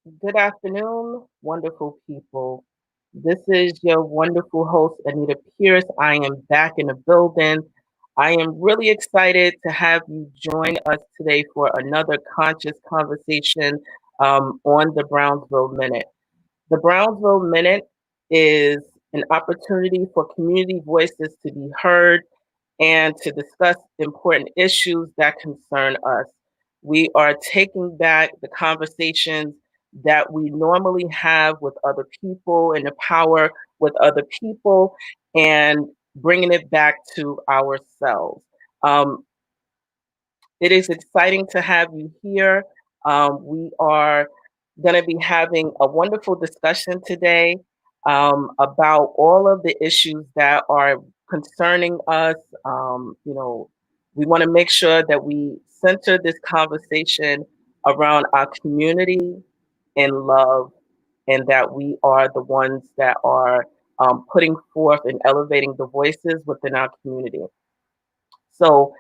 Good afternoon, wonderful people. This is your wonderful host, Anita Pierce. I am back in the building. I am really excited to have you join us today for another conscious conversation on the Brownsville Minute. The Brownsville Minute is an opportunity for community voices to be heard and to discuss important issues that concern us. We are taking back the conversations that we normally have with other people and the power with other people and bringing it back to ourselves. Um, it is exciting to have you here. We are going to be having a wonderful discussion today about all of the issues that are concerning us. We want to make sure that we center this conversation around our community and love, and that we are the ones that are putting forth and elevating the voices within our community. So,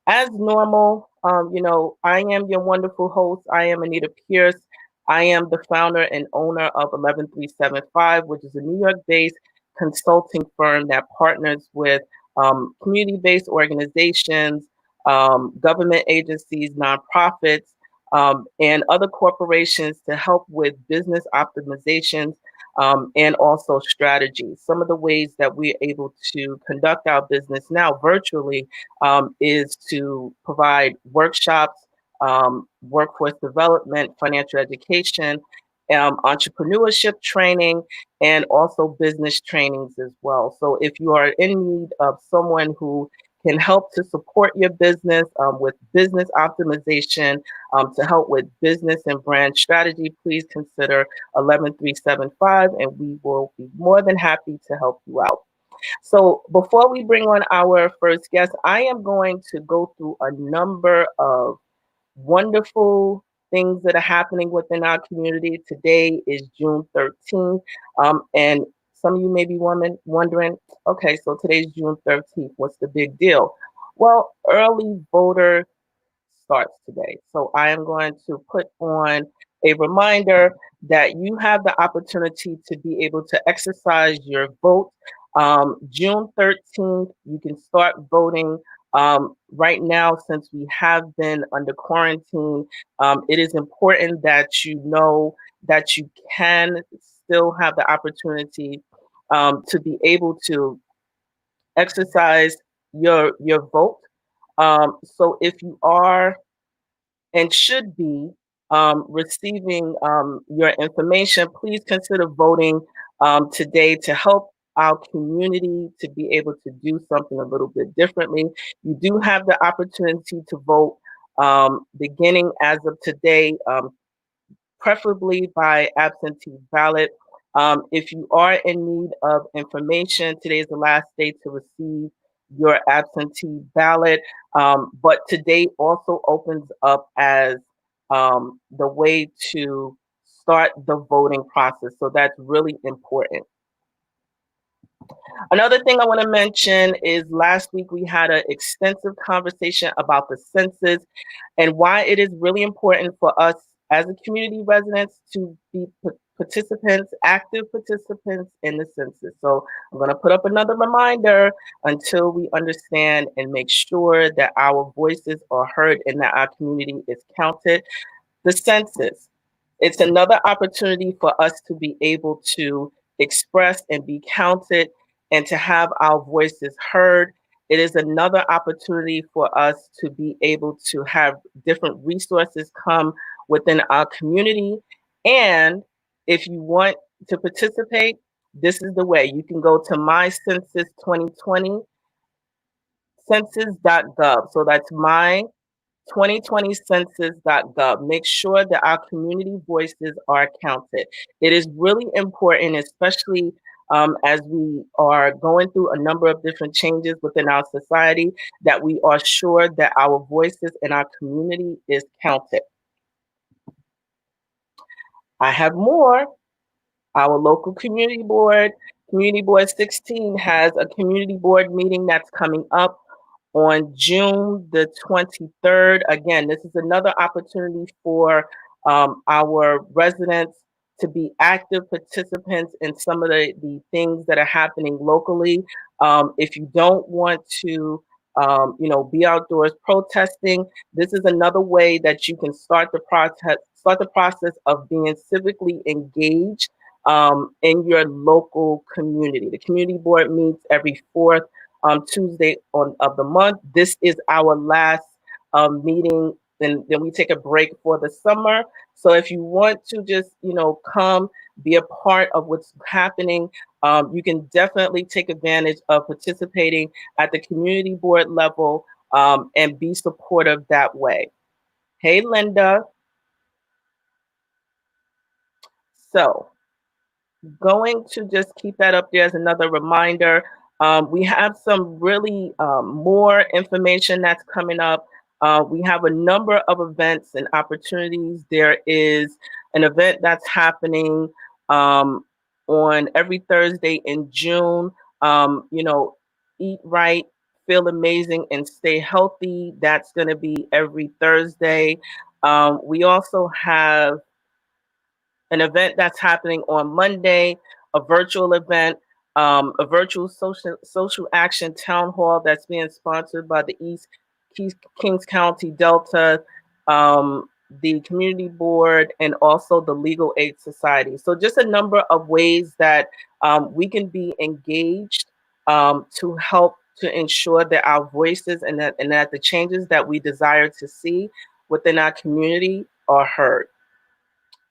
as normal, I am your wonderful host. I am Anita Pierce. I am the founder and owner of 11375, which is a New York based consulting firm that partners with community based organizations, government agencies, nonprofits, and other corporations to help with business optimizations and also strategies. Some of the ways that we're able to conduct our business now virtually is to provide workshops, workforce development, financial education, entrepreneurship training, and also business trainings as well. So if you are in need of someone who can help to support your business with business optimization, to help with business and brand strategy, please consider 11375, and we will be more than happy to help you out. So before we bring on our first guest, I am going to go through a number of wonderful things that are happening within our community. Today is June 13th, and some of you may be wondering, okay, so today's June 13th. What's the big deal? Well, early voter starts today. So I am going to put on a reminder that you have the opportunity to be able to exercise your vote. June 13th, you can start voting. Right now, since we have been under quarantine, it is important that you know that you can still have the opportunity to be able to exercise your vote. So if you are and should be receiving your information, please consider voting today to help our community to be able to do something a little bit differently. You do have the opportunity to vote beginning as of today, preferably by absentee ballot. If you are in need of information, today is the last day to receive your absentee ballot. But today also opens up as the way to start the voting process. So that's really important. Another thing I want to mention is last week we had an extensive conversation about the census and why it is really important for us as a community residents to be participants, active participants in the census. So I'm going to put up another reminder until we understand and make sure that our voices are heard and that our community is counted. The census. It's another opportunity for us to be able to express and be counted and to have our voices heard. It is another opportunity for us to be able to have different resources come within our community. And if you want to participate, this is the way. You can go to My Census 2020 census.gov. So that's my 2020census.gov. Make sure that our community voices are counted. It is really important, especially as we are going through a number of different changes within our society, that we are sure that our voices in our community is counted. I have more. Our local Community Board 16, has a community board meeting that's coming up on June the 23rd. Again, this is another opportunity for our residents to be active participants in some of the things that are happening locally. If you don't want to, be outdoors protesting, this is another way that you can start the process of being civically engaged in your local community. The community board meets every fourth Tuesday of the month. This is our last meeting. Then we take a break for the summer. So if you want to just, come be a part of what's happening, you can definitely take advantage of participating at the community board level and be supportive that way. Hey, Linda. So going to just keep that up there as another reminder. We have some really more information that's coming up. We have a number of events and opportunities. There is an event that's happening um, on every Thursday in June. Eat right, feel amazing, and stay healthy. That's going to be every Thursday. We also have an event that's happening on Monday, a virtual event, a virtual social action town hall that's being sponsored by the Kings County Delta, the community board, and also the Legal Aid Society. So just a number of ways that we can be engaged to help to ensure that our voices and that the changes that we desire to see within our community are heard.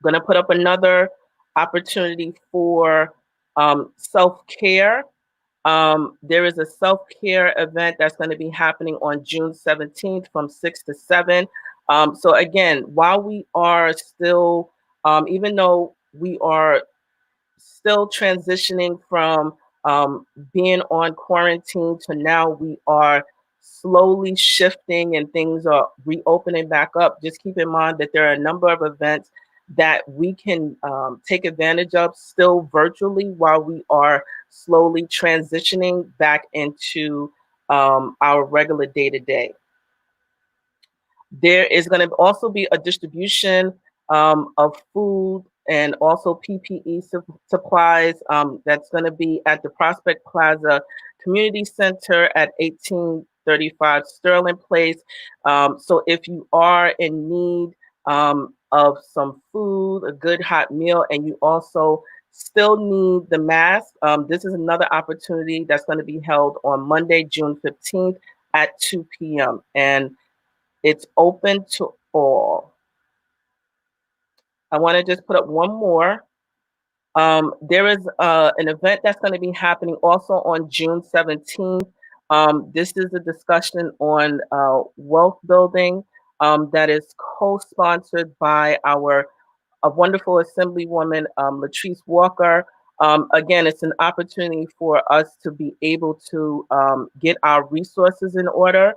Going to put up another opportunity for self-care. There is a self-care event that's going to be happening on June 17th from 6 to 7. So again, while we are still, even though we are still transitioning from being on quarantine to now we are slowly shifting and things are reopening back up. Just keep in mind that there are a number of events that we can take advantage of still virtually while we are slowly transitioning back into our regular day to day. There is going to also be a distribution of food and also PPE supplies that's going to be at the Prospect Plaza Community Center at 1835 Sterling Place. So if you are in need of some food, a good hot meal, and you also still need the mask, this is another opportunity that's going to be held on Monday, June 15th at 2 p.m. And it's open to all. I want to just put up one more. There is an event that's going to be happening also on June 17th. This is a discussion on wealth building that is co-sponsored by our a wonderful Assemblywoman, Latrice Walker. Again, it's an opportunity for us to be able to get our resources in order.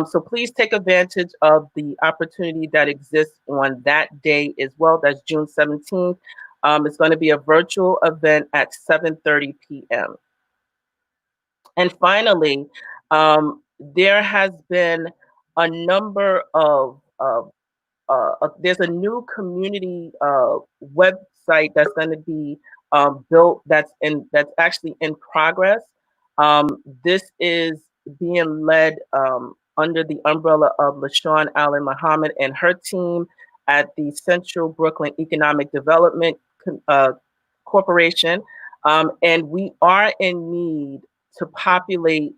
So please take advantage of the opportunity that exists on that day as well. That's June 17th. It's going to be a virtual event at 7:30 p.m. And finally, there has been a number of there's a new community website that's going to be built that's actually in progress. This is being led under the umbrella of LaShawn Allen Muhammad and her team at the Central Brooklyn Economic Development uh, Corporation. And we are in need to populate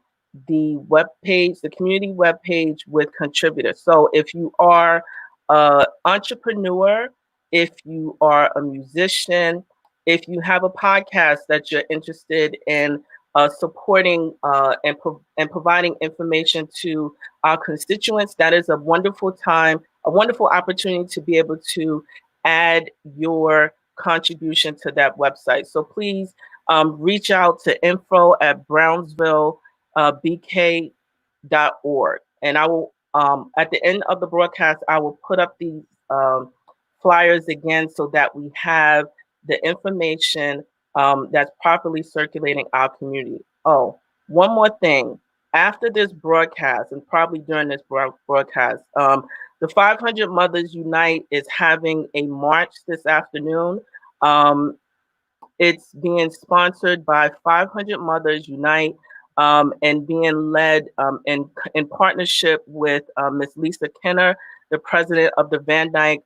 the web page, the community web page with contributors. So if you are an entrepreneur, if you are a musician, if you have a podcast that you're interested in supporting and providing information to our constituents, that is a wonderful time, a wonderful opportunity to be able to add your contribution to that website. So please reach out to info@brownsvillebk.org. And I will, at the end of the broadcast, I will put up these flyers again so that we have the information that's properly circulating our community. Oh, one more thing. After this broadcast, and probably during this broadcast, The 500 Mothers Unite is having a march this afternoon. Um, it's being sponsored by 500 Mothers Unite, and being led in partnership with Ms. Lisa Kenner, the president of the Van Dyke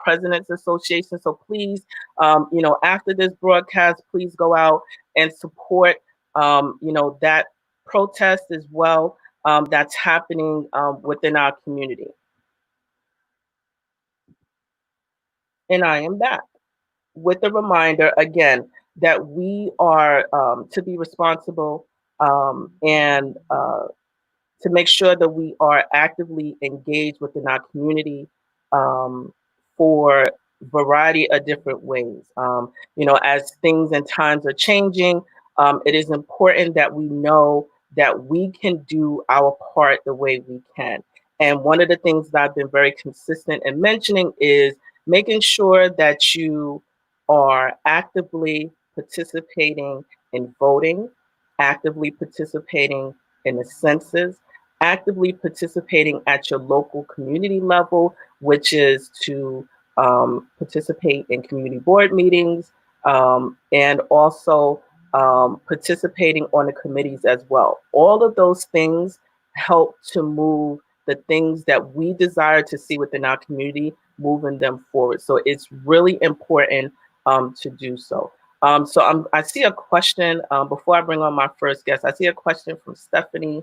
Presidents Association. So please, after this broadcast, please go out and support, that protest as well, that's happening within our community. And I am back with a reminder again that we are to be responsible, and to make sure that we are actively engaged within our community, um, for variety of different ways. As things and times are changing, it is important that we know that we can do our part the way we can. And one of the things that I've been very consistent in mentioning is making sure that you are actively participating in voting, actively participating in the census, actively participating at your local community level, which is to participate in community board meetings, and also participating on the committees as well. All of those things help to move the things that we desire to see within our community, moving them forward. So it's really important to do so. I see a question before I bring on my first guest. I see a question from Stephanie.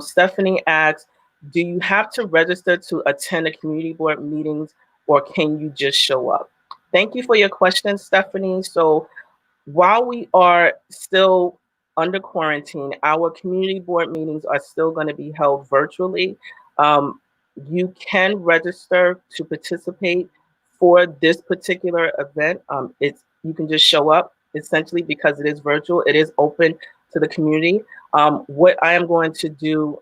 Stephanie asks, do you have to register to attend the community board meetings, or can you just show up? Thank you for your question, Stephanie. So while we are still under quarantine, our community board meetings are still going to be held virtually. Um, you can register to participate for this particular event. You can just show up essentially because it is virtual. It is open to the community. What I am going to do,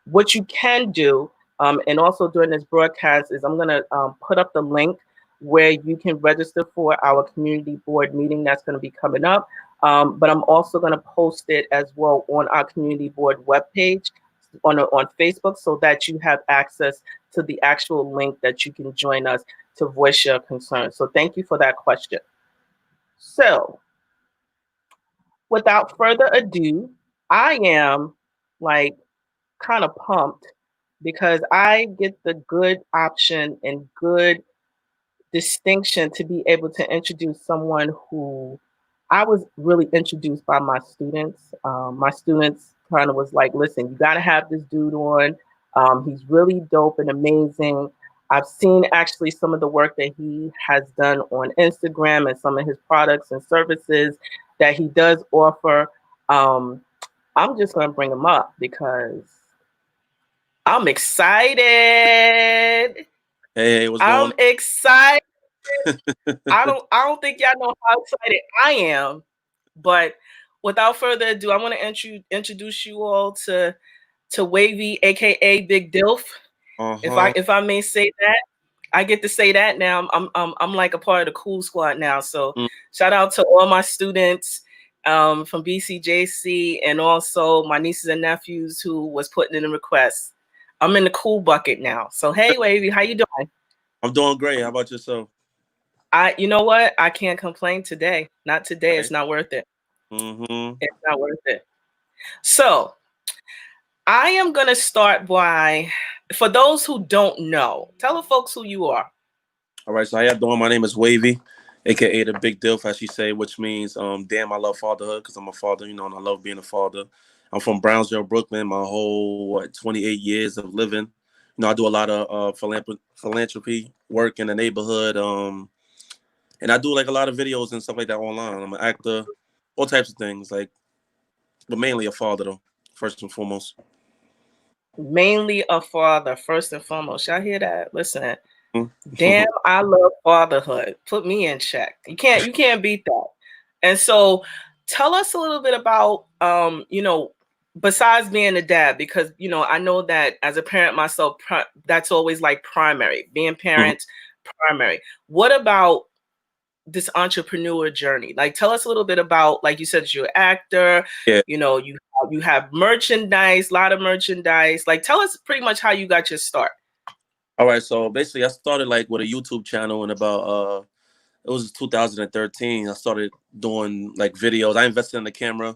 what you can do, and also during this broadcast, is I'm going to put up the link where you can register for our community board meeting that's going to be coming up. But I'm also going to post it as well on our community board webpage on Facebook, so that you have access to the actual link that you can join us to voice your concerns. So thank you for that question. So without further ado, I am like kind of pumped because I get the good option and good distinction to be able to introduce someone who I was really introduced by my students. My students kind of was like, listen, you got to have this dude on. He's really dope and amazing. I've seen actually some of the work that he has done on Instagram and some of his products and services that he does offer. I'm just going to bring him up because I'm excited. Hey, what's going on? I'm excited. I don't think y'all know how excited I am. But without further ado, I want to introduce you all to Wavy, aka Big Dilf. If I may say that, I get to say that now. I'm like a part of the cool squad now. So shout out to all my students from BCJC, and also my nieces and nephews who was putting in a request. I'm in the cool bucket now. So hey, Wavy, how you doing? I'm doing great. How about yourself? You know what? I can't complain today. Not today. Okay. It's not worth it. It's not worth it. So I am going to start by, for those who don't know, tell the folks who you are. All right. So how y'all doing? My name is Wavy, aka the Big Dilf, as she say, which means damn, I love fatherhood because I'm a father, and I love being a father. I'm from Brownsville, Brooklyn. My whole 28 years of living. I do a lot of philanthropy work in the neighborhood. And I do like a lot of videos and stuff like that online. I'm an actor, all types of things, but mainly a father though, first and foremost. Mainly a father, first and foremost. Y'all hear that? Listen, damn, I love fatherhood. Put me in check. You can't beat that. And so tell us a little bit about, besides being a dad, because, I know that as a parent myself, that's always like primary, being parents, primary. What about this entrepreneur journey? Like, tell us a little bit about, like you said, you're an actor, yeah. You have merchandise, a lot of merchandise. Like, tell us pretty much how you got your start. All right, so basically, I started like with a YouTube channel in about it was 2013. I started doing like videos. I invested in the camera,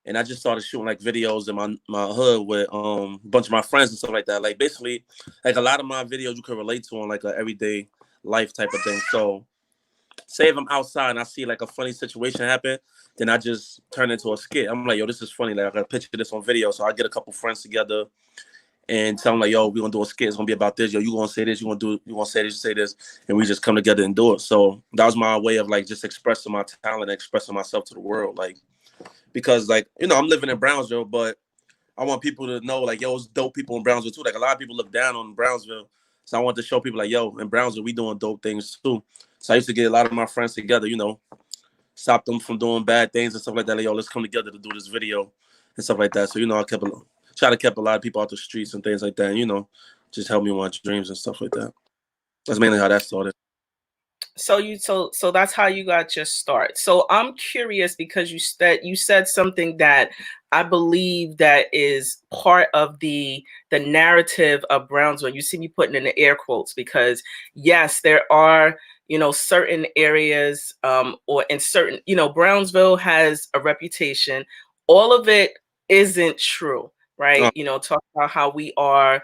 and I just started shooting like videos in my hood with a bunch of my friends and stuff like that. Like basically, like a lot of my videos you can relate to on like a everyday life type of thing. So say if I'm outside and I see like a funny situation happen, then I just turn into a skit. I'm like, yo, this is funny. Like I gotta picture this on video. So I get a couple friends together and tell them like, yo, we gonna do a skit. It's gonna be about this. Yo, you gonna say this. You gonna say this. You say this, and we just come together and do it. So that was my way of like just expressing my talent, and expressing myself to the world. Like because like I'm living in Brownsville, but I want people to know like, yo, it's dope people in Brownsville too. Like a lot of people look down on Brownsville, so I want to show people like, yo, in Brownsville we doing dope things too. So I used to get a lot of my friends together, stop them from doing bad things and stuff like that. Like, yo, let's come together to do this video and stuff like that. So I try to keep a lot of people out the streets and things like that. And, just help me with my dreams and stuff like that. That's mainly how that started. So that's how you got your start. So I'm curious because you said something that I believe that is part of the narrative of Brownsville. You see me putting in the air quotes because yes, there are certain areas or in certain Brownsville has a reputation. All of it isn't true, right? Talk about how we are,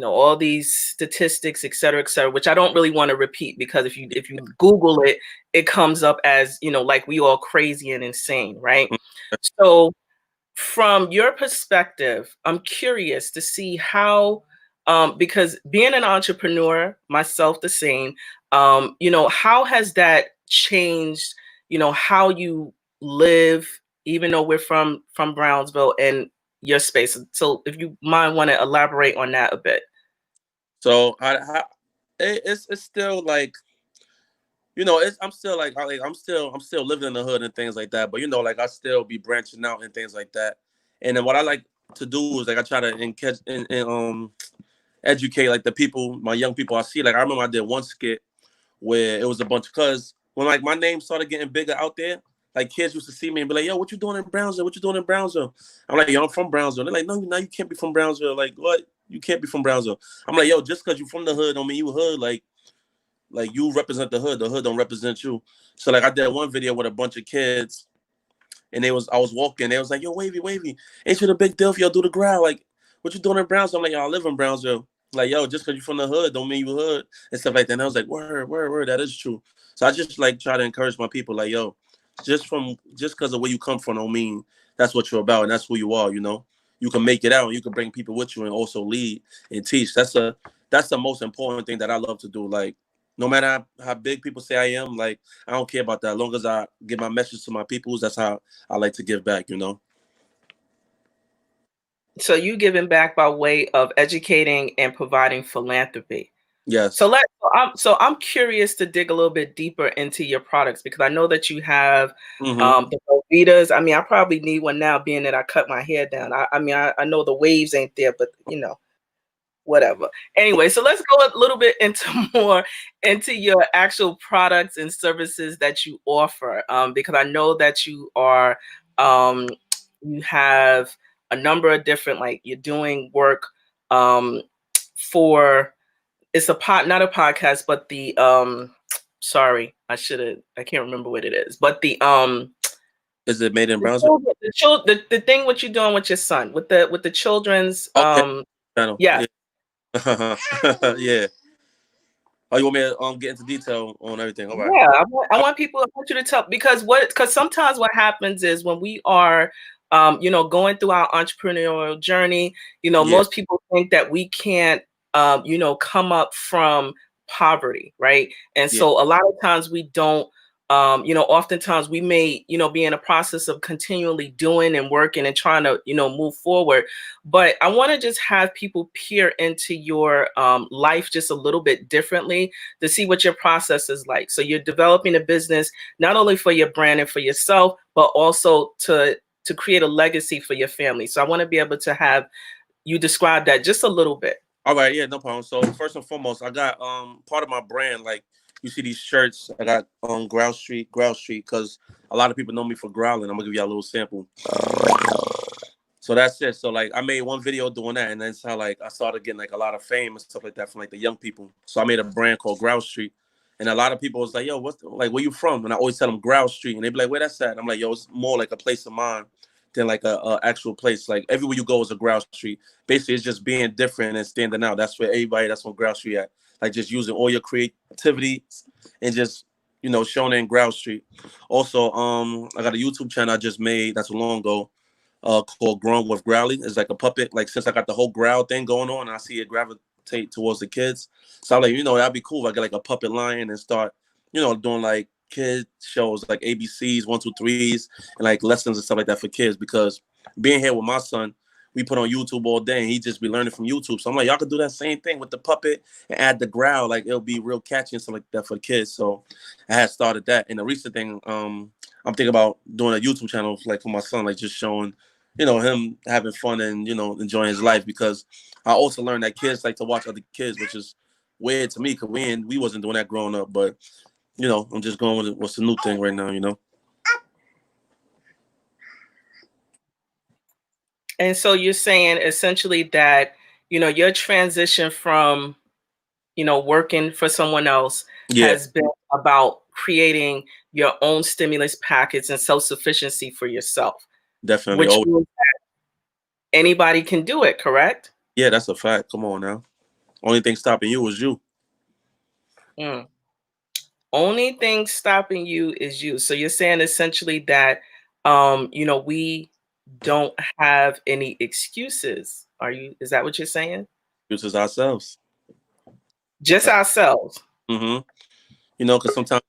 all these statistics, et cetera, which I don't really want to repeat because if you Google it, it comes up as, like we all crazy and insane, right? So from your perspective, I'm curious to see how, because being an entrepreneur, myself the same, how has that changed, how you live, even though we're from Brownsville and your space. So if you want to elaborate on that a bit. So it's still like, I'm still like, I'm still living in the hood and things like that. But like I still be branching out and things like that. And then what I like to do is like I try to educate like the people, my young people I see. Like I remember I did one skit where it was a bunch because when like my name started getting bigger out there, like kids used to see me and be like, yo, what you doing in Brownsville? What you doing in Brownsville? I'm like, yo, I'm from Brownsville. They're like, no, you can't be from Brownsville. Like, what? You can't be from Brownsville. I'm like, yo, just because you from the hood don't mean you hood. Like you represent the hood don't represent you. So like I did one video with a bunch of kids and I was walking, they was like, yo, wavy, ain't you the big deal if y'all do the ground? Like, what you doing in Brownsville? I'm like, yo, I live in Brownsville. Like, yo, just because you from the hood don't mean you hood and stuff like that. And I was like, word, that is true. So I just like try to encourage my people, like, yo, just because of where you come from don't mean that's what you're about and that's who you are, You can make it out and you can bring people with you and also lead and teach. That's the most important thing that I love to do. Like, no matter how big people say I am, like, I don't care about that. As long as I give my message to my peoples, that's how I like to give back, So you giving back by way of educating and providing philanthropy. Yes. So I'm curious to dig a little bit deeper into your products because I know that you have the Velvetas. I mean, I probably need one now, being that I cut my hair down. I know the waves ain't there, but whatever. Anyway, so let's go a little bit more into your actual products and services that you offer, because I know that you are you have a number of different, like you're doing work for. It's not a podcast, but the sorry, I can't remember what it is, but the is it Made in Brownsville? The thing what you're doing with your son with the children's channel. Yeah. Yeah. Oh, you want me to get into detail on everything? All right. Yeah, I want you to tell, because sometimes what happens is when we are going through our entrepreneurial journey, most people think that we can't come up from poverty, right? And so a lot of times we don't, oftentimes we may, be in a process of continually doing and working and trying to, move forward. But I want to just have people peer into your life just a little bit differently to see what your process is like. So you're developing a business, not only for your brand and for yourself, but also to create a legacy for your family. So I want to be able to have you describe that just a little bit. All right, yeah, no problem. So first and foremost, I got part of my brand, like you see these shirts. I got Growl Street, because a lot of people know me for growling. I'm gonna give y'all a little sample. So that's it. So like I made one video doing that, and that's how like I started getting like a lot of fame and stuff like that from like the young people. So I made a brand called Grouse Street, and a lot of people was like, "Yo, like where you from?" And I always tell them Grouse Street, and they be like, "Where that's at?" I'm like, "Yo, it's more like a place of mine than like a actual place. Like everywhere you go is a Grouse Street. Basically, it's just being different and standing out. That's where everybody. That's on Grouse Street at. Like just using all your creativity and just showing it in Grouse Street. Also, I got a YouTube channel I just made that's long ago called Grown with Growly. It's like a puppet. Like since I got the whole growl thing going on, I see it gravitate towards the kids. So I'm like, that'd be cool if I get like a puppet lion and start, doing like kid shows like ABCs, 1, 2, 3s, and like lessons and stuff like that for kids. Because being here with my son, we put on YouTube all day and he just be learning from YouTube. So I'm like, y'all could do that same thing with the puppet and add the growl. Like it'll be real catchy and stuff like that for the kids. So I had started that. And the recent thing, I'm thinking about doing a YouTube channel like for my son, like just showing, him having fun and, enjoying his life. Because I also learned that kids like to watch other kids, which is weird to me because we wasn't doing that growing up. But, I'm just going with what's the new thing right now. And so you're saying essentially that, your transition from, working for someone else Yeah, has been about creating your own stimulus package and self-sufficiency for yourself, definitely. which Oh, means anybody can do it, correct? yeah, that's a fact. Come on now. Only thing stopping you is you. Mm. Only thing stopping you is you. So you're saying essentially that, we don't have any excuses. Is that what you're saying? This is ourselves. Just ourselves. Mm-hmm. Because sometimes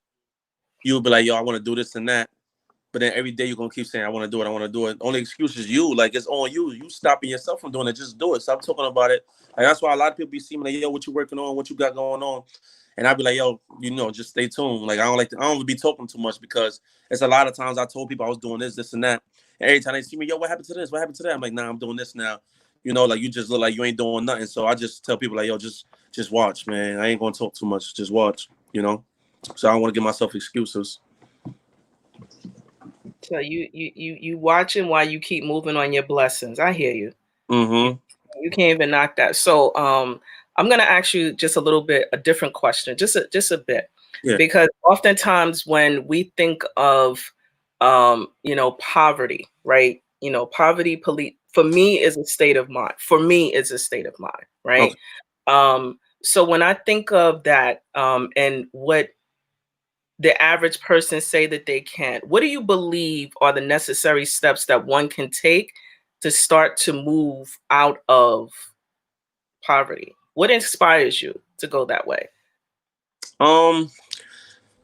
you'll be like, yo, I want to do this and that. But then every day you're gonna keep saying, I want to do it, I want to do it. Only excuse is you. Like it's on you. You stopping yourself from doing it. Just do it. Stop talking about it. Like that's why a lot of people be seeing like, yo, what you working on, what you got going on. And I'd be like, yo, just stay tuned. Like I don't be talking too much because it's a lot of times I told people I was doing this, and that. And every time they see me, yo, what happened to this? What happened to that? I'm like, nah, I'm doing this now. Like you just look like you ain't doing nothing. So I just tell people like, yo, just watch, man. I ain't gonna talk too much. Just watch. So I don't want to give myself excuses. So you watching while you keep moving on your blessings. I hear you. Mm-hmm. You can't even knock that. So I'm gonna ask you just a different question, just a bit, Yeah. because oftentimes when we think of poverty, right? Poverty for me is a state of mind. For me, it's a state of mind, right? Okay. So when I think of that, and what the average person say that they can't, what do you believe are the necessary steps that one can take to start to move out of poverty? What inspires you to go that way? Um,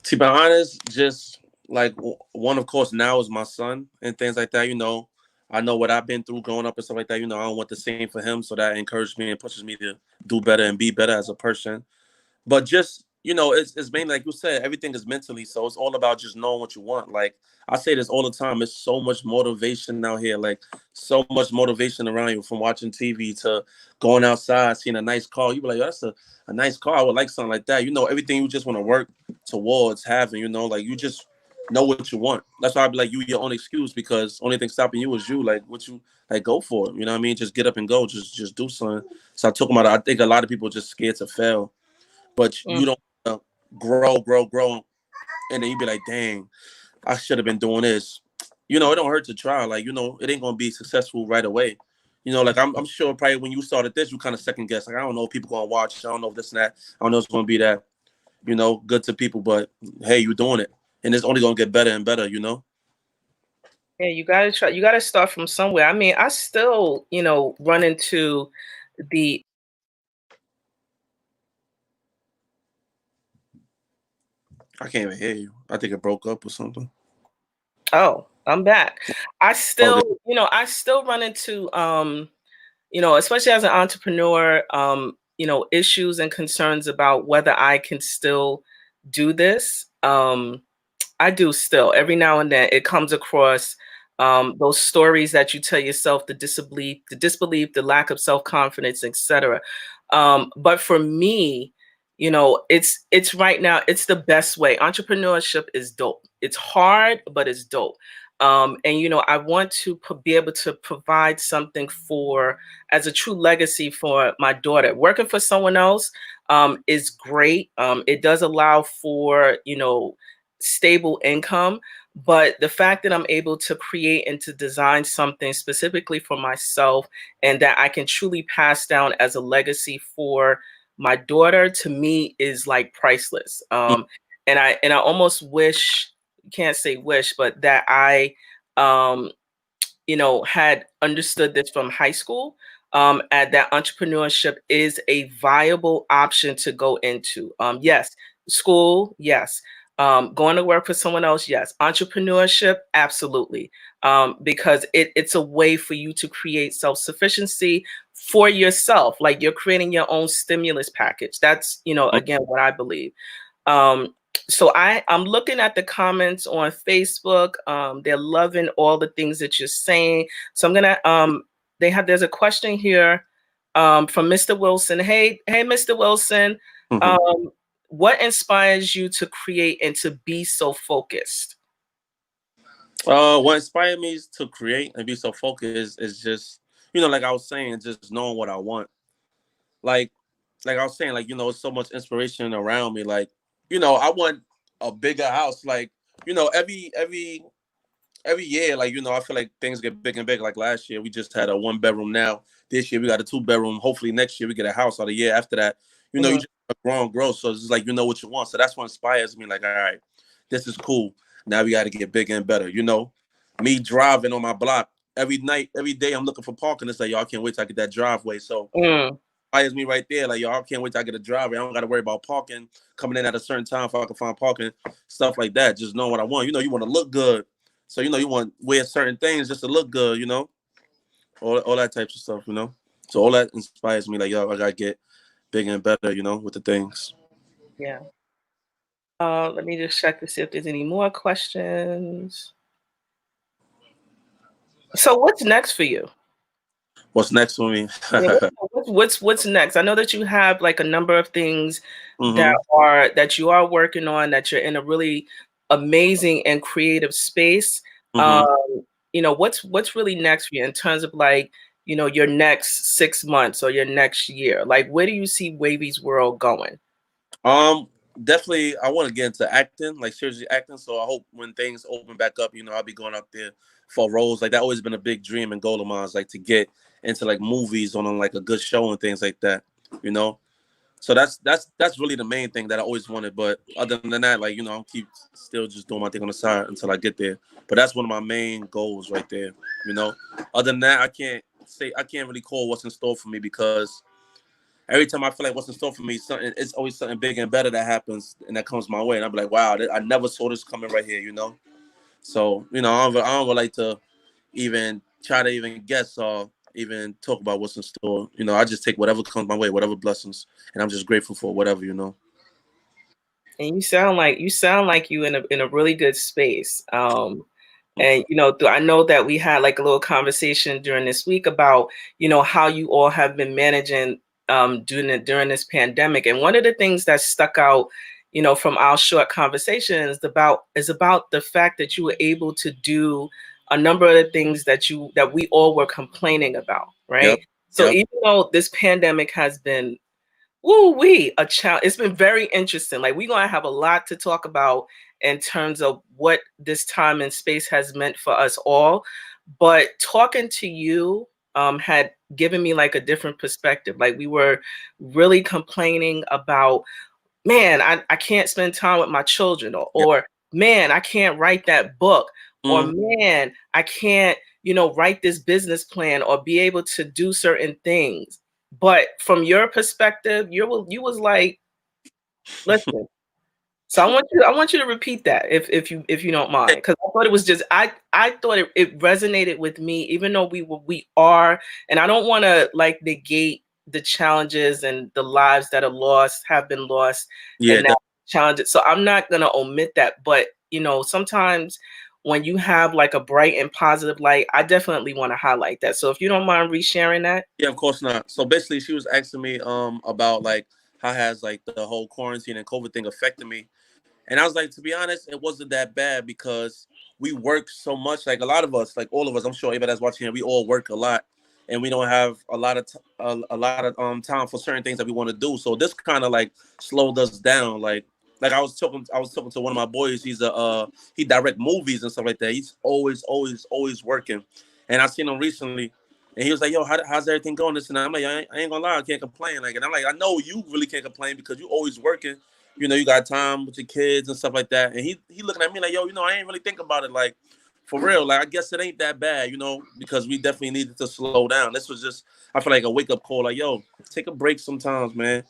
to be honest, just like one, of course, now is my son and things like that. I know what I've been through growing up and stuff like that. I don't want the same for him, so that encourages me and pushes me to do better and be better as a person. But just it's mainly like you said, everything is mentally. So it's all about just knowing what you want. Like I say this all the time. It's so much motivation out here. Like so much motivation around you from watching TV to going outside, seeing a nice car. You be like, yo, that's a nice car. I would like something like that. Everything you just want to work towards having. Like you just know what you want. That's why I be like, you your own excuse because only thing stopping you is you. Like what you like, go for it. You know what I mean? Just get up and go. Just do something. So I talking about it. I think a lot of people are just scared to fail. But Mm. you don't grow, and then you be like, dang, I should have been doing this. It don't hurt to try. Like, it ain't gonna be successful right away. Like I'm sure probably when you started this, you kind of second guess. Like, I don't know if people gonna watch. I don't know if this and that. I don't know if it's gonna be that, good to people. But hey, you doing it, and it's only gonna get better and better. Yeah, you gotta try. You gotta start from somewhere. I mean, I still, run into the. I can't even hear you. I think it broke up or something. Oh, I'm back. I Oh, still, I still run into, especially as an entrepreneur, issues and concerns about whether I can still do this. I do still. Every now and then it comes across those stories that you tell yourself, the disbelief, the lack of self-confidence, etc. But for me, it's right now, it's the best way. Entrepreneurship is dope. It's hard, but it's dope. And I want to be able to provide something as a true legacy for my daughter. Working for someone else is great. It does allow for stable income, but the fact that I'm able to create and to design something specifically for myself and that I can truly pass down as a legacy for my daughter, to me, is like priceless. And I almost wish, can't say wish, but that I um, had understood this from high school, and that entrepreneurship is a viable option to go into. Yes, school, yes. Going to work for someone else, yes. Entrepreneurship, absolutely. Because it's a way for you to create self-sufficiency for yourself. Like, you're creating your own stimulus package. That's, again, what I believe. Um, so I'm looking at the comments on Facebook. They're loving all the things that you're saying. So I'm gonna there's a question here from Mr. Wilson. Hey, Mr. Wilson. Mm-hmm. What inspires you to create and to be so focused? What inspired me to create and be so focused is just, like I was saying, just knowing what I want. Like, like I was saying, like, it's so much inspiration around me. Like, I want a bigger house. Like, every year, like, I feel like things get big and big. Like last year, we just had a 1 bedroom. Now this year we got a 2 bedroom. Hopefully next year we get a house. Or the year after that, you Mhm. just grow and grow. So it's just like, what you want. So that's what inspires me. Like, all right, this is cool. Now we got to get bigger and better. Me driving on my block every night, every day. I'm looking for parking. It's like, y'all can't wait till I get that driveway. So Mm. inspires me right there. Like, y'all can't wait till I get a driveway. I don't got to worry about parking coming in at a certain time if I can find parking, stuff like that. Just know what I want. You want to look good. So, you want to wear certain things just to look good, all that types of stuff. So all that inspires me. Like, yo, I got to get bigger and better, with the things. Yeah. Let me just check to see if there's any more questions. So what's next for you? What's next for me? Yeah, what's next? I know that you have like a number of things Mm-hmm. that you are working on, that you're in a really amazing and creative space. Mm-hmm. What's really next for you in terms of like, your next 6 months or your next year? Like, where do you see Wavy's world going? Um, Definitely, I want to get into acting, like seriously acting. So I hope when things open back up, I'll be going out there for roles. Like that always been a big dream and goal of mine, is like to get into like movies on like a good show and things like that. You know. So that's really the main thing that I always wanted. But other than that, like I'll keep still just doing my thing on the side until I get there. But that's one of my main goals right there. You know. Other than that, I can't really call what's in store for me, because every time I feel like what's in store for me, it's always something bigger and better that happens and that comes my way, and I'm like, wow, I never saw this coming right here. So I don't like to even try to even guess or even talk about what's in store. I just take whatever comes my way, whatever blessings, and I'm just grateful for whatever. And you sound like you in a really good space. And I know that we had like a little conversation during this week about how you all have been managing during this pandemic. And one of the things that stuck out, from our short conversation is about the fact that you were able to do a number of the things that we all were complaining about, right? Yep. So Yep. even though this pandemic has been woo wee a challenge, it's been very interesting. Like, we're gonna have a lot to talk about in terms of what this time and space has meant for us all. But talking to you had given me like a different perspective. Like, we were really complaining about, man, I can't spend time with my children, Yep. or man, I can't write that book, or Mm. man, I can't, write this business plan or be able to do certain things. But from your perspective, you was like, listen. So I want you to repeat that if you don't mind, because I thought it was just I thought it resonated with me, even though we are, and I don't want to like negate the challenges and the lives that have been lost, Yeah. and now challenges. So I'm not gonna omit that, but sometimes when you have like a bright and positive light, I definitely want to highlight that. So if you don't mind resharing that. Yeah, of course not. So basically, she was asking me about like how has like the whole quarantine and COVID thing affected me. And I was like, to be honest, it wasn't that bad because we work so much. Like a lot of us, like all of us, I'm sure everybody that's watching here, we all work a lot, and we don't have a lot of a lot of time for certain things that we want to do. So this kind of like slowed us down. Like I was talking to one of my boys. He's a he direct movies and stuff like that. He's always working. And I seen him recently, and he was like, "Yo, how's everything going?" This and that. I'm like, I ain't gonna lie, I can't complain. Like, and I'm like, I know you really can't complain because you always working. You know, you got time with your kids and stuff like that. And he looking at me like, "Yo, I ain't really think about it. Like, for real. Like, I guess it ain't that bad, because we definitely needed to slow down. This was just, I feel like a wake up call. Like, yo, take a break sometimes, man.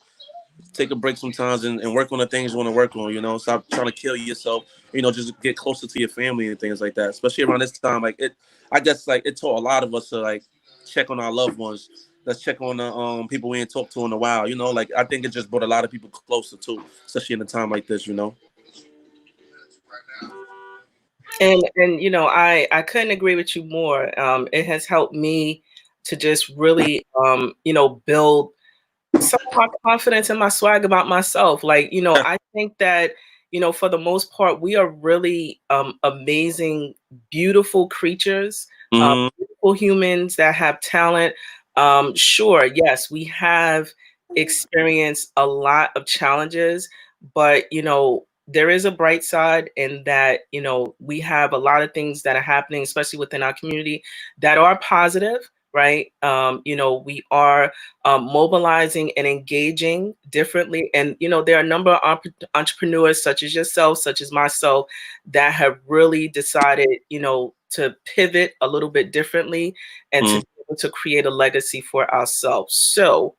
Take a break sometimes and work on the things you want to work on. Stop trying to kill yourself. Just get closer to your family and things like that. Especially around this time, like it. I guess like it taught a lot of us to like check on our loved ones. Let's check on the people we ain't talked to in a while. Like I think it just brought a lot of people closer too, especially in a time like this. And I couldn't agree with you more. It has helped me to just really build some of my confidence and my swag about myself. Like, I think that, for the most part, we are really amazing, beautiful creatures, Mm-hmm. beautiful humans that have talent. Sure, yes, we have experienced a lot of challenges, but, there is a bright side in that, we have a lot of things that are happening, especially within our community, that are positive, right? We are mobilizing and engaging differently. And, there are a number of entrepreneurs such as yourself, such as myself, that have really decided, to pivot a little bit differently and to be able to create a legacy for ourselves. So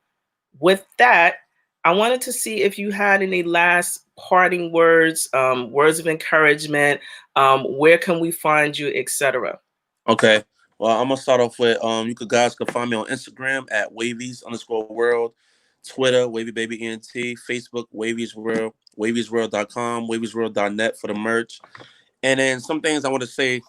with that, I wanted to see if you had any last parting words, words of encouragement, where can we find you, etc. Okay. Well, I'm gonna start off with you guys can find me on Instagram at wavies_world, Twitter Wavy Baby ENT, Facebook Wavy's World, waviesworld.com, waviesworld.net for the merch. And then some things I want to say,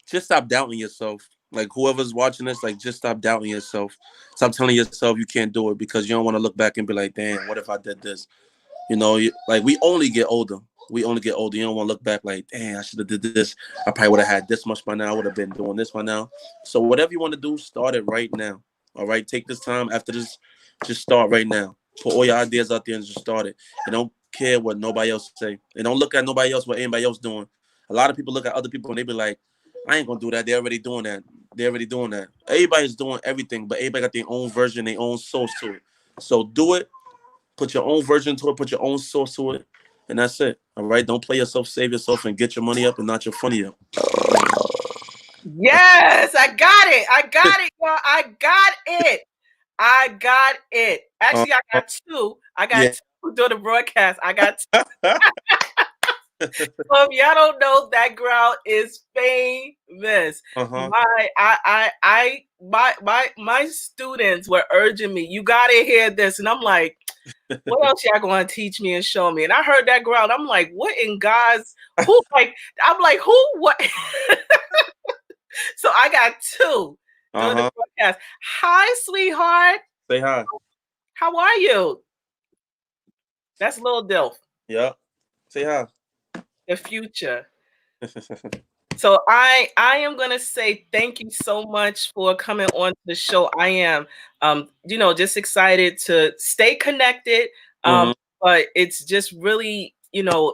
just stop doubting yourself. Like whoever's watching this, like just stop doubting yourself. Stop telling yourself you can't do it because you don't want to look back and be like, damn, what if I did this? Like we only get older. We only get older. You don't want to look back like, damn, I should have did this. I probably would have had this much by now. I would have been doing this by now. So whatever you want to do, start it right now. All right, take this time after this. Just start right now. Put all your ideas out there and just start it. And don't care what nobody else say. And don't look at nobody else what anybody else doing. A lot of people look at other people and they be like, I ain't gonna do that. They're already doing that. They're already doing that. Everybody's doing everything, but everybody got their own version, their own source to it. So do it. Put your own version to it. Put your own source to it, and that's it. All right. Don't play yourself. Save yourself, and get your money up, and not your funny up. Yes, I got it. I got it, y'all. I got it. I got it. Actually, I got two. I got Yeah. two during the broadcast. I got two. So if y'all don't know, that girl is famous. Uh-huh. My students were urging me, you gotta hear this. And I'm like, what else y'all gonna teach me and show me? And I heard that girl, and I'm like, what in God's I'm like, who what? So I got two during the broadcast. Hi, sweetheart. Say hi. How are you? That's Lil Dilf. Yeah. Say hi. The future. So I am gonna say thank you so much for coming on the show. I am just excited to stay connected. Mm-hmm. But it's just really,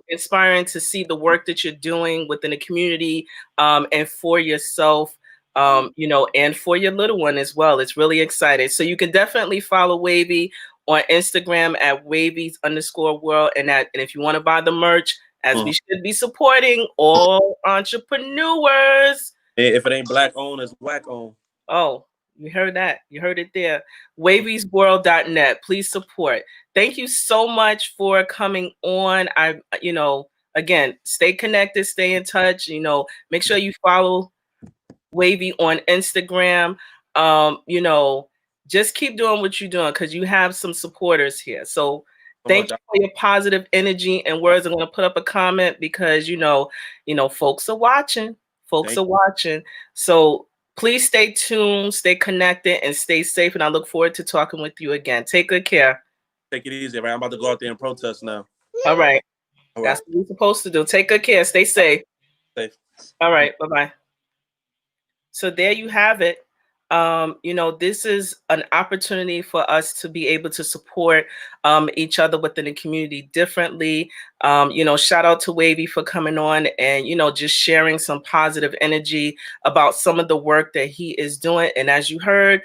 inspiring to see the work that you're doing within the community, and for yourself, and for your little one as well. It's really exciting. So you can definitely follow Wavy on Instagram at wavies_world. And if you want to buy the merch, as we should be supporting all entrepreneurs. If it ain't black owned, it's whack owned. Oh, you heard that. You heard it there. waviesworld.net. Please support. Thank you so much for coming on. Again, stay connected, stay in touch. Make sure you follow Wavy on Instagram. Just keep doing what you're doing because you have some supporters here. So thank you for your positive energy and words. I'm going to put up a comment because, folks are watching. Folks are watching. So please stay tuned, stay connected, and stay safe. And I look forward to talking with you again. Take good care. Take it easy, right? I'm about to go out there and protest now. All right. All That's right. what we're supposed to do. Take good care. Stay safe. Safe. All right. Bye-bye. So there you have it. This is an opportunity for us to be able to support each other within the community differently. Shout out to Wavy for coming on and, just sharing some positive energy about some of the work that he is doing. And as you heard,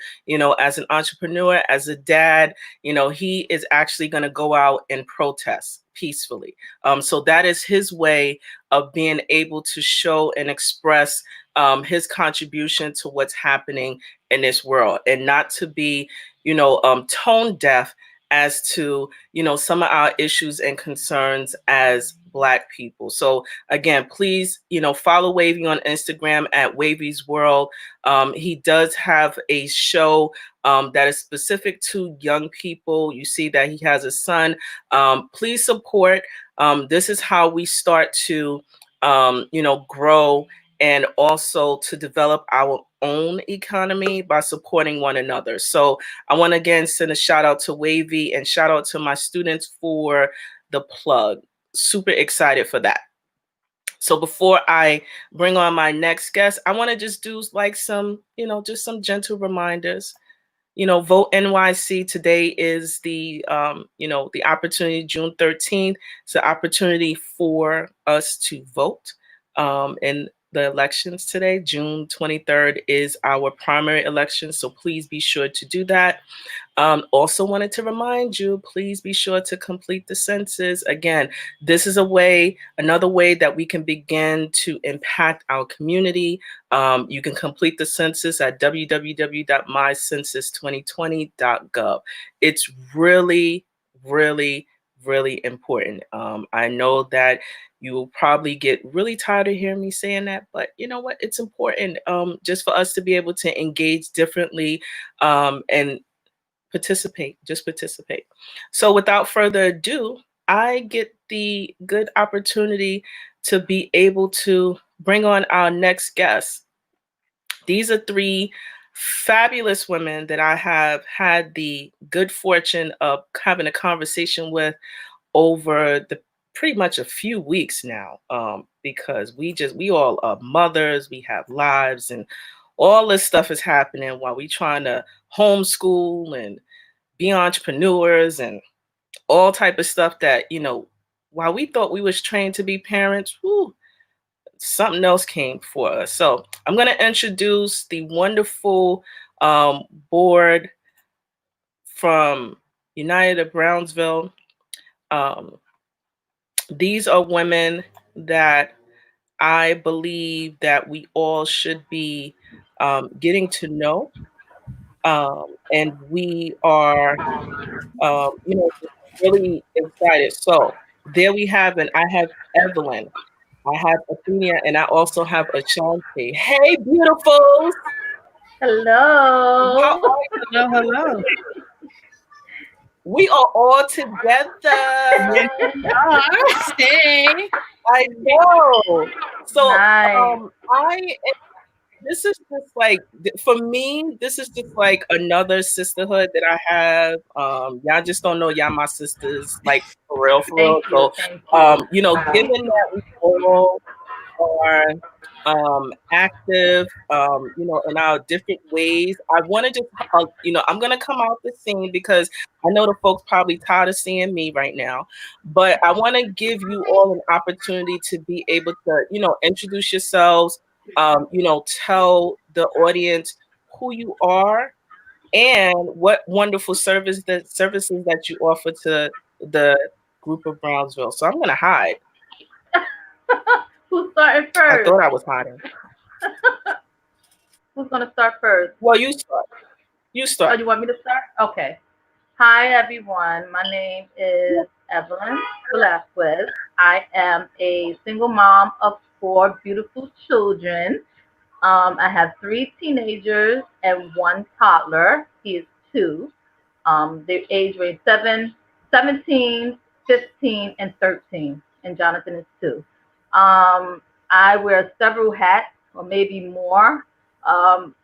as an entrepreneur, as a dad, he is actually going to go out and protest peacefully. So that is his way of being able to show and express his contribution to what's happening in this world, and not to be, tone deaf as to, some of our issues and concerns as Black people. So again, please, follow Wavy on Instagram at Wavy's World. He does have a show that is specific to young people. You see that he has a son. Please support. This is how we start to, grow and also to develop our own economy by supporting one another. So I want to again send a shout out to Wavy and shout out to my students for the plug. Super excited for that. So before I bring on my next guest, I want to just do like some, just some gentle reminders. Vote NYC. Today is the, the opportunity, June 13th. It's an opportunity for us to vote in the elections today. June 23rd is our primary election. So please be sure to do that. Also wanted to remind you, please be sure to complete the census. Again, this is another way that we can begin to impact our community. You can complete the census at www.mycensus2020.gov. It's really, really, really important. I know that you will probably get really tired of hearing me saying that, but you know what? It's important just for us to be able to engage differently and just participate. So without further ado, I get the good opportunity to be able to bring on our next guest. These are three fabulous women that I have had the good fortune of having a conversation with over the pretty much a few weeks now, because we all are mothers, we have lives, and all this stuff is happening while we trying to homeschool and be entrepreneurs and all type of stuff that, while we thought we was trained to be parents, something else came for us. So I'm going to introduce the wonderful board from United Brownsville. These are women that I believe that we all should be getting to know. And we are really excited. So there we have, and I have Evelyn, I have Athenia, and I also have Ashanti. Hey, beautifuls! How Hello. are Hello, hello. you? We are all together. Yes, we are. Hey. I know. So, Nice. I this is just like for me, this is just like another sisterhood that I have. Y'all just don't know y'all my sisters, like for real, for real. Thank you. So, Thank you. given that we all are active, in our different ways, I want to just, I'm gonna come out the scene because I know the folks probably tired of seeing me right now, but I want to give you all an opportunity to be able to, introduce yourselves, tell the audience who you are and what wonderful services that you offer to the group of Brownsville. So I'm gonna hide. Who's starting I first? thought I was hiding. Who's gonna start first? Well, you start. You Oh, start. you want me to start? Okay. Hi everyone. My name is Evelyn Velasquez. I am a single mom of four beautiful children. I have three teenagers and one toddler. He is two. Their age range 17, 15, and 13. And Jonathan is two. I wear several hats, or maybe more. Um,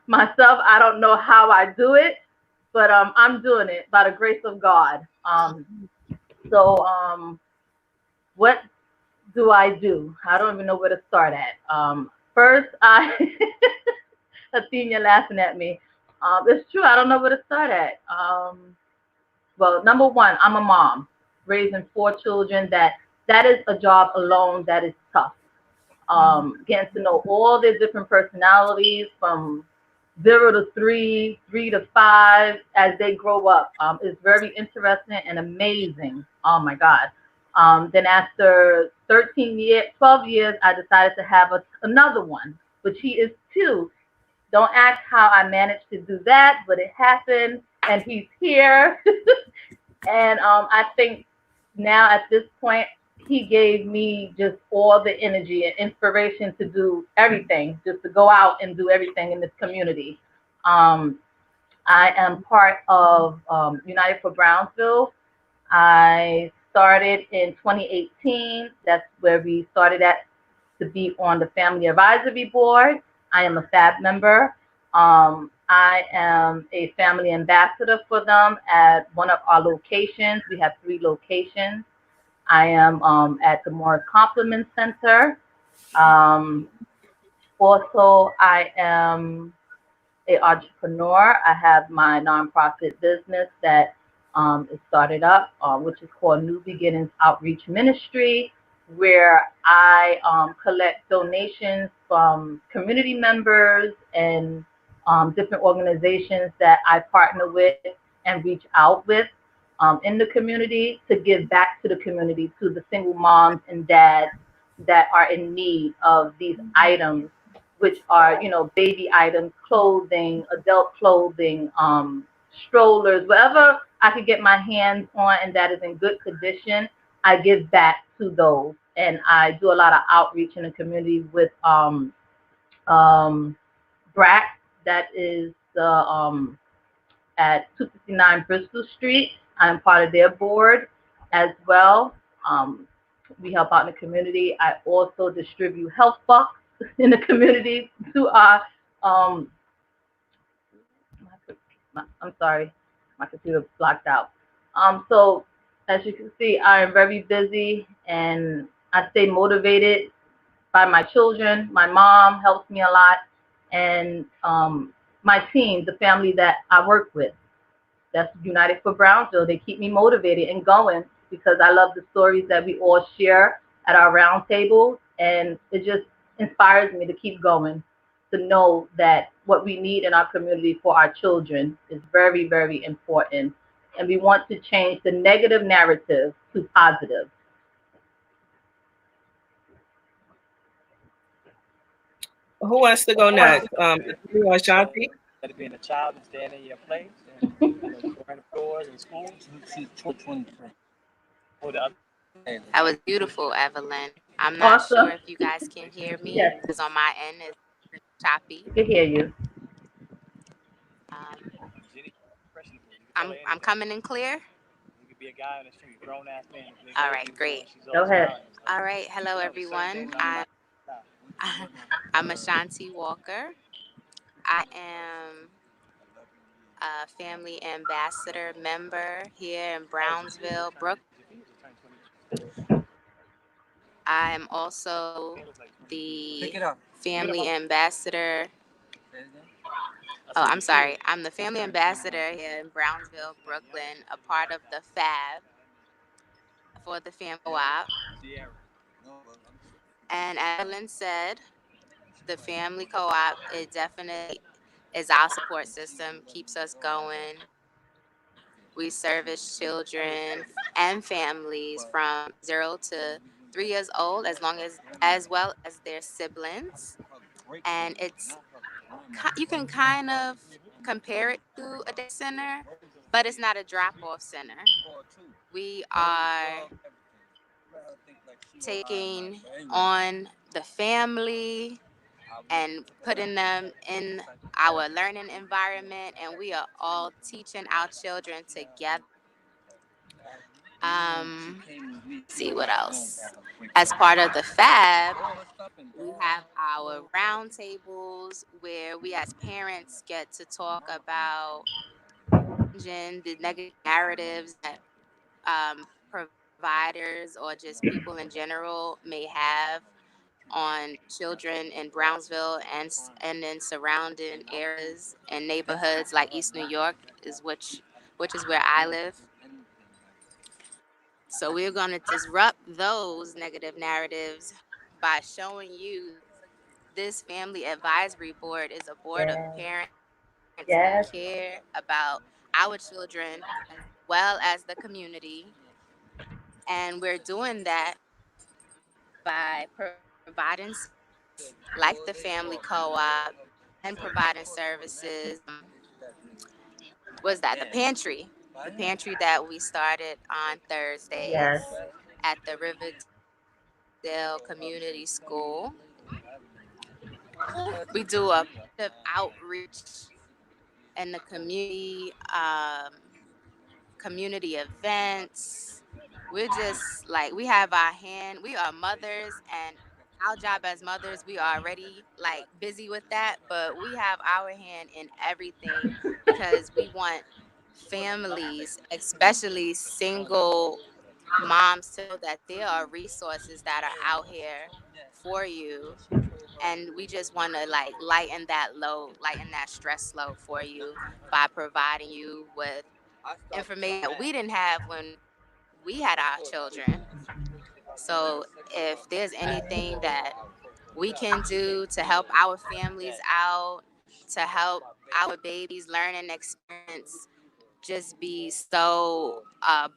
myself, I don't know how I do it, but I'm doing it by the grace of God. So, what do I do? I don't even know where to start at. First, Athenia laughing at me. It's true. I don't know where to start at. Well, number one, I'm a mom, raising four children. That is a job alone that is tough. Getting to know all their different personalities from 0 to 3, 3 to 5 as they grow up is very interesting and amazing. Oh my God. Then after 13 years, 12 years, I decided to have another one, which he is 2. Don't ask how I managed to do that, but it happened, and he's here. And I think now at this point, he gave me just all the energy and inspiration to do everything, just to go out and do everything in this community. Um, I am part of United for Brownsville. I started in 2018. That's where we started at, to be on the Family Advisory Board. I am a FAB member. I am a family ambassador for them at one of our locations. We have 3 locations. I am at the Morris Compliment Center. Um, Also, I am a entrepreneur. I have my nonprofit business that is started up, which is called New Beginnings Outreach Ministry, where I collect donations from community members and different organizations that I partner with and reach out with in the community to give back to the community, to the single moms and dads that are in need of these items, which are, baby items, clothing, adult clothing, strollers, whatever I could get my hands on and that is in good condition, I give back to those. And I do a lot of outreach in the community with um, BRAC, that is the at 259 Bristol Street. I'm part of their board as well. Um, we help out in the community. I also distribute health bucks in the community to our, um, I'm sorry, my computer blocked out. So as you can see, I am very busy and I stay motivated by my children. My mom helps me a lot, and my team, the family that I work with. That's United for Brownsville. They keep me motivated and going because I love the stories that we all share at our round table, and it just inspires me to keep going, to know that what we need in our community for our children is very, very important. And we want to change the negative narrative to positive. Who wants to go next? You or Shanti? That was beautiful, Evelyn. I'm not sure Awesome. if you guys can hear me Yes, because on my end it's choppy. we can hear you. Um, I'm coming in clear. All right, great. Go ahead. All right, hello everyone. I'm Ashanti Walker. I am a family ambassador member here in Brownsville, Brooklyn. I'm also the family ambassador. Oh, I'm sorry. I'm the family ambassador here in Brownsville, Brooklyn, a part of the FAB for the Fam Co-op. And as Evelyn said, the family co-op, it definitely is our support system, keeps us going. We service children and families from 0 to 3 years old, as well as their siblings. And you can kind of compare it to a day center, but it's not a drop-off center. We are taking on the family and putting them in our learning environment, and we are all teaching our children together. Let's see what else. As part of the FAB, we have our roundtables where we as parents get to talk about the negative narratives that providers or just people in general may have on children in Brownsville and in surrounding areas and neighborhoods like East New York which is where I live. So we're going to disrupt those negative narratives by showing you this family advisory board is a board of Yes. parents who Yes. care about our children as well as the community. And we're doing that by providing services like the family co-op and providing services. Was that the pantry that we started on Thursdays Yes. at the Riverdale Community School. We do a bunch of outreach in the community events. We're just like we have our hand. We are mothers, and our job as mothers, we are already like busy with that, but we have our hand in everything because we want families, especially single moms, to know that there are resources that are out here for you, and we just want to like lighten that load, lighten that stress load for you by providing you with information that we didn't have when we had our children. So if there's anything that we can do to help our families out, to help our babies' learning experience just be so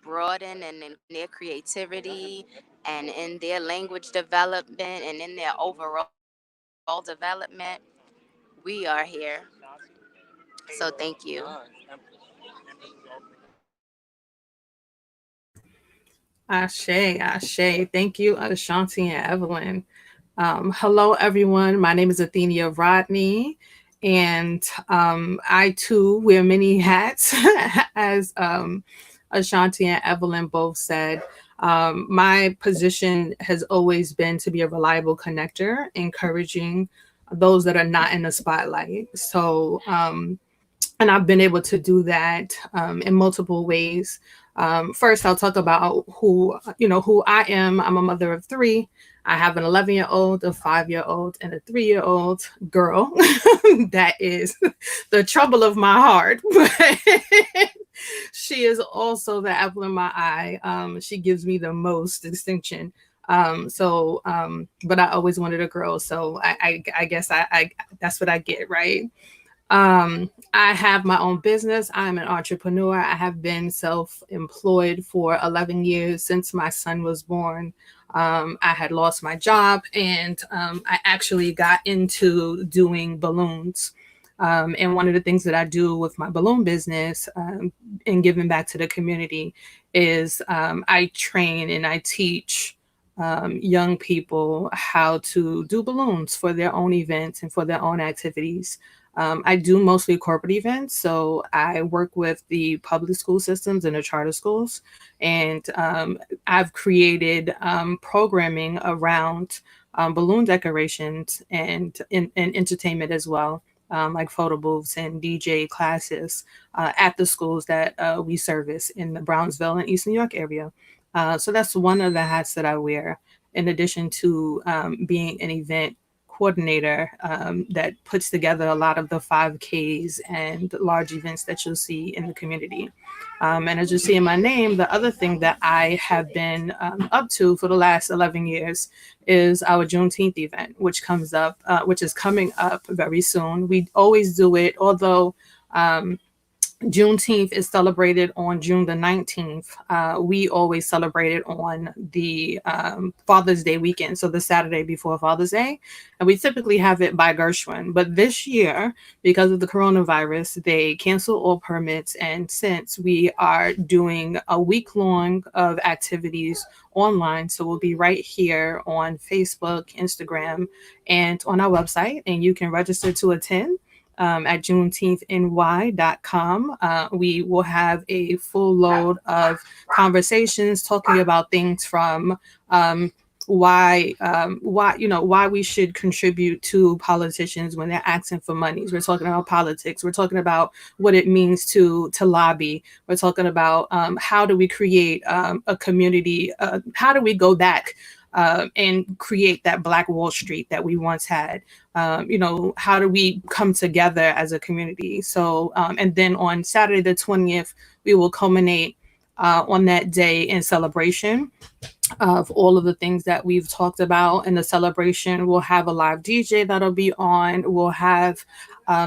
broadened and in their creativity and in their language development and in their overall development, we are here. So thank you. Ashe, Ashe. Thank you, Ashanti and Evelyn. Hello, everyone. My name is Athenia Rodney, and I too wear many hats, as Ashanti and Evelyn both said. My position has always been to be a reliable connector, encouraging those that are not in the spotlight. So, and I've been able to do that in multiple ways. First, I'll talk about who I am. I'm a mother of three. I have an 11-year-old, a 5-year-old, and a 3-year-old girl. That is the trouble of my heart. She is also the apple in my eye. She gives me the most distinction. But I always wanted a girl, so I guess I that's what I get, right? I have my own business. I'm an entrepreneur. I have been self-employed for 11 years since my son was born. I had lost my job, and I actually got into doing balloons. And one of the things that I do with my balloon business and giving back to the community is I train and I teach young people how to do balloons for their own events and for their own activities. I do mostly corporate events, so I work with the public school systems and the charter schools, and I've created programming around balloon decorations and entertainment as well, like photo booths and DJ classes at the schools that we service in the Brownsville and East New York area. So that's one of the hats that I wear, in addition to being an event coordinator that puts together a lot of the 5Ks and large events that you'll see in the community. And as you see in my name, the other thing that I have been up to for the last 11 years is our Juneteenth event, which is coming up very soon. We always do it, although Juneteenth is celebrated on June the 19th. We always celebrate it on the Father's Day weekend, so the Saturday before Father's Day. And we typically have it by Gershwin. But this year, because of the coronavirus, they canceled all permits. And since we are doing a week long of activities online, so we'll be right here on Facebook, Instagram, and on our website, and you can register to attend. At juneteenthny.com. We will have a full load of conversations talking about things from why why we should contribute to politicians when they're asking for monies. We're talking about politics. We're talking about what it means to lobby. We're talking about how do we create a community? How do we go back and create that Black Wall Street that we once had? How do we come together as a community? So, and then on Saturday the 20th, we will culminate on that day in celebration of all of the things that we've talked about. In the celebration, we'll have a live DJ that'll be on. We'll have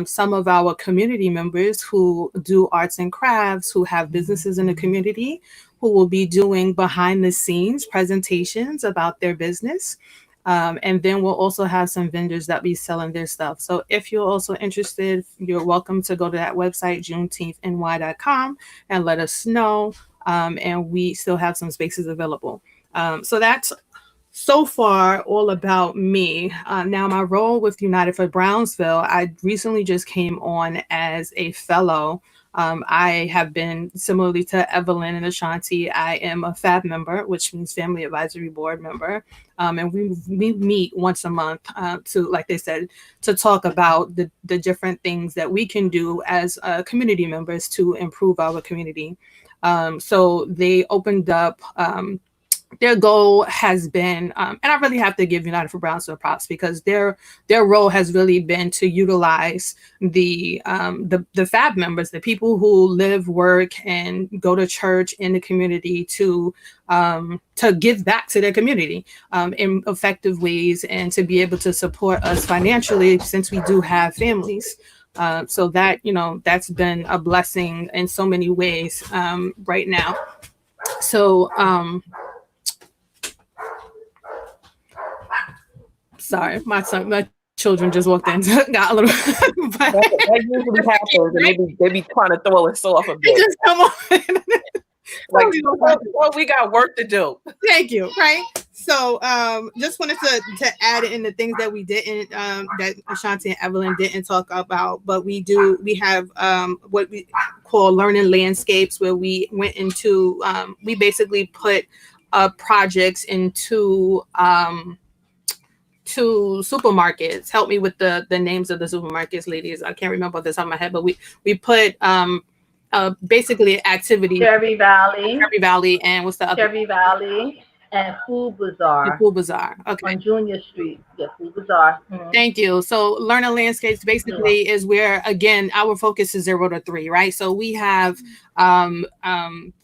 some of our community members who do arts and crafts, who have businesses in the community, who will be doing behind the scenes presentations about their business. And then we'll also have some vendors that be selling their stuff. So if you're also interested, you're welcome to go to that website, juneteenthny.com, and let us know. And we still have some spaces available. So that's so far all about me. Now, my role with United for Brownsville, I recently just came on as a fellow. I have been, similarly to Evelyn and Ashanti, I am a FAB member, which means Family Advisory Board member. And we meet once a month to, like they said, to talk about the different things that we can do as community members to improve our community. So they opened up, their goal has been, and I really have to give United for Brownsville props, because their role has really been to utilize the FAB members, the people who live, work, and go to church in the community to give back to their community in effective ways, and to be able to support us financially, since we do have families. So that, that's been a blessing in so many ways right now. So, sorry, my children just walked in, got a little. that usually happens, and they be trying to throw us off a bit. Just come on. Like, well, we got work to do. Thank you. Right. So, just wanted to add in the things that we didn't, that Ashanti and Evelyn didn't talk about, but we have what we call learning landscapes, where we went into, we basically put projects into to supermarkets. Help me with the names of the supermarkets, ladies. I can't remember off the top of my head, but we put basically activity. Cherry Valley, and what's the other? Cherry Valley and Food Bazaar. Food Bazaar. Okay. On Junior Street. Yeah, Food Bazaar. Mm-hmm. Thank you. So learning landscapes basically is where, again, our focus is 0 to 3, right? So we have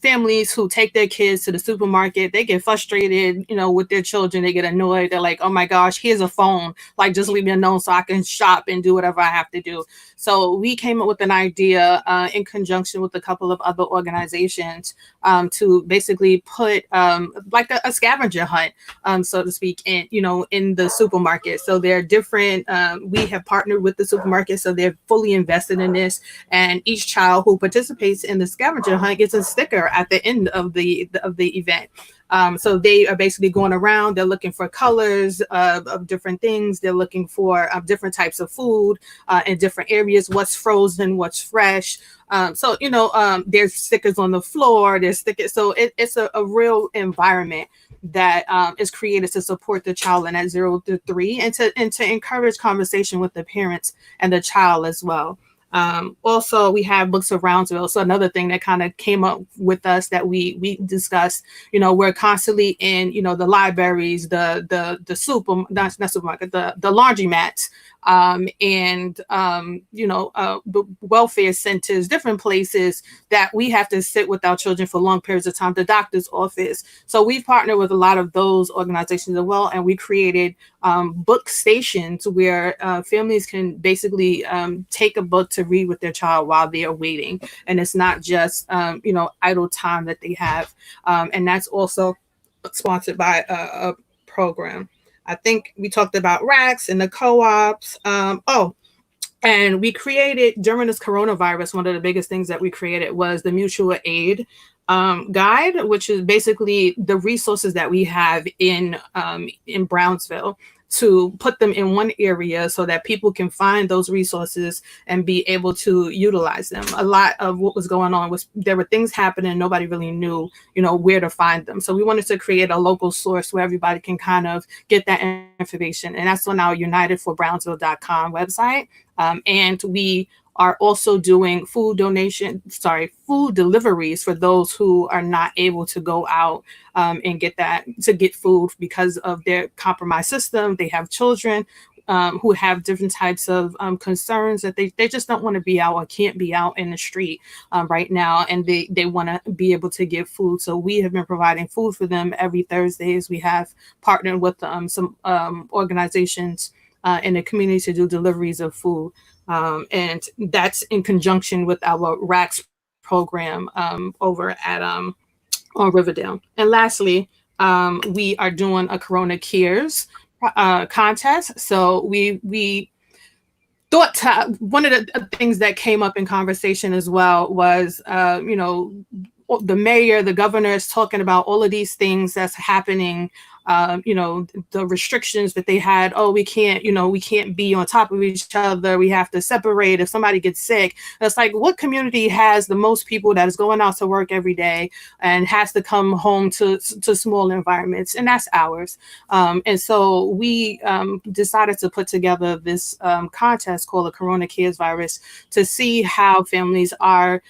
families who take their kids to the supermarket. They get frustrated, with their children. They get annoyed. They're like, oh my gosh, here's a phone. Like, just leave me alone so I can shop and do whatever I have to do. So we came up with an idea in conjunction with a couple of other organizations to basically put like a scavenger hunt, so to speak, in the supermarket. So they're different. We have partnered with the supermarket, so they're fully invested in this. And each child who participates in the scavenger hunt gets a sticker at the end of the event. So they are basically going around. They're looking for colors of different things. They're looking for different types of food in different areas. What's frozen? What's fresh? So there's stickers on the floor. There's stickers. So it's a real environment that is created to support the child in that 0 to 3, and to encourage conversation with the parents and the child as well. Also, we have Books of Brownsville. So another thing that kind of came up with us that we discussed, we're constantly in, the libraries, the supermarket, the laundromats, and welfare centers, different places that we have to sit with our children for long periods of time, the doctor's office. So we've partnered with a lot of those organizations as well, and we created book stations where families can basically take a book to read with their child while they are waiting, and it's not just idle time that they have, and that's also sponsored by a program. I think we talked about racks and the co-ops. And we created, during this coronavirus, one of the biggest things that we created was the mutual aid guide, which is basically the resources that we have in Brownsville to put them in one area so that people can find those resources and be able to utilize them. A lot of what was going on was there were things happening, nobody really knew, where to find them. So we wanted to create a local source where everybody can kind of get that information. And that's on our unitedforbrownsville.com website. And we are also doing food deliveries for those who are not able to go out and get food because of their compromised system. They have children who have different types of concerns that they just don't want to be out or can't be out in the street right now, and they want to be able to get food. So we have been providing food for them every Thursdays. We have partnered with some organizations in the community to do deliveries of food. And that's in conjunction with our RACS program over at on Riverdale. And lastly, we are doing a Corona Cares contest. So we thought one of the things that came up in conversation as well was, the mayor, the governor is talking about all of these things that's happening. The restrictions that they had. Oh, we can't be on top of each other. We have to separate if somebody gets sick. It's like, what community has the most people that is going out to work every day and has to come home to small environments? And that's ours. And so we decided to put together this contest called the Corona Cares Virus to see how families are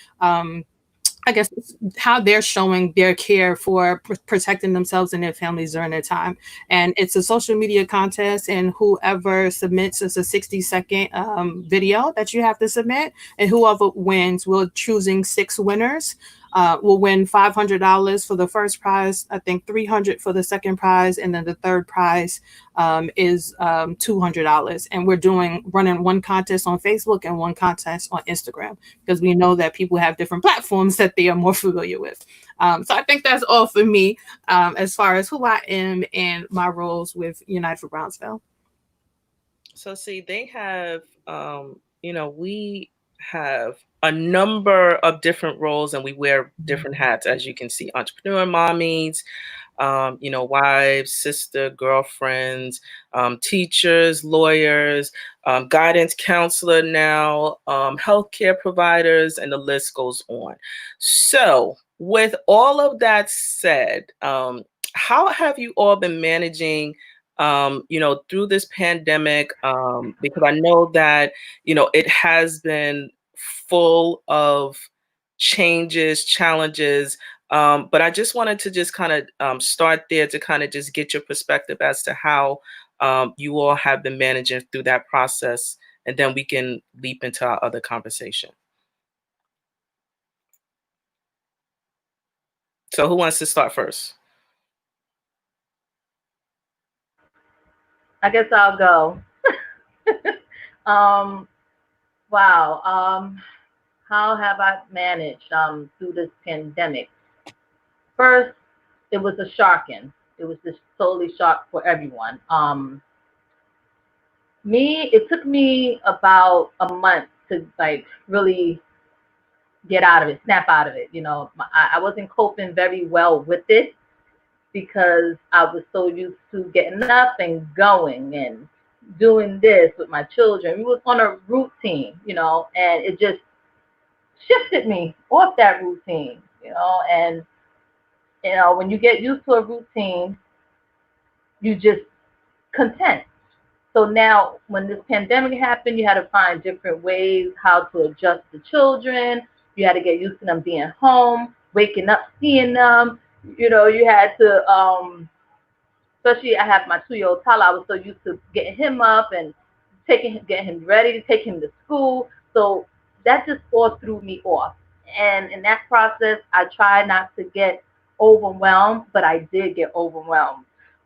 how they're showing their care for protecting themselves and their families during their time. And it's a social media contest, and whoever submits is a 60-second video that you have to submit, and whoever wins, we're choosing 6 winners. Will win $500 for the first prize, I think $300 for the second prize, and then the third prize is $200. And we're running one contest on Facebook and one contest on Instagram, because we know that people have different platforms that they are more familiar with. So I think that's all for me as far as who I am and my roles with United for Brownsville. So see, they have, we have a number of different roles, and we wear different hats, as you can see: entrepreneur, mommies, wives, sister, girlfriends, teachers, lawyers, guidance counselor now, healthcare providers, and the list goes on. So with all of that said, how have you all been managing through this pandemic, because I know that, it has been full of changes, challenges, but I just wanted to just kind of start there to kind of just get your perspective as to how you all have been managing through that process, and then we can leap into our other conversation. So who wants to start first? I guess I'll go. Wow. How have I managed through this pandemic? First, it was a shocking. It was just totally shock for everyone. It took me about a month to really get out of it, snap out of it. I wasn't coping very well with it because I was so used to getting up and going and doing this with my children. We was on a routine, and it just shifted me off that routine, and when you get used to a routine, you just content. So now when this pandemic happened, you had to find different ways how to adjust the children. You had to get used to them being home, waking up, seeing them. You had to, especially I have my 2-year-old Tyler. I was so used to getting him up and getting him ready to take him to school. So that just all threw me off. And in that process, I tried not to get overwhelmed, but I did get overwhelmed.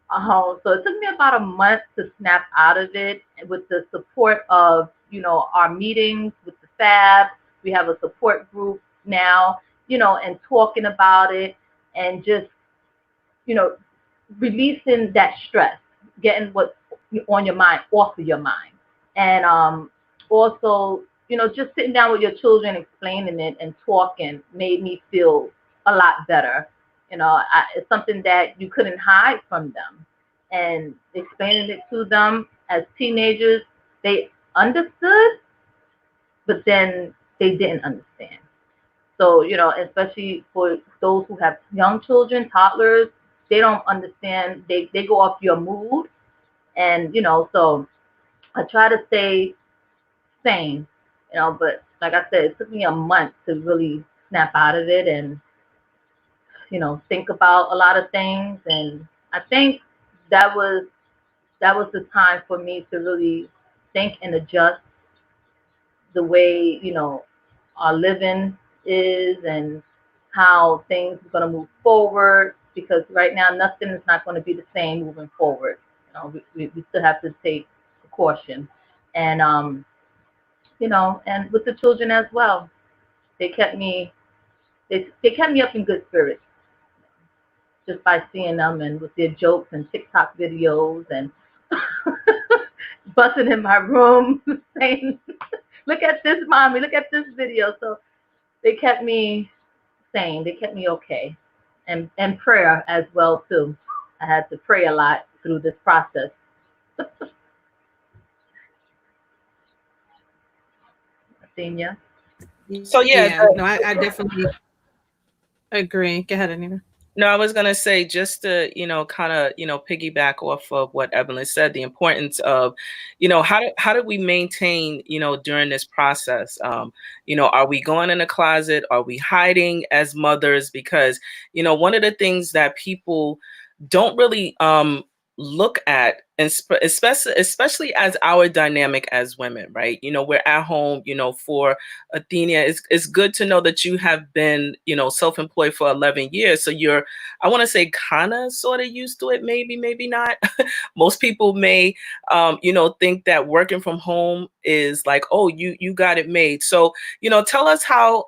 So it took me about a month to snap out of it with the support of, our meetings with the FAB. We have a support group now, and talking about it and just, releasing that stress, getting what's on your mind off of your mind. And also, just sitting down with your children, explaining it and talking made me feel a lot better. It's something that you couldn't hide from them. and explaining it to them as teenagers, they understood, but then they didn't understand. So, especially for those who have young children, toddlers, they don't understand. They go off your mood. And, so I try to stay sane, but like I said, it took me a month to really snap out of it and, think about a lot of things. And I think that was the time for me to really think and adjust the way, our living is and how things are going to move forward, because right now nothing is not going to be the same moving forward. We still have to take precaution. And, and with the children as well, they kept me, they kept me up in good spirits just by seeing them and with their jokes and TikTok videos and busting in my room saying, look at this, mommy, look at this video. So they kept me sane. They kept me okay. And prayer as well, too. I had to pray a lot through this process. Senior. So No, I definitely agree. Go ahead, Anita. No, I was going to say, just to, kind of, piggyback off of what Evelyn said, the importance of, how do we maintain, during this process? Are we going in the closet? Are we hiding as mothers? Because, one of the things that people don't really look at, and especially as our dynamic as women, right? We're at home, for Athenia, it's good to know that you have been, self-employed for 11 years. So you're, I want to say, kind of sort of used to it, maybe not. Most people may, think that working from home is like, oh, you got it made. So, tell us how,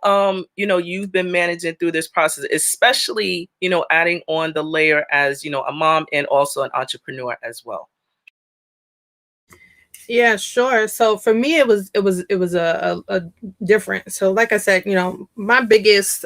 you've been managing through this process, especially, adding on the layer as, a mom and also an entrepreneur as well. Yeah, sure. So for me, it was a different. So like I said, my biggest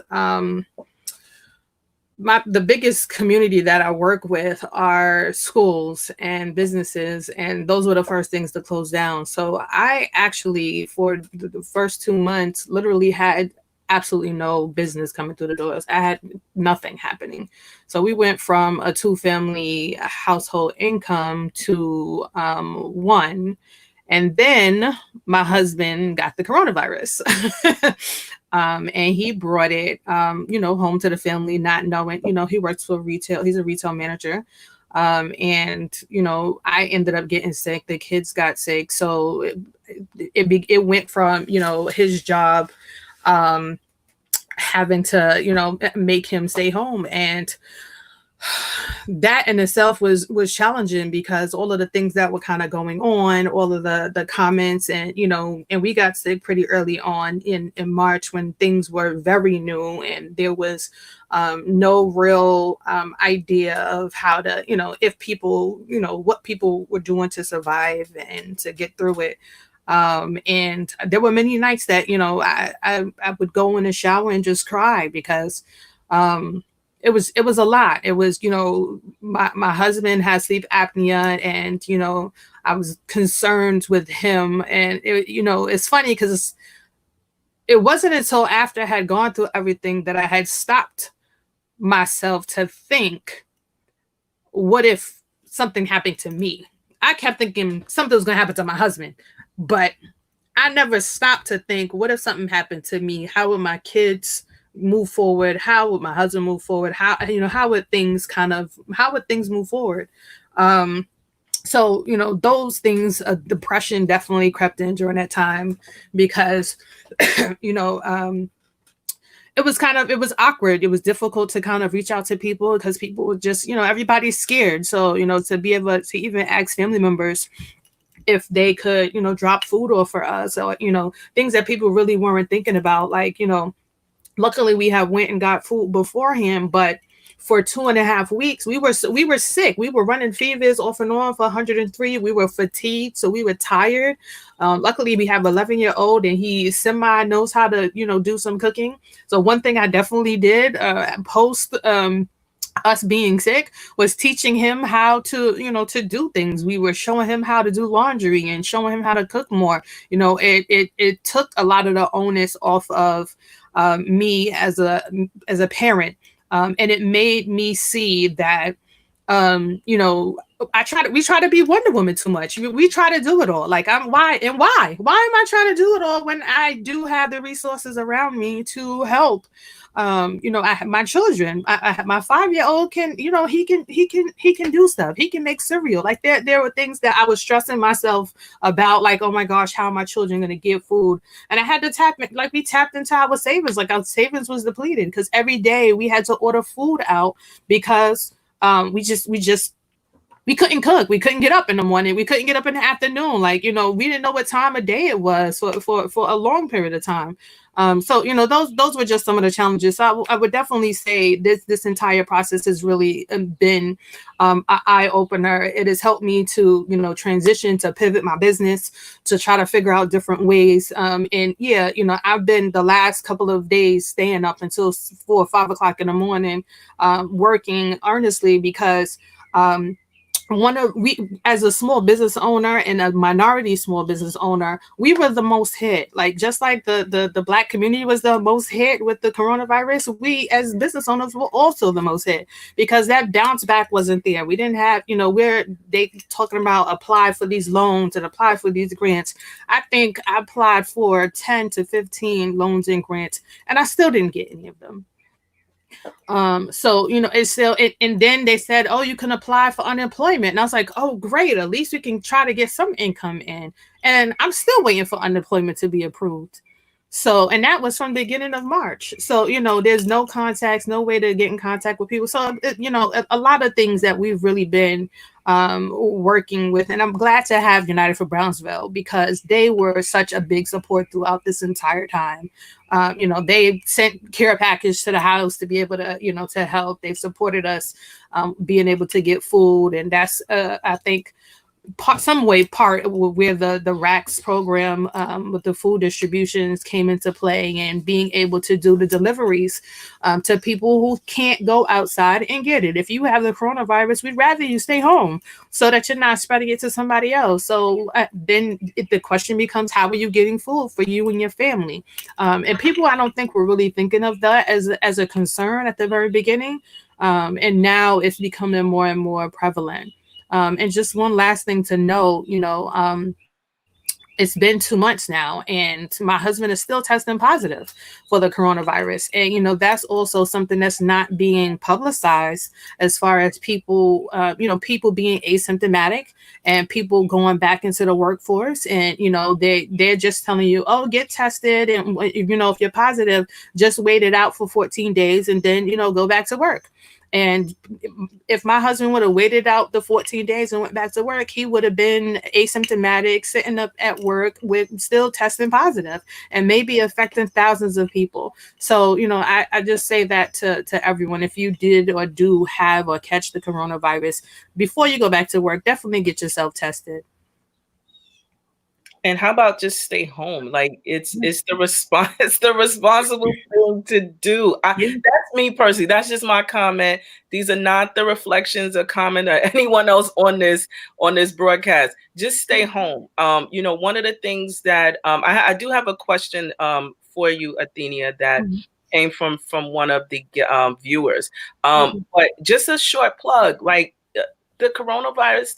the biggest community that I work with are schools and businesses, and those were the first things to close down. So I actually, for the first 2 months, literally had absolutely no business coming through the doors. I had nothing happening. So we went from a 2-family household income to 1. And then my husband got the coronavirus. And he brought it, home to the family, not knowing, he works for retail. He's a retail manager. And, I ended up getting sick. The kids got sick. So it went from, his job, having to, make him stay home. And that in itself was challenging, because all of the things that were kind of going on, all of the comments, and and we got sick pretty early on in March, when things were very new and there was no real idea of how to, if people, what people were doing to survive and to get through it. And there were many nights that, I would go in the shower and just cry, because it was a lot. It was, my husband has sleep apnea, and, I was concerned with him. And, it's funny because it wasn't until after I had gone through everything that I had stopped myself to think, what if something happened to me? I kept thinking something was going to happen to my husband, but I never stopped to think, what if something happened to me? How would my kids move forward? How would my husband move forward? How would things move forward? So, those things, depression definitely crept in during that time, because, it was awkward. It was difficult to kind of reach out to people, because people were just, everybody's scared. So, to be able to even ask family members if they could, drop food off for us, or, things that people really weren't thinking about. Like, luckily we had went and got food beforehand, but for 2.5 weeks, we were sick. We were running fevers off and on for 103. We were fatigued, so we were tired. Luckily, we have an 11-year-old, and he semi knows how to, do some cooking. So one thing I definitely did post us being sick was teaching him how to, to do things. We were showing him how to do laundry and showing him how to cook more. It took a lot of the onus off of me as a parent, and it made me see that we try to be Wonder Woman too much. We try to do it all. Like, why am I trying to do it all when I do have the resources around me to help? I have my children. I have my 5-year-old can, he can do stuff. He can make cereal. Like, there were things that I was stressing myself about, like, oh my gosh, how are my children going to get food? And I had to we tapped into our savings. Like, our savings was depleted because every day we had to order food out because we couldn't cook. We couldn't get up in the morning. We couldn't get up in the afternoon. Like, we didn't know what time of day it was for a long period of time. So, those were just some of the challenges. So I would definitely say this entire process has really been an eye opener. It has helped me to, transition, to pivot my business, to try to figure out different ways. And yeah, I've been the last couple of days staying up until 4 or 5 o'clock in the morning, working earnestly because, we, as a small business owner and a minority small business owner, we were the most hit. Like, just like the Black community was the most hit with the coronavirus, we as business owners were also the most hit because that bounce back wasn't there. We didn't have, they talking about apply for these loans and apply for these grants. I think I applied for 10 to 15 loans and grants, and I still didn't get any of them. So, it's still, and then they said, oh, you can apply for unemployment. And I was like, oh, great. At least we can try to get some income in. And I'm still waiting for unemployment to be approved. So, and that was from the beginning of March. So, there's no contacts, no way to get in contact with people. So, a lot of things that we've really been working with. And I'm glad to have United for Brownsville because they were such a big support throughout this entire time. They sent care package to the house to be able to, to help. They've supported us being able to get food. And that's, I think, part where the RACS program with the food distributions came into play, and being able to do the deliveries to people who can't go outside and get it. If you have the coronavirus, we'd rather you stay home so that you're not spreading it to somebody else. So then the question becomes, how are you getting food for you and your family? And people, I don't think, were really thinking of that as a concern at the very beginning. And now it's becoming more and more prevalent. And just one last thing to note, it's been 2 months now, and my husband is still testing positive for the coronavirus. And, that's also something that's not being publicized as far as people, people being asymptomatic and people going back into the workforce. And, they're just telling you, oh, get tested. And, if you're positive, just wait it out for 14 days and then, go back to work. And if my husband would have waited out the 14 days and went back to work, he would have been asymptomatic, sitting up at work with still testing positive and maybe affecting thousands of people. So, I just say that to everyone. If you did or do have or catch the coronavirus, before you go back to work, definitely get yourself tested. And how about just stay home? Like, it's the responsible thing to do. That's me personally. That's just my comment. These are not the reflections or comment or anyone else on this broadcast. Just stay home. One of the things that I do have a question for you, Athenia, that came from one of the viewers. But just a short plug, like the coronavirus.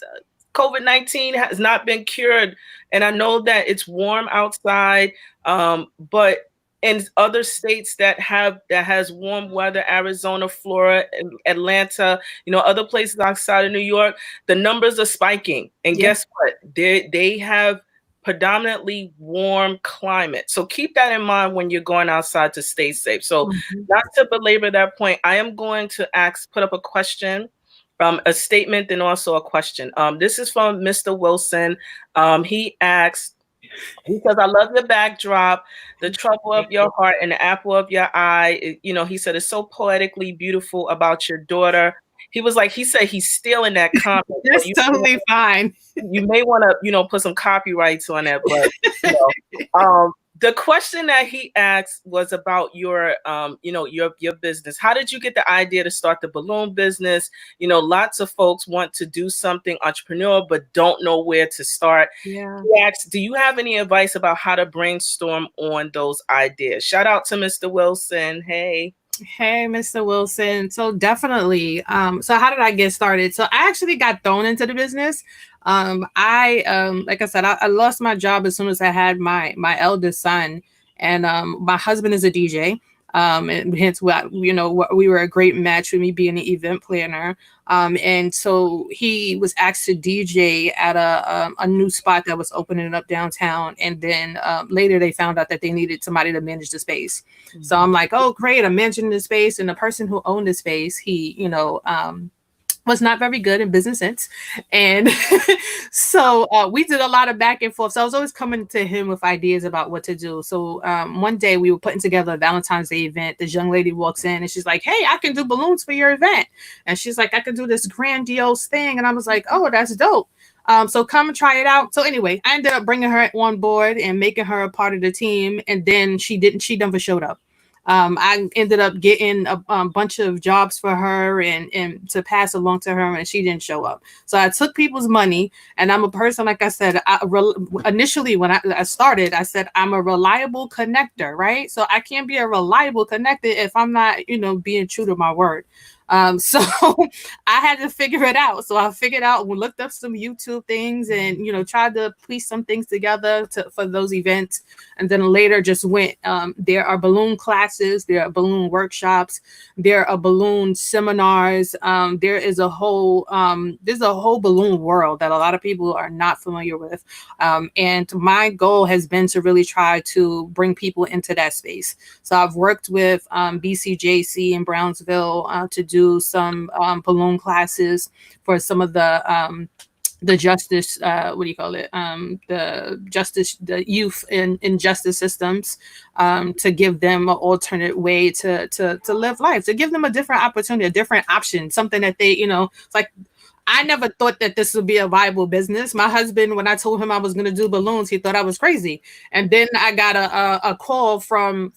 COVID-19 has not been cured. And I know that it's warm outside, but in other states that has warm weather, Arizona, Florida, Atlanta, other places outside of New York, the numbers are spiking. And guess what? They have predominantly warm climate. So keep that in mind when you're going outside to stay safe. So not to belabor that point, I am going to put up a question. A statement and also a question. This is from Mr. Wilson. He asks, because I love the backdrop, the trouble of your heart and the apple of your eye. He said it's so poetically beautiful about your daughter. He said he's stealing that comment. That's totally fine. You may want to, put some copyrights on that, but the question that he asked was about your, your business. How did you get the idea to start the balloon business? Lots of folks want to do something entrepreneur, but don't know where to start. Yeah. He asked, do you have any advice about how to brainstorm on those ideas? Shout out to Mr. Wilson. Hey. Hey, Mr. Wilson. So definitely. So how did I get started? So I actually got thrown into the business. Like I said, I lost my job as soon as I had my eldest son, and my husband is a DJ. And hence what we were a great match with me being an event planner. And so he was asked to DJ at a new spot that was opening up downtown. And then later they found out that they needed somebody to manage the space. Mm-hmm. So I'm like, oh, great. I'm managing the space. And the person who owned the space, he, was not very good in business sense. And so we did a lot of back and forth. So I was always coming to him with ideas about what to do. So one day we were putting together a Valentine's Day event. This young lady walks in and she's like, hey, I can do balloons for your event. And she's like, I can do this grandiose thing. And I was like, oh, that's dope. So come and try it out. So anyway, I ended up bringing her on board and making her a part of the team. And then she never showed up. I ended up getting a bunch of jobs for her and to pass along to her, and she didn't show up. So I took people's money, and I'm a person, like I said, initially when I started, I said, I'm a reliable connector, right? So I can't be a reliable connector if I'm not, being true to my word. So I had to figure it out. So I figured out, we looked up some YouTube things and, tried to piece some things together for those events. And then later just went, there are balloon classes, there are balloon workshops, there are balloon seminars. There is a whole balloon world that a lot of people are not familiar with. And my goal has been to really try to bring people into that space. So I've worked with BCJC in Brownsville to do some balloon classes for some of the justice, the youth in justice systems, to give them an alternate way to live life, to give them a different opportunity, a different option, something that they, it's like, I never thought that this would be a viable business. My husband, when I told him I was going to do balloons, he thought I was crazy. And then I got a call from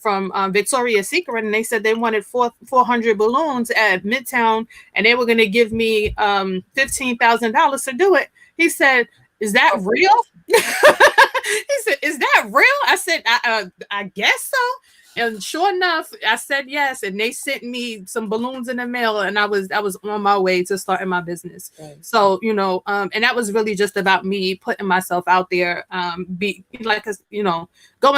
Victoria's Secret, and they said they wanted 400 balloons at Midtown, and they were going to give me $15,000 to do it. He said, "Is that real?" He said, "Is that real?" I said, I guess so. And sure enough, I said yes, and they sent me some balloons in the mail, and I was on my way to starting my business. Right. So, and that was really just about me putting myself out there, going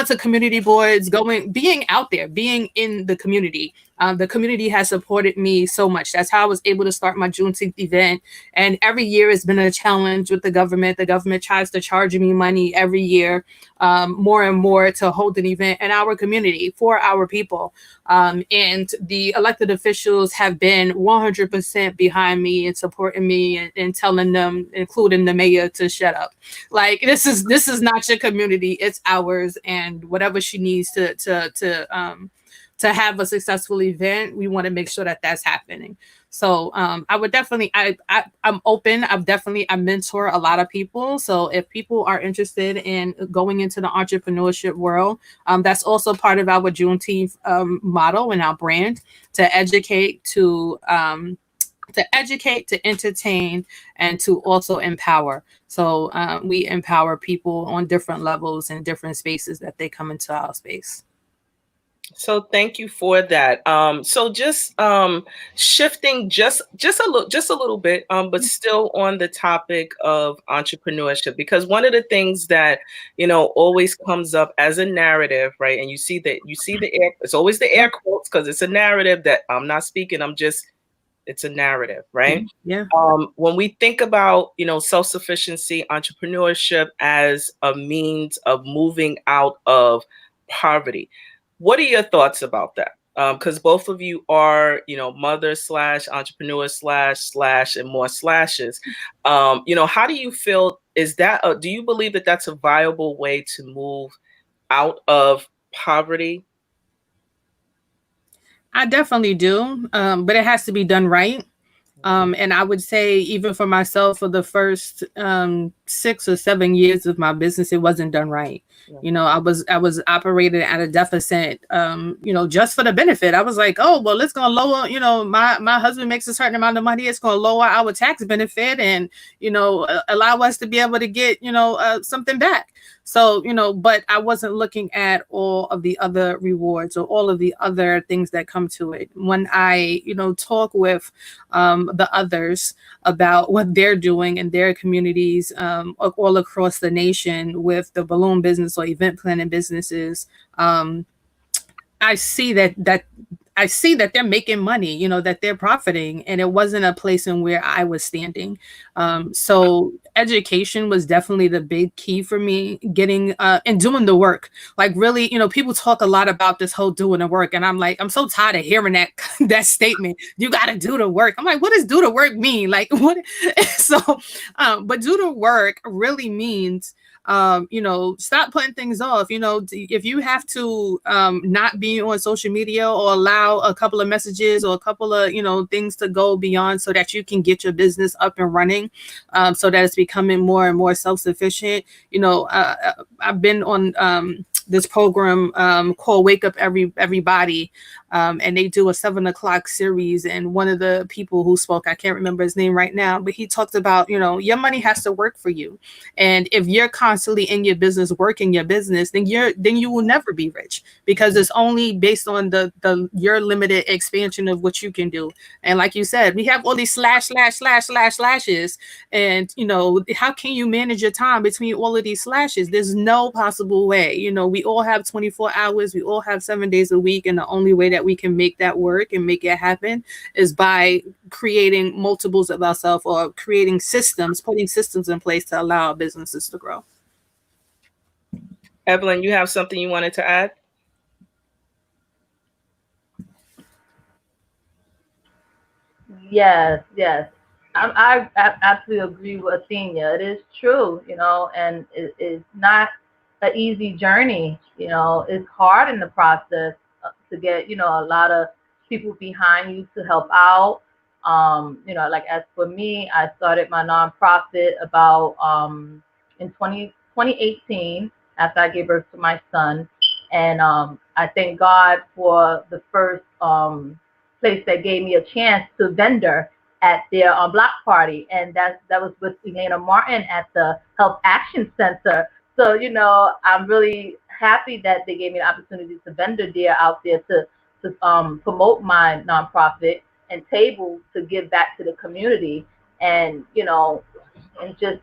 to community boards, being out there, being in the community. The community has supported me so much. That's how I was able to start my Juneteenth event. And every year has been a challenge with the government. The government tries to charge me money every year, more and more, to hold an event in our community for our people. And the elected officials have been 100% behind me and supporting me and telling them, including the mayor, to shut up. Like, this is not your community, it's ours. And whatever she needs to have a successful event, we want to make sure that that's happening. So I would definitely, I'm open. I mentor a lot of people. So if people are interested in going into the entrepreneurship world, that's also part of our Juneteenth motto and our brand, to educate, to entertain, and to also empower. So we empower people on different levels and different spaces that they come into our space. So thank you for that. So just shifting just a little bit, but still on the topic of entrepreneurship, because one of the things that always comes up as a narrative, right? And you see the air, it's always the air quotes, because it's a narrative that I'm not speaking. It's a narrative, right? Yeah. When we think about self-sufficiency, entrepreneurship as a means of moving out of poverty. What are your thoughts about that? Because both of you are, mother / entrepreneur / and more slashes. How do you feel? Do you believe that that's a viable way to move out of poverty? I definitely do, but it has to be done right. And I would say, even for myself, for the first 6 or 7 years of my business, it wasn't done right. Yeah. You know, I was operating at a deficit, you know, just for the benefit. I was like, oh, well, it's going to lower, you know, my husband makes a certain amount of money. It's going to lower our tax benefit and, you know, allow us to be able to get, you know, something back. So, you know, but I wasn't looking at all of the other rewards or all of the other things that come to it. When I, you know, talk with the others about what they're doing in their communities all across the nation with the balloon business or event planning businesses, I see that they're making money, you know, that they're profiting, and it wasn't a place in where I was standing. So education was definitely the big key for me, getting and doing the work. Like, really, you know, people talk a lot about this whole doing the work, and I'm like, I'm so tired of hearing that statement. You got to do the work. I'm like, what does do the work mean? Like, what? So, but do the work really means, you know, stop putting things off. You know, if you have to not be on social media or allow a couple of messages or a couple of, you know, things to go beyond so that you can get your business up and running, so that it's becoming more and more self-sufficient. You know, I've been on this program called Wake Up Everybody, and they do a 7 o'clock series. And one of the people who spoke, I can't remember his name right now, but he talked about, you know, your money has to work for you. And if you're constantly in your business, working your business, then you will never be rich, because it's only based on your limited expansion of what you can do. And like you said, we have all these slashes. And, you know, how can you manage your time between all of these slashes? There's no possible way. You know, we all have 24 hours. We all have 7 days a week. And the only way that we can make that work and make it happen is by creating multiples of ourselves, or creating systems, putting systems in place to allow our businesses to grow. Evelyn, you have something you wanted to add? Yes. I absolutely agree with Athenia. It is true, you know, and it's not an easy journey. You know, it's hard in the process to get, you know, a lot of people behind you to help out. You know, like as for me, I started my nonprofit about in 2018 after I gave birth to my son. And I thank God for the first place that gave me a chance to vendor at their block party, and that was with Elena Martin at the Health Action Center. So, you know, I'm really happy that they gave me the opportunity to vendor there out there to promote my nonprofit and table to give back to the community. And, you know, and just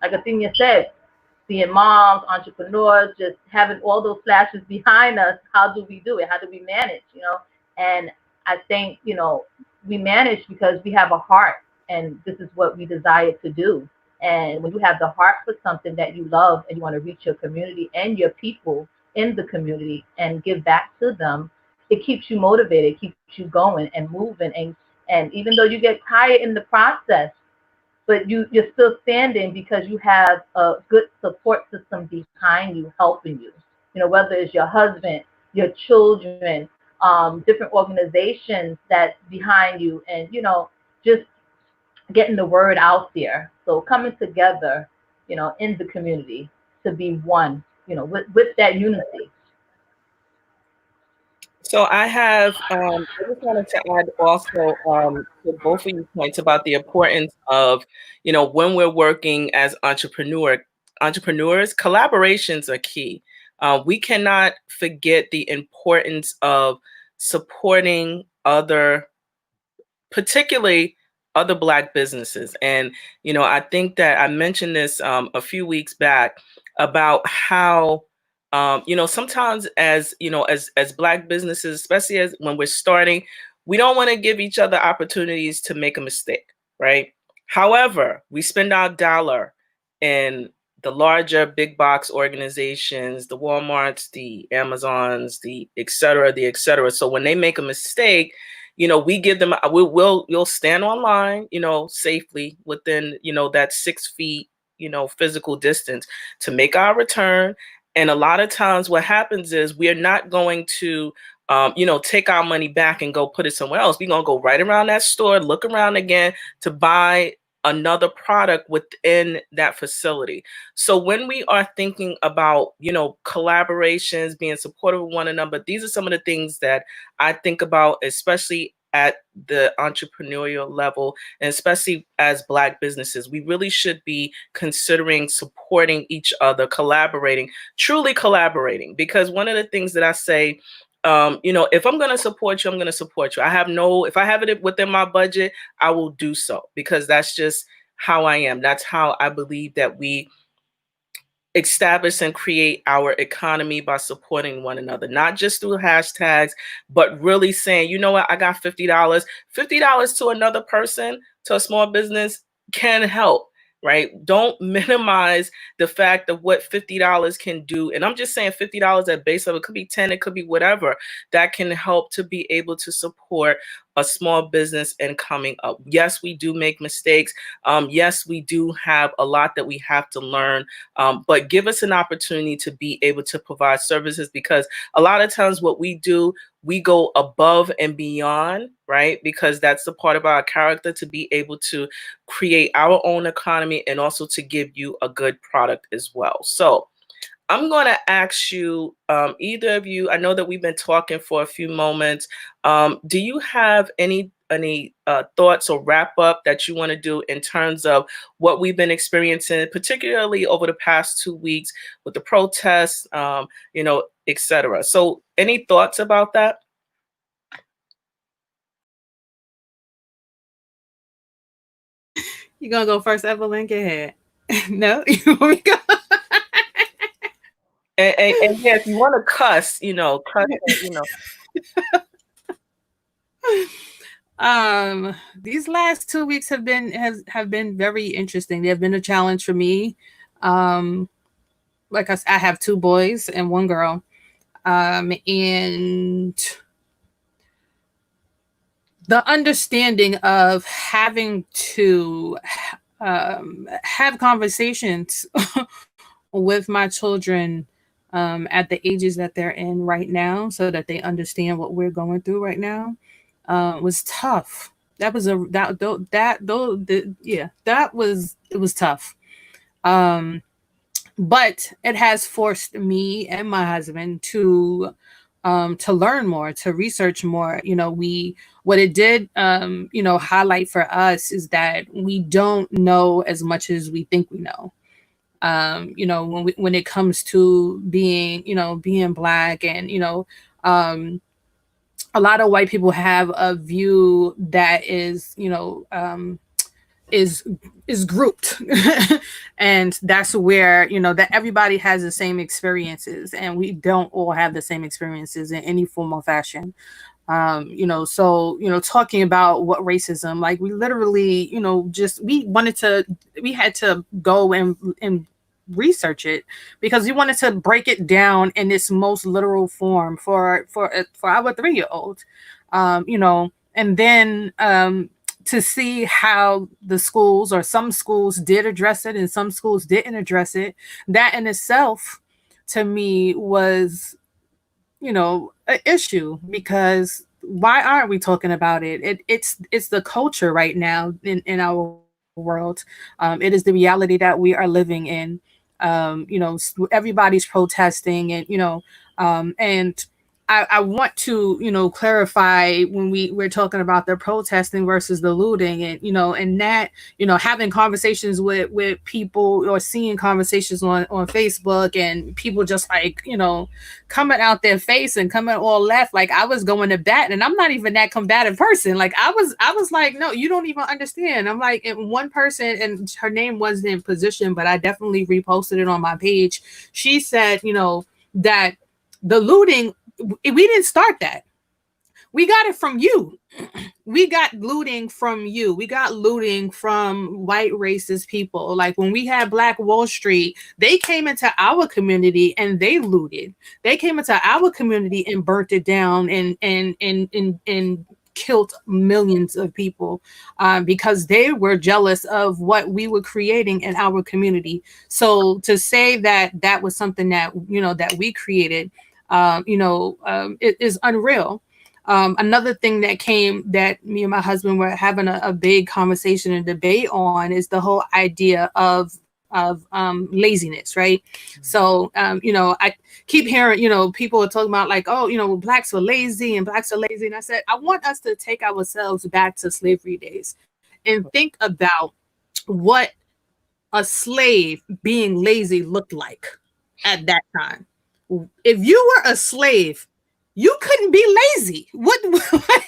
like Athenia said, being moms, entrepreneurs, just having all those flashes behind us. How do we do it? How do we manage? You know, and I think, you know, we manage because we have a heart, and this is what we desire to do. And when you have the heart for something that you love and you want to reach your community and your people in the community and give back to them, it keeps you motivated, keeps you going and moving. And even though you get tired in the process, but you're still standing because you have a good support system behind you, helping you. You know, whether it's your husband, your children, different organizations that's behind you, and, you know, just getting the word out there. So coming together, you know, in the community to be one, you know, with that unity. So I have, I just wanted to add also to both of you points about the importance of, you know, when we're working as entrepreneurs, collaborations are key. We cannot forget the importance of supporting particularly other Black businesses. And, you know, I think that I mentioned this a few weeks back about how, you know, sometimes as, you know, as Black businesses, especially as when we're starting, we don't want to give each other opportunities to make a mistake, right? However, we spend our dollar in the larger big box organizations, the Walmarts, the Amazons, the et cetera. So when they make a mistake, you know, we give them, we'll stand online, you know, safely within, you know, that 6 feet, you know, physical distance to make our return. And a lot of times what happens is we are not going to, you know, take our money back and go put it somewhere else. We're going to go right around that store, look around again to buy another product within that facility. So when we are thinking about, collaborations, being supportive of one another, these are some of the things that I think about, especially at the entrepreneurial level, and especially as Black businesses. We really should be considering supporting each other, collaborating, truly collaborating. Because one of the things that I say, if I'm going to support you, I'm going to support you. If I have it within my budget, I will do so, because that's just how I am. That's how I believe that we establish and create our economy, by supporting one another, not just through hashtags, but really saying, you know what, I got $50. $50 to another person, to a small business, can help, right? Don't minimize the fact of what $50 can do. And I'm just saying $50 at base level. It could be 10, it could be whatever, that can help to be able to support a small business and coming up. Yes, we do make mistakes. Yes, we do have a lot that we have to learn, but give us an opportunity to be able to provide services, because a lot of times what we do, we go above and beyond, right? Because that's the part of our character, to be able to create our own economy and also to give you a good product as well. So I'm going to ask you, either of you, I know that we've been talking for a few moments. Do you have any thoughts or wrap up that you want to do in terms of what we've been experiencing, particularly over the past 2 weeks with the protests, et cetera? So any thoughts about that? You gonna go first, Evelyn? Go ahead. No, you want me to go? And yeah, if you want to cuss, cuss, These last 2 weeks have been very interesting. They have been a challenge for me. Like I have 2 boys and 1 girl, and the understanding of having to have conversations with my children at the ages that they're in right now, so that they understand what we're going through right now, was tough. It was tough. But it has forced me and my husband to learn more, to research more. What it did, highlight for us is that we don't know as much as we think we know. When it comes to being Black, and a lot of white people have a view that is grouped, and that's where that everybody has the same experiences, and we don't all have the same experiences in any form or fashion. Talking about what racism, like, we literally, we had to go and research it, because we wanted to break it down in its most literal form for our 3-year-old, and then to see how the schools, or some schools, did address it and some schools didn't address it. That in itself, to me, was an issue, because why aren't we talking about it? It's the culture right now in our world. It is the reality that we are living in. Everybody's protesting, and I want to clarify, when we're talking about the protesting versus the looting, and that having conversations with people, or seeing conversations on Facebook, and people just coming out their face and coming all left, like I was going to bat, and I'm not even that combative person. Like I was like, no, you don't even understand. I'm like, and one person, and her name wasn't in position, but I definitely reposted it on my page. She said, that the looting, we didn't start that. We got it from you. We got looting from you. We got looting from white racist people. Like when we had Black Wall Street, they came into our community and they looted. They came into our community and burnt it down and killed millions of people because they were jealous of what we were creating in our community. So to say that was something that that we created, it is unreal. Another thing that me and my husband were having a big conversation and debate on is the whole idea of laziness, right? So, I keep hearing, people are talking about like, oh, blacks are lazy and blacks are lazy. And I said, I want us to take ourselves back to slavery days and think about what a slave being lazy looked like at that time. If you were a slave, you couldn't be lazy. What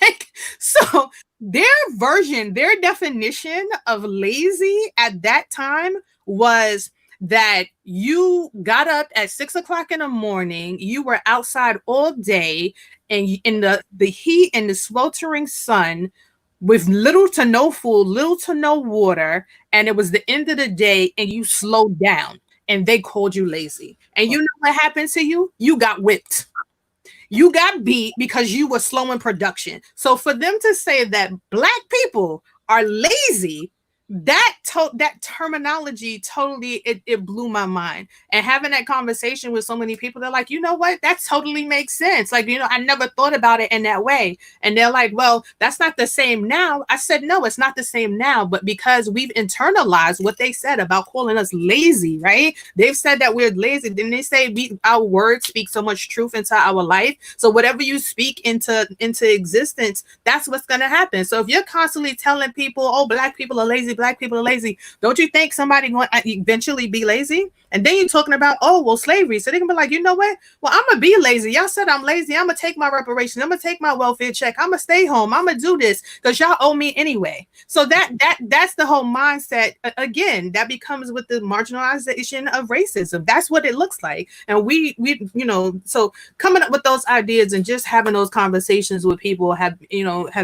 like, so their definition of lazy at that time was that you got up at 6 o'clock in the morning, you were outside all day, and in the heat and the sweltering sun with little to no food, little to no water, and it was the end of the day, and you slowed down, and they called you lazy. And you know what happened to you? You got whipped. You got beat because you were slow in production. So for them to say that black people are lazy, that terminology totally it blew my mind. And having that conversation with so many people, they're like, you know what, that totally makes sense. Like, I never thought about it in that way. And they're like, well, that's not the same now. I said, no, it's not the same now, but because we've internalized what they said about calling us lazy, right? They've said that we're lazy. Then they say our words speak so much truth into our life. So whatever you speak into existence, that's what's going to happen. So if you're constantly telling people, oh, black people are lazy, black people are lazy, don't you think somebody going to eventually be lazy? And then you're talking about, oh, well, slavery. So they can be like, you know what? Well, I'm going to be lazy. Y'all said I'm lazy. I'm going to take my reparations. I'm going to take my welfare check. I'm going to stay home. I'm going to do this because y'all owe me anyway. So that's the whole mindset. Again, that becomes with the marginalization of racism. That's what it looks like. And we so coming up with those ideas and just having those conversations with people have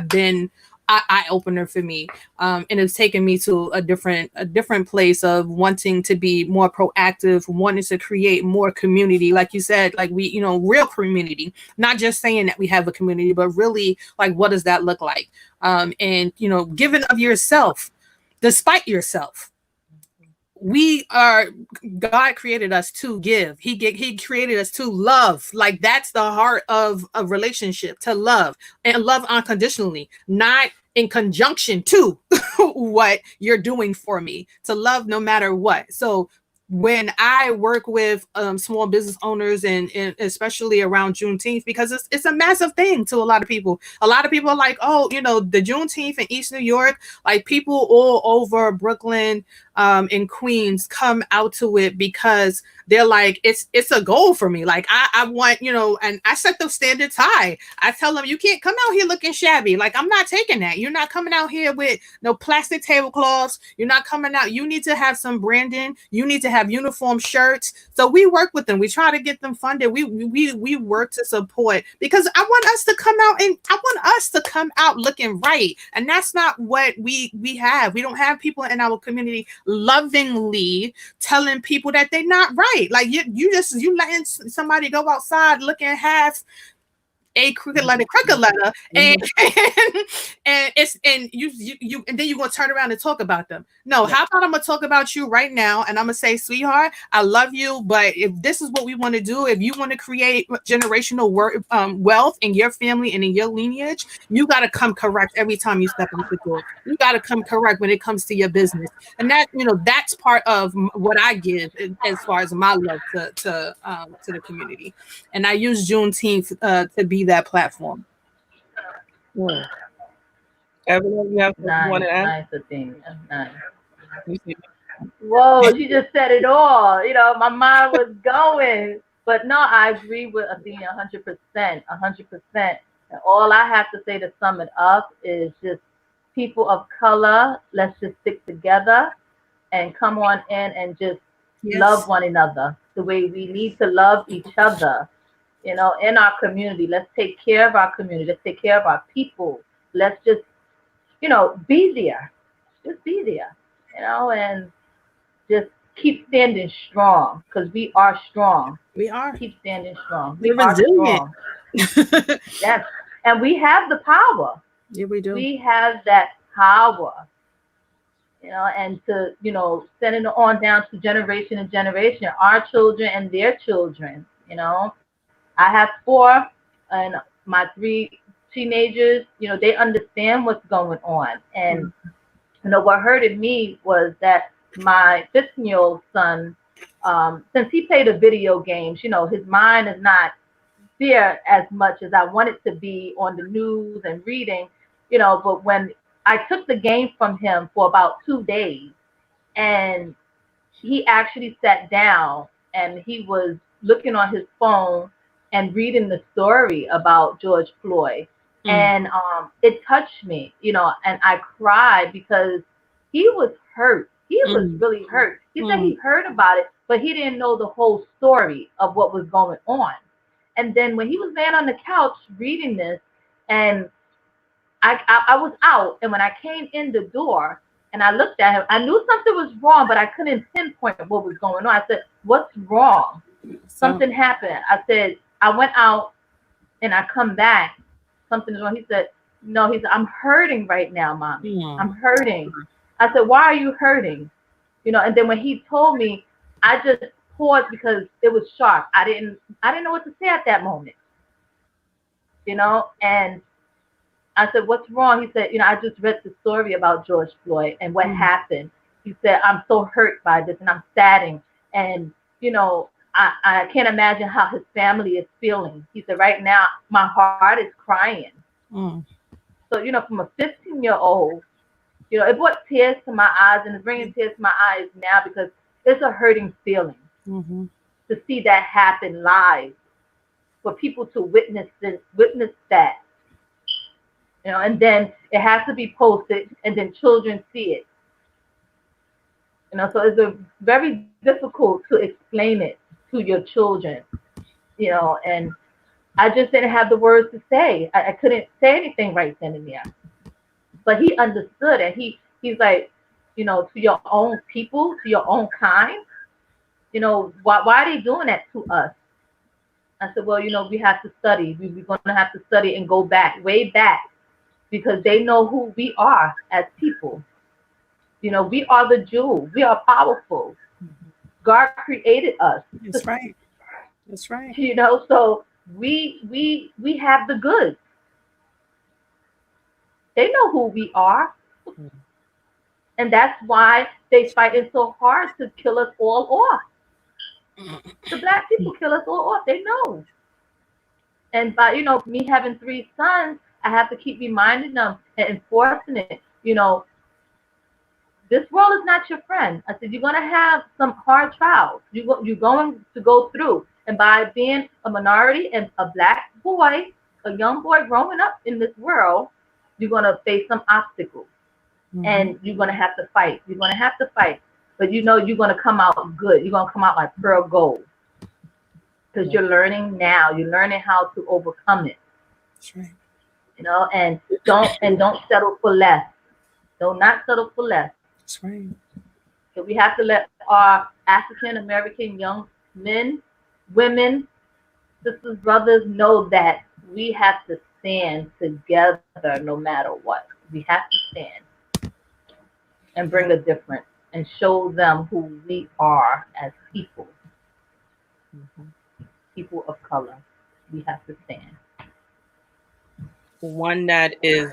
been eye opener for me, and it's taken me to a different place of wanting to be more proactive, wanting to create more community, like you said, like we real community, not just saying that we have a community, but really like what does that look like, and giving of yourself despite yourself. God created us to give. He created us to love. Like that's the heart of a relationship, to love and love unconditionally, not in conjunction to what you're doing for me, to love no matter what. So when I work with small business owners and especially around Juneteenth, because it's a massive thing to a lot of people. A lot of people are like, oh, the Juneteenth in East New York, like people all over Brooklyn and Queens come out to it because they're like, it's a goal for me. Like I want, and I set the standards high. I tell them, you can't come out here looking shabby. Like I'm not taking that. You're not coming out here with no plastic tablecloths. You're not coming out. You need to have some branding. You need to have uniform shirts. So we work with them. We try to get them funded. We work to support, because I want us to come out looking right. And that's not what we have. We don't have people in our community lovingly telling people that they're not right. Like you letting somebody go outside looking half a crooked letter, and you and then you're gonna turn around and talk about them. No, how about I'm gonna talk about you right now, and I'm gonna say, sweetheart, I love you, but if this is what we want to do, if you want to create generational wealth in your family and in your lineage, you got to come correct every time you step out the door. You got to come correct when it comes to your business, and that's part of what I give as far as my love to the community, and I use Juneteenth to be that platform. Evelyn, you have one to add? Nice thing. Nice. Whoa, you just said it all. My mind was going. But no, I agree with Athena 100%. 100%. And all I have to say to sum it up is just people of color, let's just stick together and come on in and just love one another the way we need to love each other. In our community, let's take care of our community. Let's take care of our people. Let's just, be there. Just be there, and just keep standing strong, because we are strong. We are. Keep standing strong. We're resilient. Yes. And we have the power. Yeah, we do. We have that power, and to, send it on down to generation and generation, our children and their children, I have 4, and my 3 teenagers, they understand what's going on. And what hurted me was that my 15-year-old son, since he played the video games, his mind is not there as much as I want it to be on the news and reading, but when I took the game from him for about 2 days, and he actually sat down and he was looking on his phone and reading the story about George Floyd. And it touched me, and I cried because he was hurt. He was really hurt. He said he heard about it, but he didn't know the whole story of what was going on. And then when he was laying on the couch reading this, and I was out, and when I came in the door and I looked at him, I knew something was wrong, but I couldn't pinpoint what was going on. I said, "What's wrong?" Something happened. I said, "I went out and I come back. Something is wrong." He said, "No." He said, "I'm hurting right now, Mommy. I'm hurting." I said, "Why are you hurting?" And then when he told me, I just paused because it was shock. I didn't know what to say at that moment. And I said, "What's wrong?" He said, "I just read the story about George Floyd and what happened." He said, "I'm so hurt by this and I'm saddened. And, I can't imagine how his family is feeling." He said, "Right now, my heart is crying." So, from a 15-year-old, it brought tears to my eyes, and it's bringing tears to my eyes now because it's a hurting feeling to see that happen live, for people to witness that. And then it has to be posted, and then children see it. So it's very difficult to explain it to your children. And I just didn't have the words to say. I couldn't say anything right then and there. But he understood, and he's like, to your own people, to your own kind, why are they doing that to us? I said, well, we have to study. We're going to have to study and go back, way back, because they know who we are as people. We are the jewel. We are powerful. God created us. That's right. That's right. So we have the goods. They know who we are. And that's why they fighting so hard to kill us all off. The Black people kill us all off. They know. And by, me having 3 sons, I have to keep reminding them and enforcing it. This world is not your friend. I said, you're going to have some hard trials. You're going to go through. And by being a minority and a Black boy, a young boy growing up in this world, you're going to face some obstacles. And you're going to have to fight. You're going to have to fight. But you're going to come out good. You're going to come out like pearl gold. Because you're learning now. You're learning how to overcome it. That's right. And don't settle for less. Do not settle for less. That's right. So we have to let our African American young men, women, sisters, brothers know that we have to stand together no matter what. We have to stand and bring a difference and show them who we are as people. People of color. We have to stand. One that is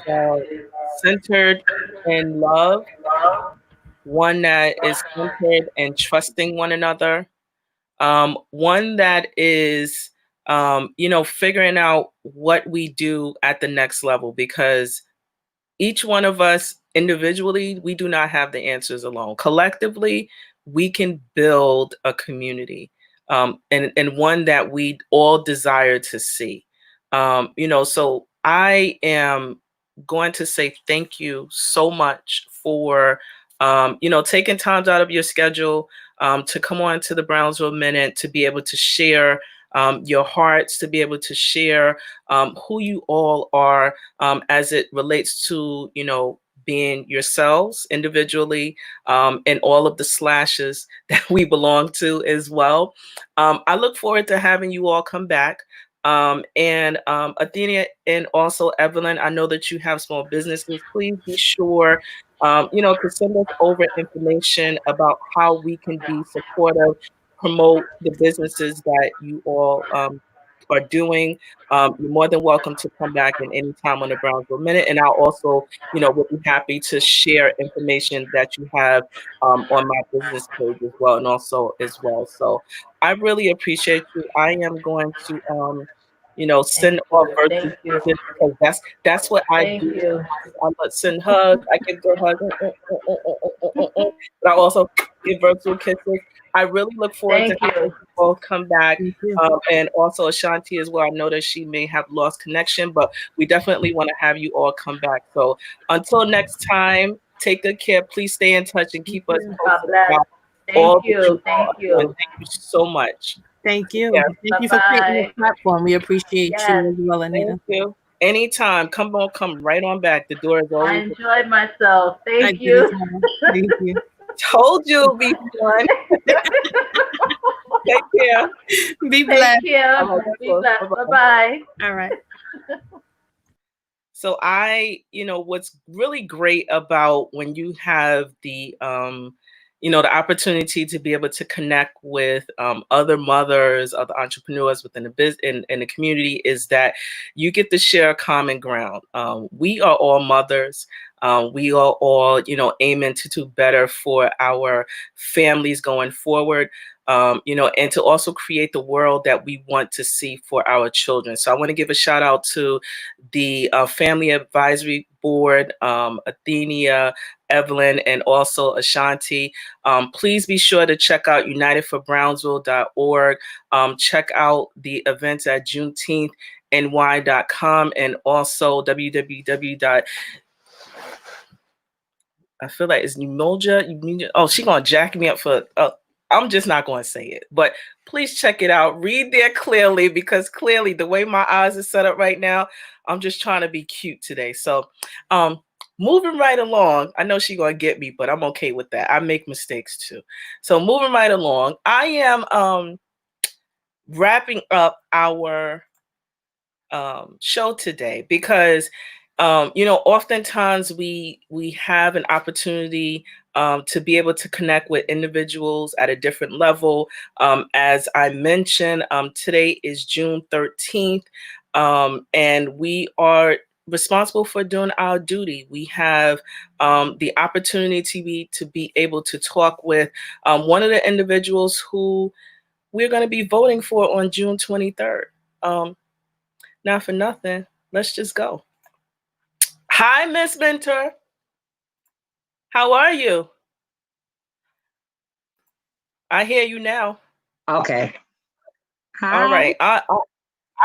centered in love, one that is centered in trusting one another, one that is, figuring out what we do at the next level, because each one of us individually, we do not have the answers alone. Collectively, we can build a community, and one that we all desire to see. So I am going to say thank you so much for, taking time out of your schedule to come on to the Brownsville Minute, to be able to share your hearts, to be able to share who you all are as it relates to, being yourselves individually, and all of the slashes that we belong to as well. I look forward to having you all come back. And Athenia and also Evelyn, I know that you have small businesses. Please be sure, to send us over information about how we can be supportive, promote the businesses that you all are doing, you're more than welcome to come back at any time on the Brownsville Minute. And I'll also, will be happy to share information that you have on my business page as well, and also as well. So I really appreciate you. I am going to, send off virtual Thank you. kisses because that's what I Thank do. you. I send hugs. I give good hugs, but I also give virtual kisses. I really look forward to Thank having you. you both come back, Thank you. and also Ashanti as well. I know that she may have lost connection, but we definitely want to have you all come back. So until next time, take good care. Please stay in touch and keep us God posted bless. about all Thank that you you. all Thank are doing. you. Thank you so much. Thank Take you. care. Thank you for creating this Bye-bye. platform. We appreciate Yes, you as well, Thank Anita. you. Anytime. Come right on back. The door is I always enjoyed myself. I Thank did as you. well. Thank you. told you it'll be fun. Take care. Be Take blessed. care. All right, Be blessed. bye-bye. Bye-bye. All right. So what's really great about when you have the opportunity to be able to connect with other mothers, other entrepreneurs within the business in the community is that you get to share common ground. We are all mothers. We are all, aiming to do better for our families going forward. And to also create the world that we want to see for our children. So I want to give a shout out to the Family Advisory Board, Athenia, Evelyn, and also Ashanti. Please be sure to check out unitedforbrownsville.org. Check out the events at juneteenthny.com and also www. I feel like it's Pneumonia. Oh, she's going to jack me up for... I'm just not going to say it, but please check it out. Read there clearly, because clearly the way my eyes are set up right now, I'm just trying to be cute today. So moving right along, I know she's going to get me, but I'm okay with that. I make mistakes too. So moving right along, I am wrapping up our show today because oftentimes we have an opportunity to be able to connect with individuals at a different level. As I mentioned, today is June 13th, and we are responsible for doing our duty. We have the opportunity to be able to talk with one of the individuals who we're going to be voting for on June 23rd. Not for nothing. Let's just go. Hi, Miss Mentor. How are you? I hear you now. Okay. Hi. All right. I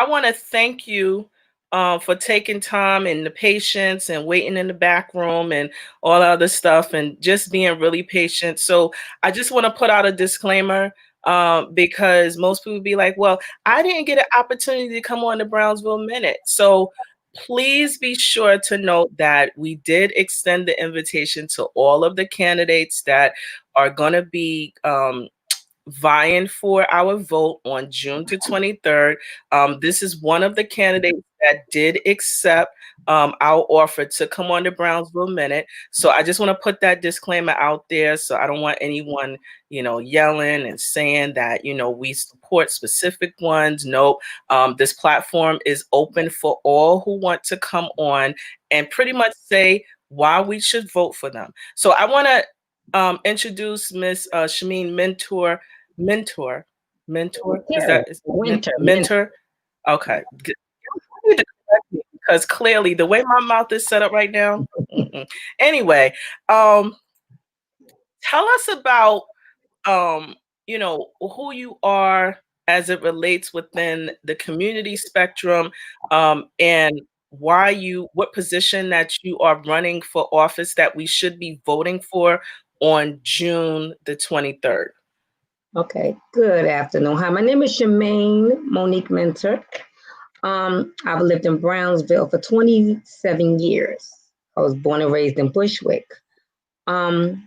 want to thank you for taking time and the patience and waiting in the back room and all other stuff and just being really patient. So I just want to put out a disclaimer because most people be like, well, I didn't get an opportunity to come on the Brownsville Minute. So please be sure to note that we did extend the invitation to all of the candidates that are going to be vying for our vote on June the 23rd. This is one of the candidates that did accept our offer to come on the Brownsville Minute. So I just want to put that disclaimer out there. So I don't want anyone, yelling and saying that, we support specific ones. No, this platform is open for all who want to come on and pretty much say why we should vote for them. So I want to introduce Miss Shameen Mentor. Winter. Mentor? Okay. You need to correct me because clearly the way my mouth is set up right now. Anyway, tell us about who you are as it relates within the community spectrum, and what position that you are running for office that we should be voting for on June the 23rd. Okay. Good afternoon. Hi, my name is Shemaine Monique Mentor. I've lived in Brownsville for 27 years. I was born and raised in Bushwick. I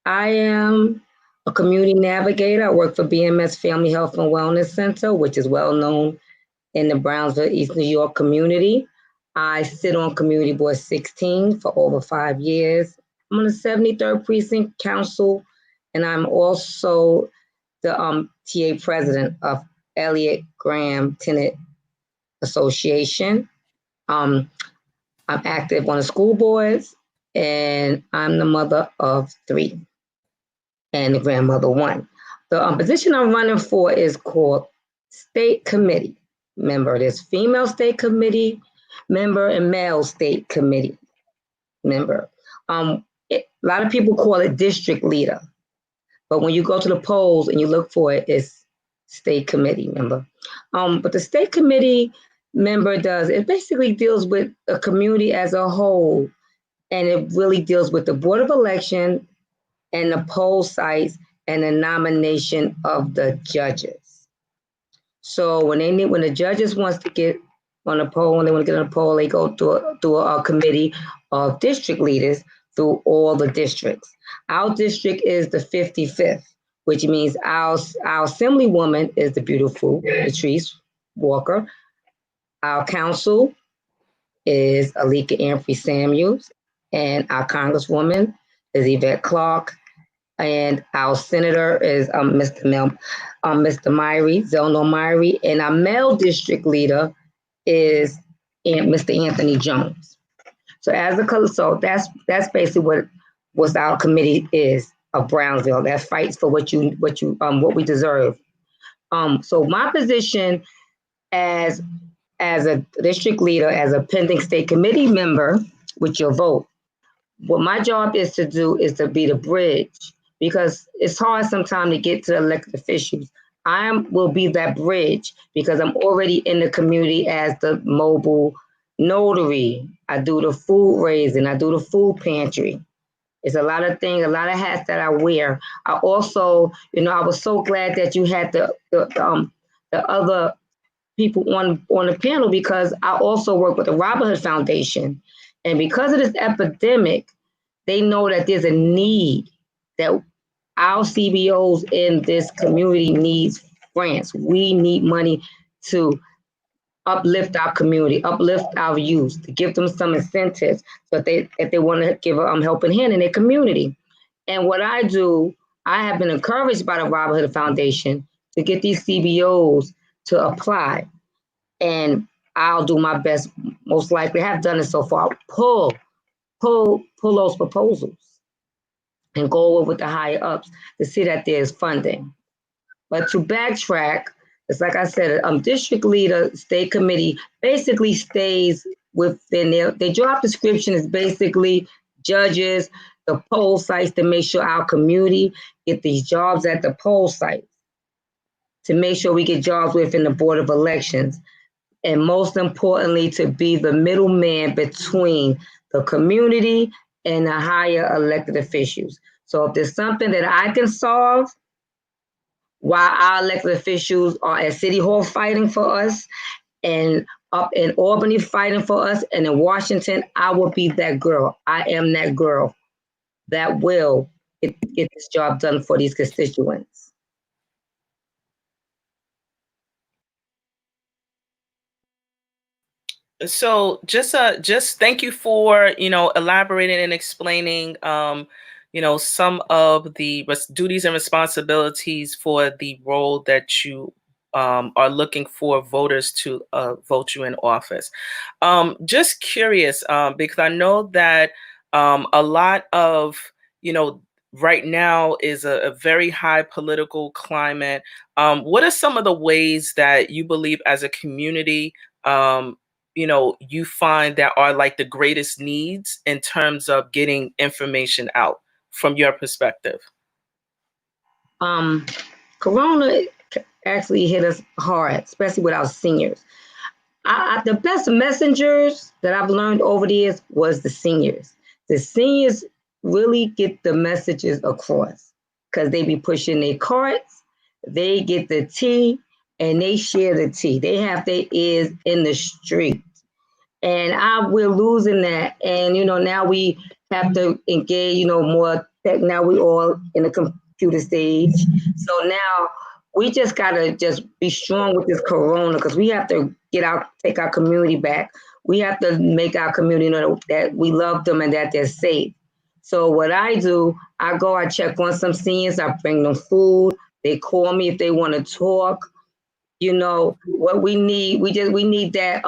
am a community navigator. I work for BMS Family Health and Wellness Center, which is well known in the Brownsville, East New York community. I sit on Community Board 16 for over 5 years. I'm on the 73rd Precinct Council, and I'm also the TA president of Elliott Graham Tenant Association. I'm active on the school boards, and I'm the mother of 3 and the grandmother 1. The position I'm running for is called state committee member. There's female state committee member and male state committee member. A lot of people call it district leader, but when you go to the polls and you look for it, it's state committee member. But the state committee member it basically deals with the community as a whole, and it really deals with the Board of Election and the poll sites and the nomination of the judges. So when the judges wants to get on a poll, when they want to get on a poll, they go through a committee of district leaders through all the districts. Our district is the 55th, which means our assemblywoman is the beautiful Patrice Walker. Our council is Alika Amphrey Samuels, and our congresswoman is Yvette Clark, and our senator is Mr. Myrie, Zelno Myrie, and our male district leader is Mr. Anthony Jones. So that's basically what our committee is of Brownsville, that fights for what we deserve. So my position as a district leader, as a pending state committee member with your vote, what my job is to do is to be the bridge, because it's hard sometimes to get to elected officials. I will be that bridge because I'm already in the community as the mobile notary. I do the food raising, I do the food pantry. It's a lot of things, a lot of hats that I wear. I also, I was so glad that you had the other people on the panel, because I also work with the Robin Hood Foundation. And because of this epidemic, they know that there's a need, that our CBOs in this community needs grants. We need money to uplift our community, uplift our youth, to give them some incentives so if they want to give a helping hand in their community. And what I do, I have been encouraged by the Robin Hood Foundation to get these CBOs to apply. And I'll do my best, most likely have done it so far, pull those proposals and go over with the higher ups to see that there's funding. But to backtrack, it's like I said, district leader, state committee basically stays within their job description is basically judges, the poll sites, to make sure our community get these jobs at the poll sites, to make sure we get jobs within the Board of Elections, and most importantly, to be the middleman between the community and the higher elected officials. So if there's something that I can solve while our elected officials are at City Hall fighting for us, and up in Albany fighting for us, and in Washington, I will be that girl. I am that girl that will get this job done for these constituents. So just thank you for, elaborating and explaining, some of the duties and responsibilities for the role that you are looking for voters to vote you in office. Just curious, because I know that a lot of, right now is a very high political climate. What are some of the ways that you believe as a community, you find that are like the greatest needs in terms of getting information out from your perspective? Corona actually hit us hard, especially with our seniors. The best messengers that I've learned over the years was the seniors. The seniors really get the messages across because they be pushing their carts, they get the tea, and they share the tea. They have their ears in the street. And we're losing that. And, now we have to engage, more tech. Now we all in the computer stage. So now we just got to just be strong with this corona, because we have to take our community back. We have to make our community know that we love them and that they're safe. So what I do, I check on some seniors, I bring them food. They call me if they want to talk. You know what we need? We need that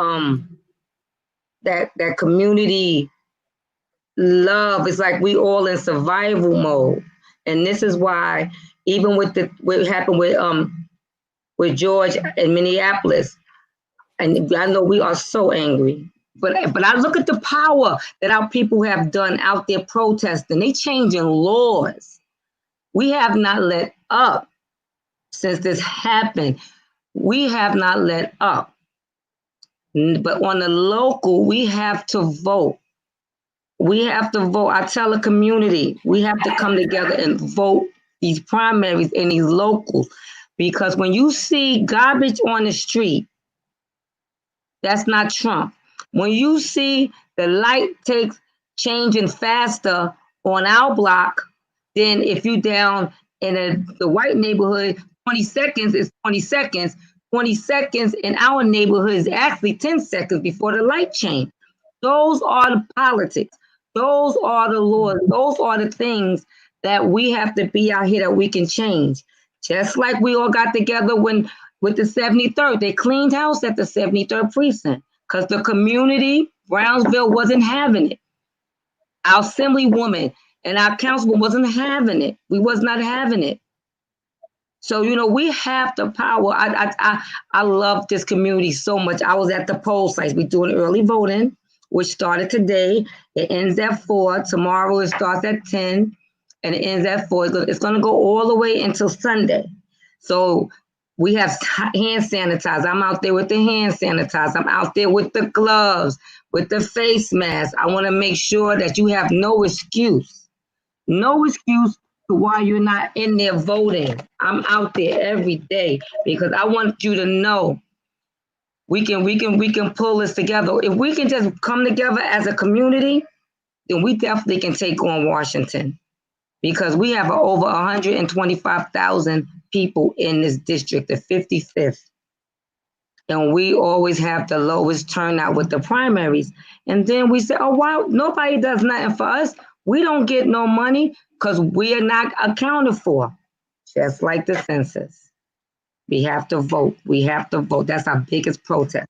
that community love. It's like we all in survival mode, and this is why even with what happened with George in Minneapolis, and I know we are so angry. But I look at the power that our people have done out there protesting. They changing laws. We have not let up since this happened. We have not let up. But on the local, we have to vote. We have to vote. I tell the community, we have to come together and vote these primaries and these locals. Because when you see garbage on the street, that's not Trump. When you see the light takes changing faster on our block than if you down in the white neighborhood, 20 seconds is 20 seconds. 20 seconds in our neighborhood is actually 10 seconds before the light change. Those are the politics. Those are the laws. Those are the things that we have to be out here that we can change. Just like we all got together with the 73rd. They cleaned house at the 73rd precinct because the community, Brownsville, wasn't having it. Our assemblywoman and our councilman wasn't having it. We was not having it. So, you know, we have the power. I love this community so much. I was at the poll sites. We're doing early voting, which started today. It ends at 4. Tomorrow it starts at 10, and it ends at 4. It's going to go all the way until Sunday. So we have hand sanitizer. I'm out there with the hand sanitizer. I'm out there with the gloves, with the face mask. I want to make sure that you have no excuse. No excuse to why you're not in there voting. I'm out there every day because I want you to know we can pull this together. If we can just come together as a community, then we definitely can take on Washington because we have over 125,000 people in this district, the 55th. And we always have the lowest turnout with the primaries. And then we say, oh, wow, nobody does nothing for us. We don't get no money because we are not accounted for, just like the census. We have to vote. We have to vote. That's our biggest protest.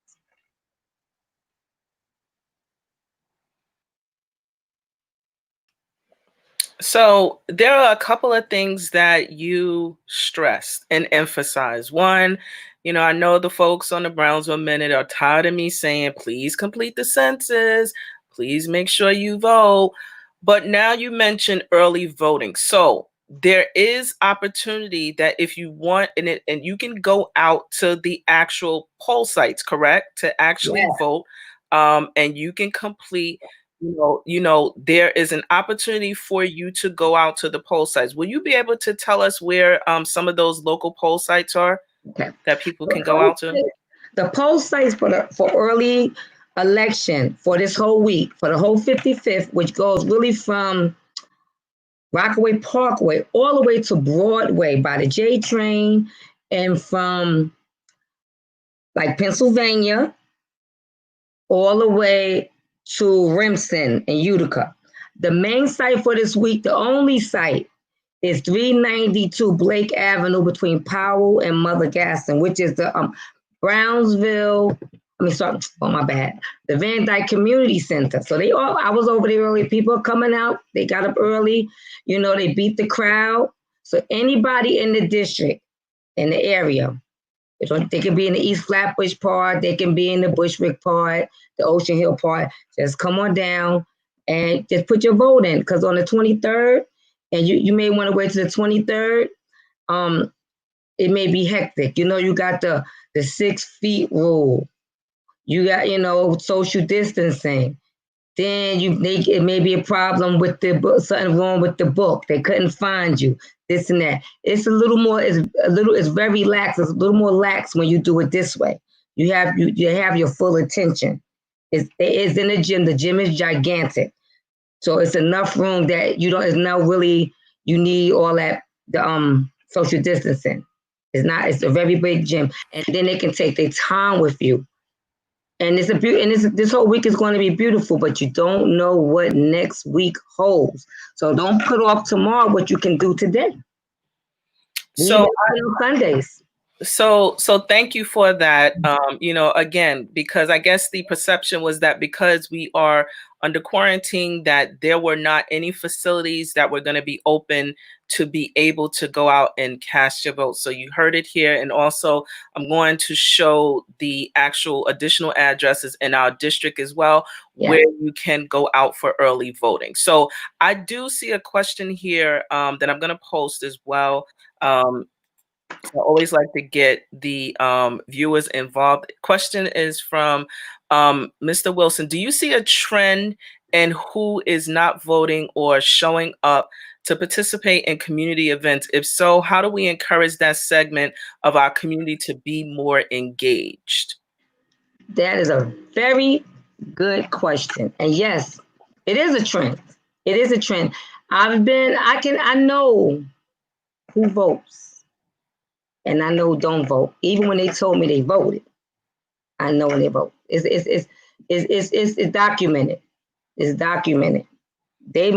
So there are a couple of things that you stressed and emphasized. One, you know, I know the folks on the Brownsville Minute are tired of me saying, please complete the census. Please make sure you vote. But now you mentioned early voting. So there is opportunity that if you want, and you can go out to the actual poll sites, correct? To actually vote. And you can complete, you know, there is an opportunity for you to go out to the poll sites. Will you be able to tell us where some of those local poll sites are that people can go out to? The poll sites for early election for this whole week, for the whole 55th, which goes really from Rockaway Parkway all the way to Broadway by the J train, and from like Pennsylvania all the way to Remsen and Utica. The main site for this week, the only site, is 392 Blake Avenue between Powell and Mother Gaston, which is the Brownsville, the Van Dyke Community Center. So I was over there early. People are coming out. They got up early. You know, they beat the crowd. So anybody in the district, in the area, they can be in the East Flatbush part. They can be in the Bushwick part, the Ocean Hill part. Just come on down and just put your vote in. Because on the 23rd, and you may want to wait to the 23rd, it may be hectic. You know, you got the 6 feet rule. You got, you know, social distancing. Then it may be a problem with the book, something wrong with the book. They couldn't find you, this and that. It's it's very lax. It's a little more lax when you do it this way. You have your full attention. It's in the gym. The gym is gigantic. So it's enough room that you need all that, the social distancing. It's a very big gym. And then they can take their time with you. And this whole week is going to be beautiful, but you don't know what next week holds. So don't put off tomorrow what you can do today. So on Sundays. So thank you for that. Again, because I guess the perception was that because we are under quarantine, that there were not any facilities that were going to be open to be able to go out and cast your vote. So you heard it here. And also I'm going to show the actual additional addresses in our district as well, where you can go out for early voting. So I do see a question here that I'm going to post as well. I always like to get the viewers involved. Question is from Mr. Wilson. Do you see a trend in who is not voting or showing up to participate in community events? If so, how do we encourage that segment of our community to be more engaged? That is a very good question. And yes, it is a trend. It is a trend. I know who votes and I know who don't vote. Even when they told me they voted, I know when they vote. It's documented. It's documented. They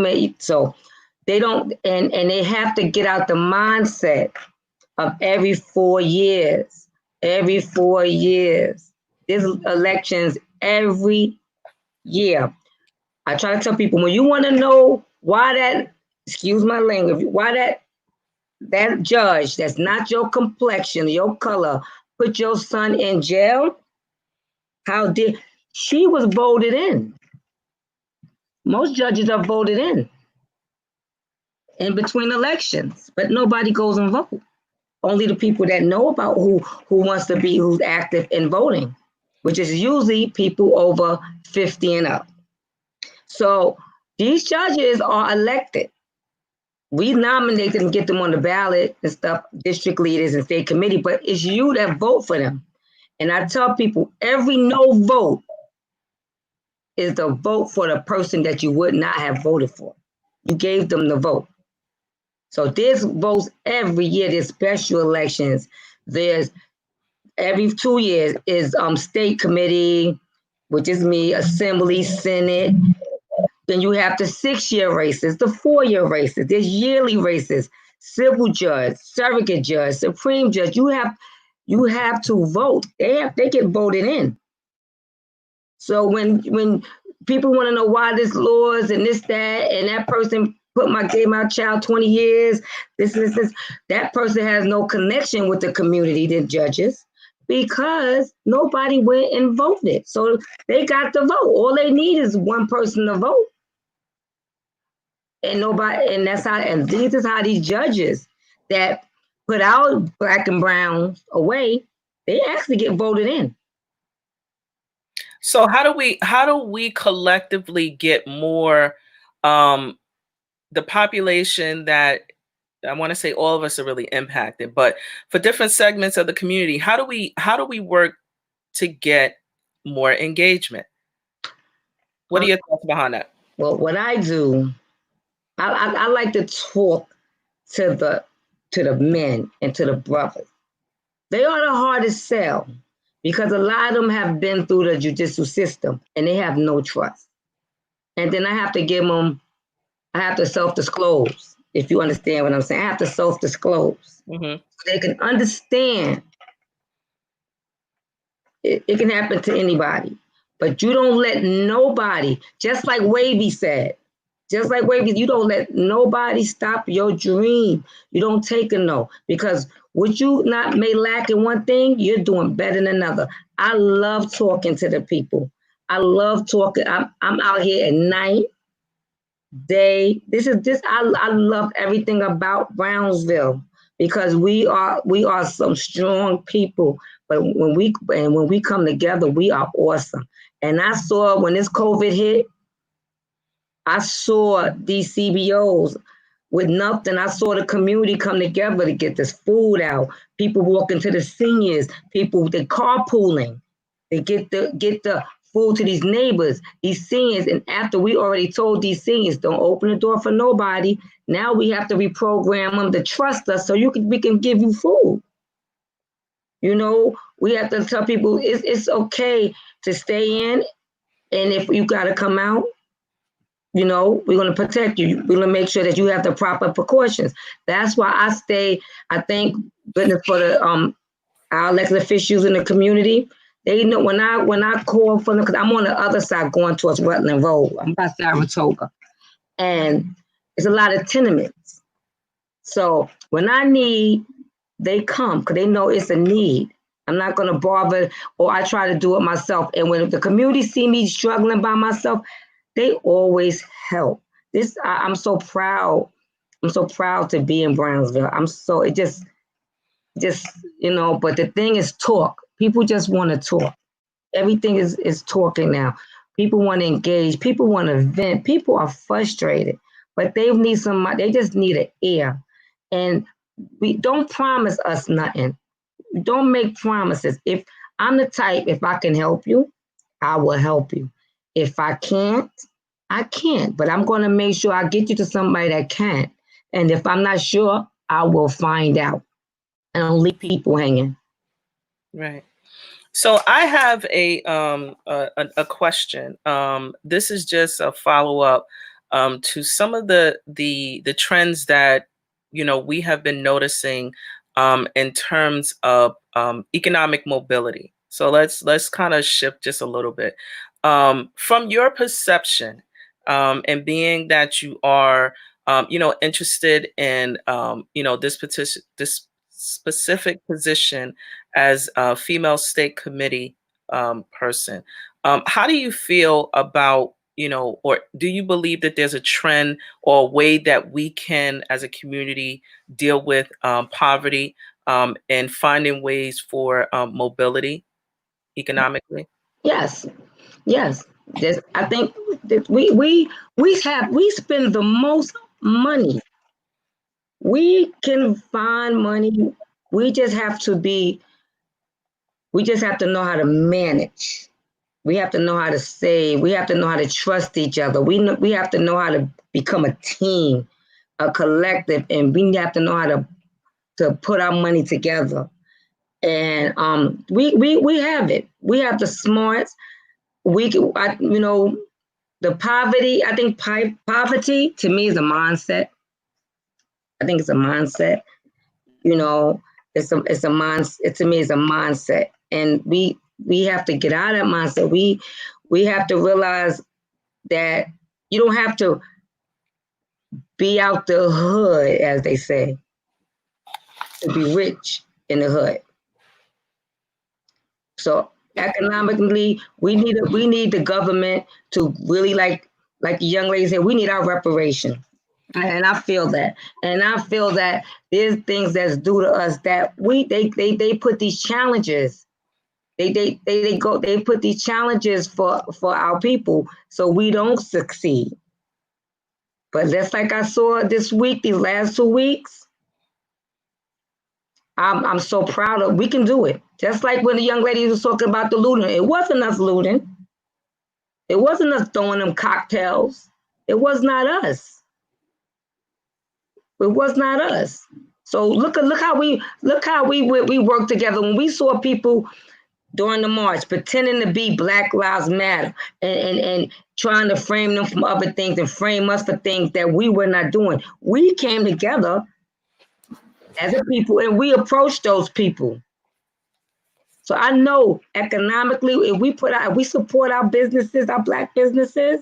don't, and they have to get out the mindset of every 4 years. Every 4 years. There's elections every year. I try to tell people, when you want to know why that, excuse my language, why that judge that's not your complexion, your color, put your son in jail, she was voted in. Most judges are voted in between elections, but nobody goes and vote. Only the people that know about who wants to be, who's active in voting, which is usually people over 50 and up. So these judges are elected. We nominate them and get them on the ballot and stuff, district leaders and state committee, but it's you that vote for them. And I tell people, every no vote is the vote for the person that you would not have voted for. You gave them the vote. So there's votes every year. There's special elections. There's every 2 years is state committee, which is me, assembly, senate. Then you have the 6-year races, the 4-year races. There's yearly races, civil judge, surrogate judge, supreme judge. You have to vote. They get voted in. So when people want to know why this laws and this, that, and that person gave my child 20 years, this, that person has no connection with the community, the judges, because nobody went and voted. So they got the vote. All they need is one person to vote. And this is how these judges that put our black and browns away, they actually get voted in. So how do we collectively get more the population that, I want to say all of us are really impacted, but for different segments of the community, how do we work to get more engagement? What are your thoughts behind that? Well, what I do, I like to talk to the men and to the brothers. They are the hardest sell because a lot of them have been through the judicial system and they have no trust. And then I have to self-disclose, if you understand what I'm saying. I have to self-disclose. Mm-hmm. So they can understand it can happen to anybody. But you don't let nobody, just like Wavy said, you don't let nobody stop your dream. You don't take a no, because what you may lack in one thing, you're doing better than another. I love talking to the people. I love talking. I'm out here at night, day. I love everything about Brownsville because we are some strong people. But when we come together, we are awesome. And I saw when this COVID hit, I saw these CBOs with nothing. I saw the community come together to get this food out. People walking to the seniors, people, they carpooling. They get the food to these neighbors, these seniors. And after we already told these seniors, don't open the door for nobody, now we have to reprogram them to trust us so we can give you food. You know, we have to tell people it's okay to stay in. And if you got to come out, you know, we're going to protect you. We're going to make sure that you have the proper precautions. That's why I thank goodness for the our elected officials in the community, they know when I call for them, because I'm on the other side going towards Rutland Road. I'm by Saratoga. And it's a lot of tenements. So when I need, they come because they know it's a need. I'm not going to bother, or I try to do it myself. And when the community see me struggling by myself, they always help. I'm so proud. I'm so proud to be in Brownsville. It just, but the thing is talk. People just want to talk. Everything is talking now. People want to engage. People want to vent. People are frustrated, but they just need an ear. And we don't promise us nothing. Don't make promises. If I'm the type, if I can help you, I will help you. If I can't, I can't. But I'm going to make sure I get you to somebody that can. And if I'm not sure, I will find out. And I'll leave people hanging. Right. So I have a question. This is just a follow up to some of the trends that we have been noticing in terms of economic mobility. So let's kind of shift just a little bit from your perception, and being that you are interested in this specific position as a female state committee person. How do you feel about, or do you believe that there's a trend or a way that we can, as a community, deal with poverty and finding ways for mobility economically? Yes. I think that we spend the most money. We can find money. We just have to know how to manage. We have to know how to save. We have to know how to trust each other. We have to know how to become a team, a collective, and we have to know how to put our money together. And we have it. We have the smarts. The poverty. I think poverty to me is a mindset. I think it's a mindset. It's a mindset. To me, it's a mindset, and we have to get out of that mindset. We have to realize that you don't have to be out the hood, as they say, to be rich in the hood. So economically, we need the government to really, like the young lady said, we need our reparation. And I feel that. And I feel that there's things that's due to us that they put these challenges. They put these challenges for our people so we don't succeed. But just like I saw this week, these last 2 weeks, I'm so proud of. We can do it. Just like when the young lady was talking about the looting, it wasn't us looting. It wasn't us throwing them cocktails. It was not us. It was not us. So look how we work together. When we saw people during the march pretending to be Black Lives Matter and trying to frame them from other things and frame us for things that we were not doing, we came together as a people and we approached those people. So I know economically, if we support our businesses, our Black businesses,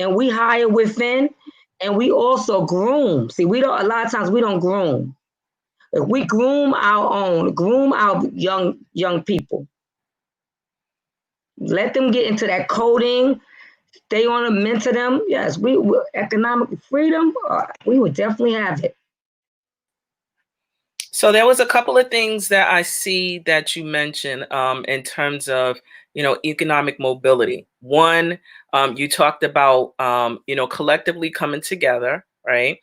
and we hire within, and we also groom. See, a lot of times we don't groom. If we groom our young people, let them get into that coding, stay on them, mentor them. Yes, we economic freedom. We would definitely have it. So there was a couple of things that I see that you mentioned in terms of economic mobility. One, you talked about collectively coming together, right?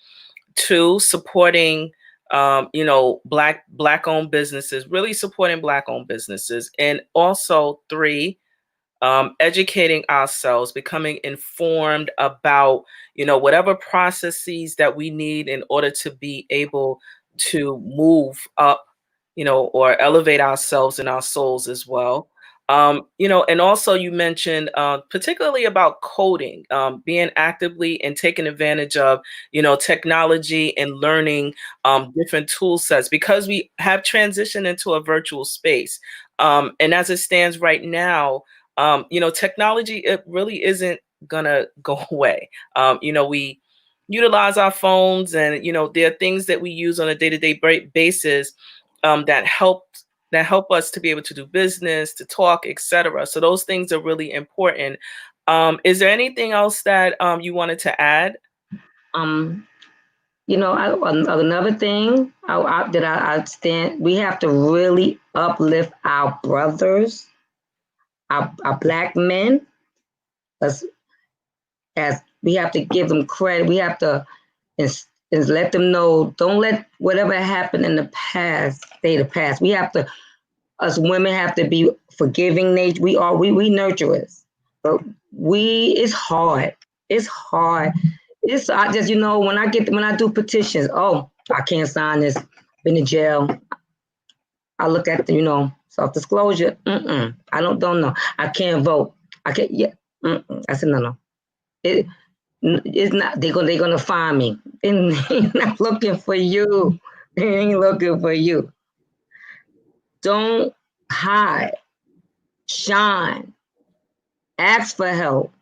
Two, supporting black owned businesses, really supporting Black owned businesses, and also three, educating ourselves, becoming informed about whatever processes that we need in order to be able to move up, or elevate ourselves and our souls as well. And also you mentioned particularly about coding, being actively and taking advantage of, technology and learning different tool sets because we have transitioned into a virtual space. And as it stands right now, technology, it really isn't gonna go away. We utilize our phones and, there are things that we use on a day-to-day basis that help us to be able to do business, to talk, etc. So those things are really important. Is there anything else that you wanted to add? Another thing I stand, we have to really uplift our brothers, our Black men, as we have to give them credit. We have to is let them know, don't let whatever happened in the past stay the past. We have to, us women have to be forgiving nature. We nurturers, but it's hard. It's hard. I just, when I do petitions, oh, I can't sign this, been in jail. I look at the, self-disclosure. I don't know. I can't vote. I can't, yeah. I said, no. It's not, they're gonna find me. They're not looking for you. They ain't looking for you. Don't hide. Shine. Ask for help.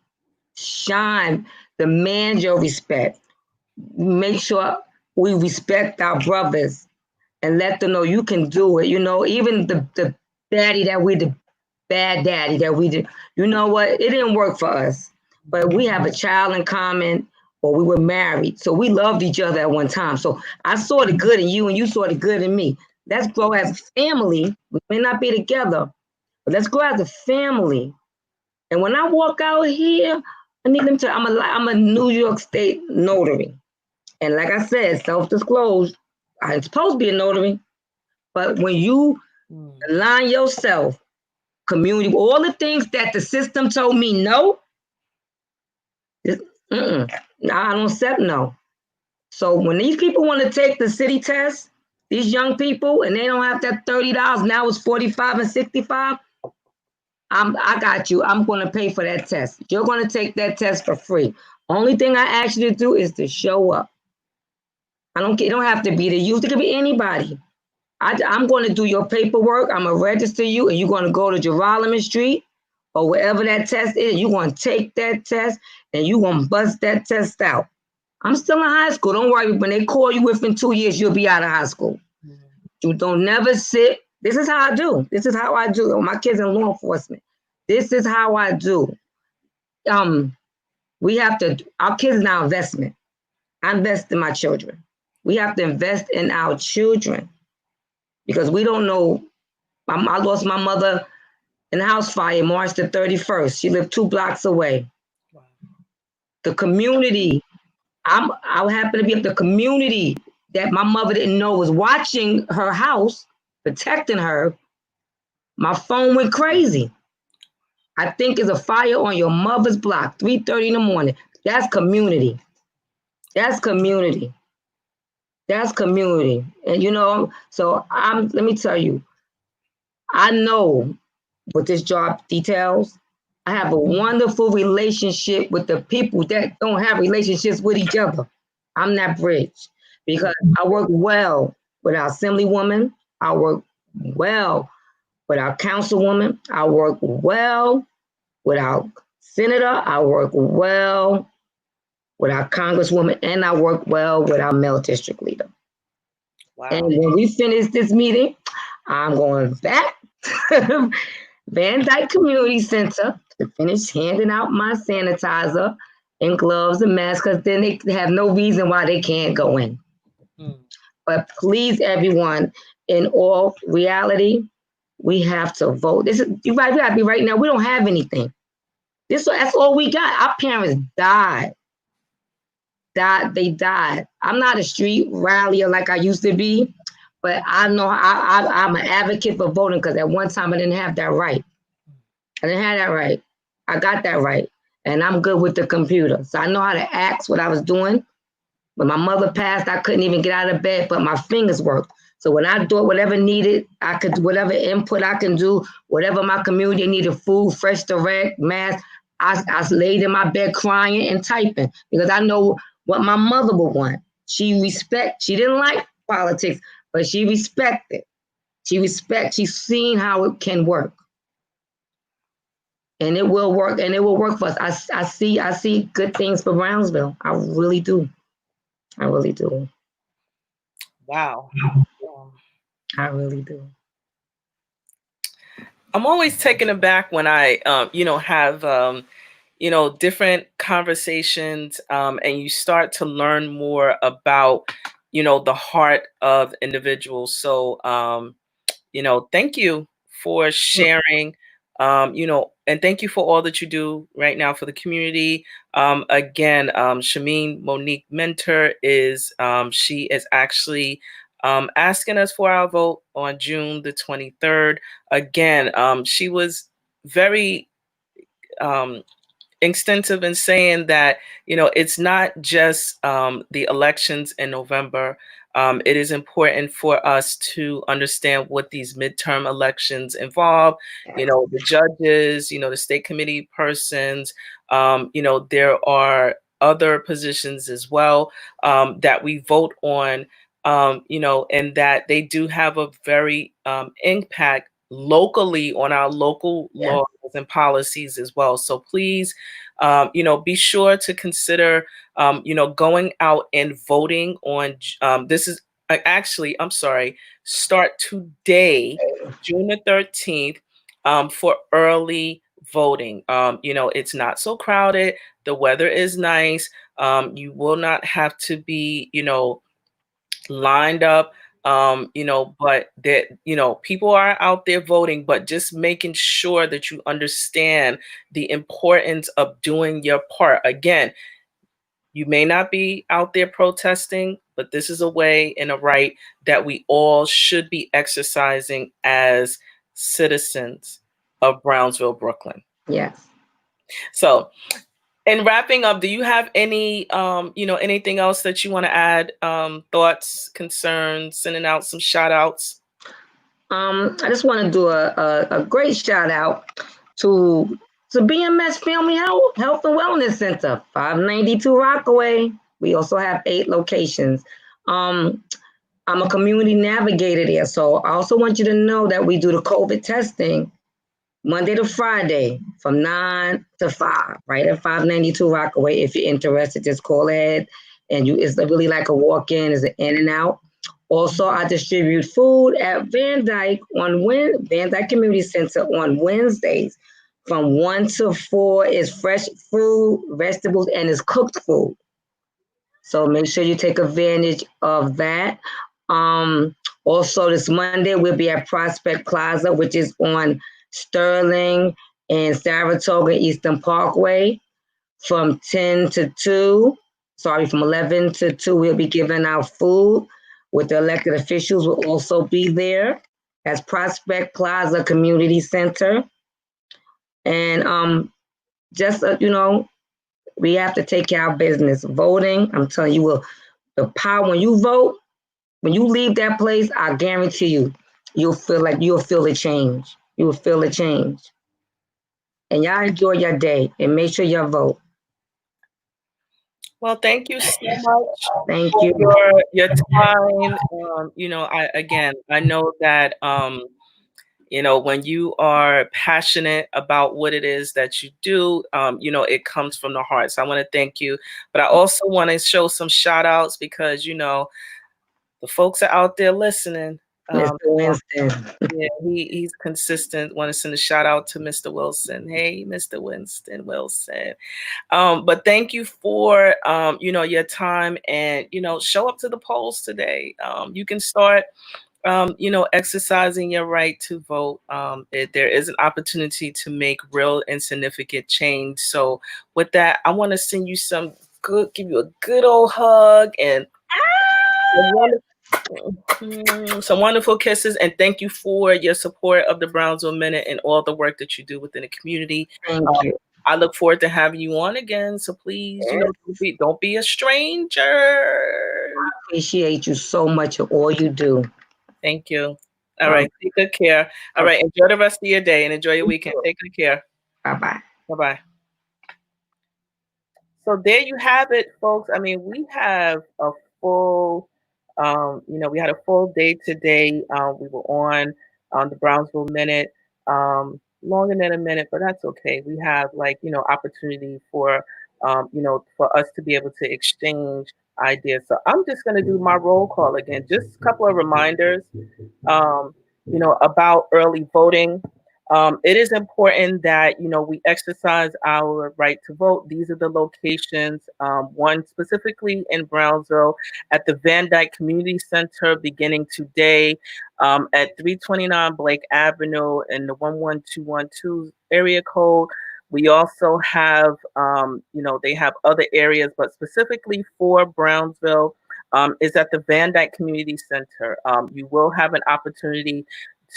Shine. Demand your respect. Make sure we respect our brothers and let them know you can do it. Even the daddy that we, the bad daddy that we did, you know what? It didn't work for us, but we have a child in common, or we were married. So we loved each other at one time. So I saw the good in you and you saw the good in me. Let's grow as a family. We may not be together, but let's grow as a family. And when I walk out here, I need them to, I'm a New York State notary. And like I said, self-disclosed, I'm supposed to be a notary, but when you align yourself, community, all the things that the system told me no, I don't accept no. So when these people want to take the city test, these young people, and they don't have that $30, now it's $45 and $65, I got you. I'm going to pay for that test. You're going to take that test for free. Only thing I ask you to do is to show up. It don't have to be the youth. It could be anybody. I'm going to do your paperwork. I'm going to register you, and you're going to go to Geralman Street or wherever that test is. You're going to take that test, and you're going to bust that test out. I'm still in high school. Don't worry. When they call you within 2 years, you'll be out of high school. You don't never sit. This is how I do. This is how I do. My kids in law enforcement. This is how I do. We have to, our kids are our investment. I invest in my children. We have to invest in our children because we don't know. I lost my mother in a house fire March the 31st. She lived 2 blocks away. Wow. The community, I happen to be at the community that my mother didn't know was watching her house, protecting her. My phone went crazy. I think it's a fire on your mother's block, 3:30 in the morning. That's community. That's community. That's community. And so let me tell you, I know what this job details. I have a wonderful relationship with the people that don't have relationships with each other. I'm that bridge because I work well with our assemblywoman. I work well with our councilwoman. I work well with our senator. I work well with our congresswoman, and I work well with our male district leader. Wow. And when we finish this meeting, I'm going back to Van Dyke Community Center to finish handing out my sanitizer and gloves and masks, because then they have no reason why they can't go in. But please, everyone, in all reality, we have to vote. We got to be right now. We don't have anything. That's all we got. Our parents died. They died. I'm not a street rallier like I used to be, but I know I'm an advocate for voting because at one time I didn't have that right. I didn't have that right. I got that right. And I'm good with the computer. So I know how to ask what I was doing. When my mother passed, I couldn't even get out of bed, but my fingers worked. So when I thought whatever needed, I could, whatever input I can do, whatever my community needed, food, fresh, direct, mass, I laid in my bed crying and typing because I know what my mother would want. She didn't like politics, but she respected. She's seen how it can work. And it will work, and it will work for us. I see good things for Brownsville. I really do. I really do. Wow. I really do. I'm always taken aback when I, have, different conversations, and you start to learn more about, the heart of individuals. So, thank you for sharing, and thank you for all that you do right now for the community. Again, Shameen Monique Mentor she is actually asking us for our vote on June the 23rd. Again, she was very extensive in saying that, it's not just the elections in November. It is important for us to understand what these midterm elections involve, the judges, the state committee persons, there are other positions as well that we vote on, and that they do have a very impact locally on our local laws and policies as well. So please, be sure to consider, going out and voting on, this is actually, I'm sorry, start today, June the 13th, for early voting. It's not so crowded. The weather is nice. You will not have to be, lined up, but that, people are out there voting, but just making sure that you understand the importance of doing your part. Again, you may not be out there protesting, but this is a way and a right that we all should be exercising as citizens of Brownsville, Brooklyn. Yes. So, in wrapping up, do you have any, anything else that you want to add? Thoughts, concerns, sending out some shout outs? I just want to do a great shout out to BMS Family Health and Wellness Center, 592 Rockaway. We also have 8 locations. I'm a community navigator there, so I also want you to know that we do the COVID testing Monday to Friday from 9 to 5, right at 592 Rockaway. If you're interested, just call ahead. And it's really like a walk-in, it's an in and out. Also, I distribute food at Van Dyke Community Center on Wednesdays from 1 to 4 is fresh fruit, vegetables, and it's cooked food. So make sure you take advantage of that. Also, this Monday, we'll be at Prospect Plaza, which is on Sterling and Saratoga Eastern Parkway from 10 to 2. From 11 to 2, we'll be giving out food with the elected officials will also be there as Prospect Plaza Community Center. And we have to take care of business. Voting, I'm telling you, the power, when you vote, when you leave that place, I guarantee you'll feel the change. You will feel the change. And y'all enjoy your day and make sure you vote. Well, thank you so much. Thank for you. your time. I know that when you are passionate about what it is that you do, it comes from the heart. So I want to thank you. But I also want to show some shout outs because, the folks are out there listening. Mr. Winston. Yeah, he's consistent. Want to send a shout out to Mr. Wilson. Hey, Mr. Winston Wilson. But thank you for, your time and, show up to the polls today. You can start, exercising your right to vote. There is an opportunity to make real and significant change. So with that, I want to give you a good old hug and some wonderful kisses. And thank you for your support of the Brownsville Minute and all the work that you do within the community. Thank you. I look forward to having you on again. So please, don't be a stranger. I appreciate you so much for all you do. Thank you. All Um, right. Take good care. All right. Enjoy the rest of your day and enjoy your weekend. Take good care. bye-bye. Bye-bye. So there you have it, folks. I mean, we have a full, we had a full day today. We were on the Brownsville Minute, longer than a minute, but that's okay. We have opportunity for us to be able to exchange ideas. So I'm just going to do my roll call again. Just a couple of reminders um, about early voting. It is important that we exercise our right to vote. These are the locations. One specifically in Brownsville at the Van Dyke Community Center, beginning today at 329 Blake Avenue in the 11212 area code. We also have, they have other areas, but specifically for Brownsville, is at the Van Dyke Community Center. You will have an opportunity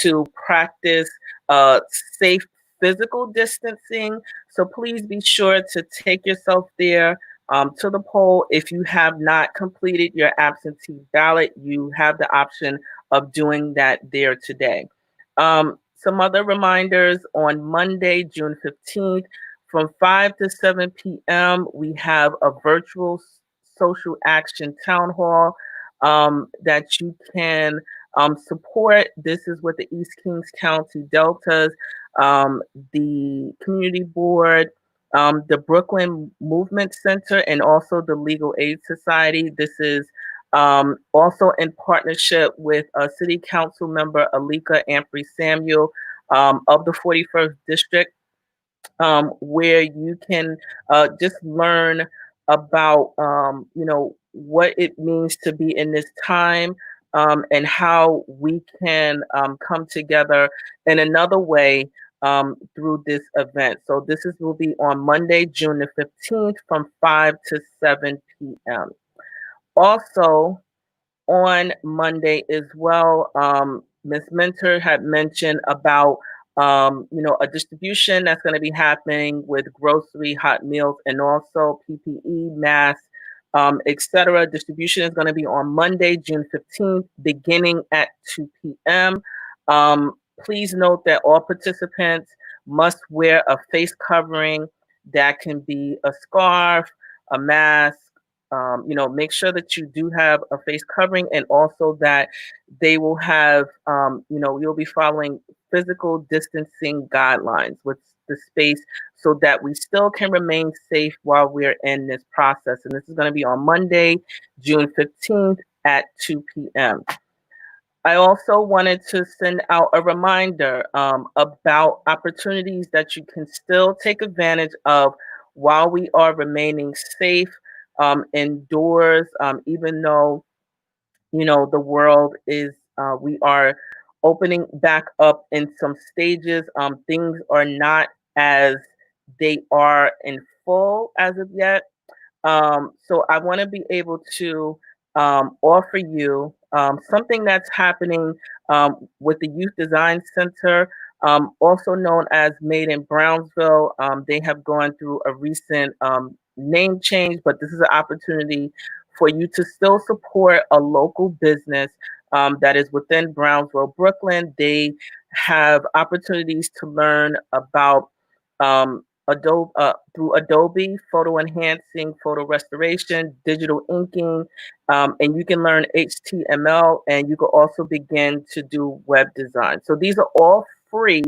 to practice uh, safe physical distancing. So please be sure to take yourself there to the poll. If you have not completed your absentee ballot, you have the option of doing that there today. Some other reminders: on Monday, June 15th, from 5 to 7 p.m., we have a virtual social action town hall that you can support. This is with the East Kings County Deltas, the Community Board, the Brooklyn Movement Center, and also the Legal Aid Society. This is also in partnership with City Council member Alika Ampry Samuel of the 41st District, where you can just learn about, what it means to be in this time, and how we can come together in another way through this event. So will be on Monday, June the 15th from 5 to 7 p.m. Also, on Monday as well, Ms. Mentor had mentioned about a distribution that's going to be happening with grocery, hot meals, and also PPE, masks, etc. Distribution is going to be on Monday, June 15th, beginning at 2 p.m. Please note that all participants must wear a face covering. That can be a scarf, a mask. Make sure that you do have a face covering, and also that they will have, you'll be following physical distancing guidelines with the space so that we still can remain safe while we're in this process. And this is going to be on Monday, June 15th at 2 p.m. I also wanted to send out a reminder about opportunities that you can still take advantage of while we are remaining safe indoors, even though, the world is, we are opening back up in some stages. Things are not as they are in full as of yet. So I want to be able to offer you something that's happening with the Youth Design Center, also known as Made in Brownsville. They have gone through a recent name change, but this is an opportunity for you to still support a local business that is within Brownsville, Brooklyn. They have opportunities to learn about Adobe, through Adobe, photo enhancing, photo restoration, digital inking, and you can learn HTML, and you can also begin to do web design. So these are all free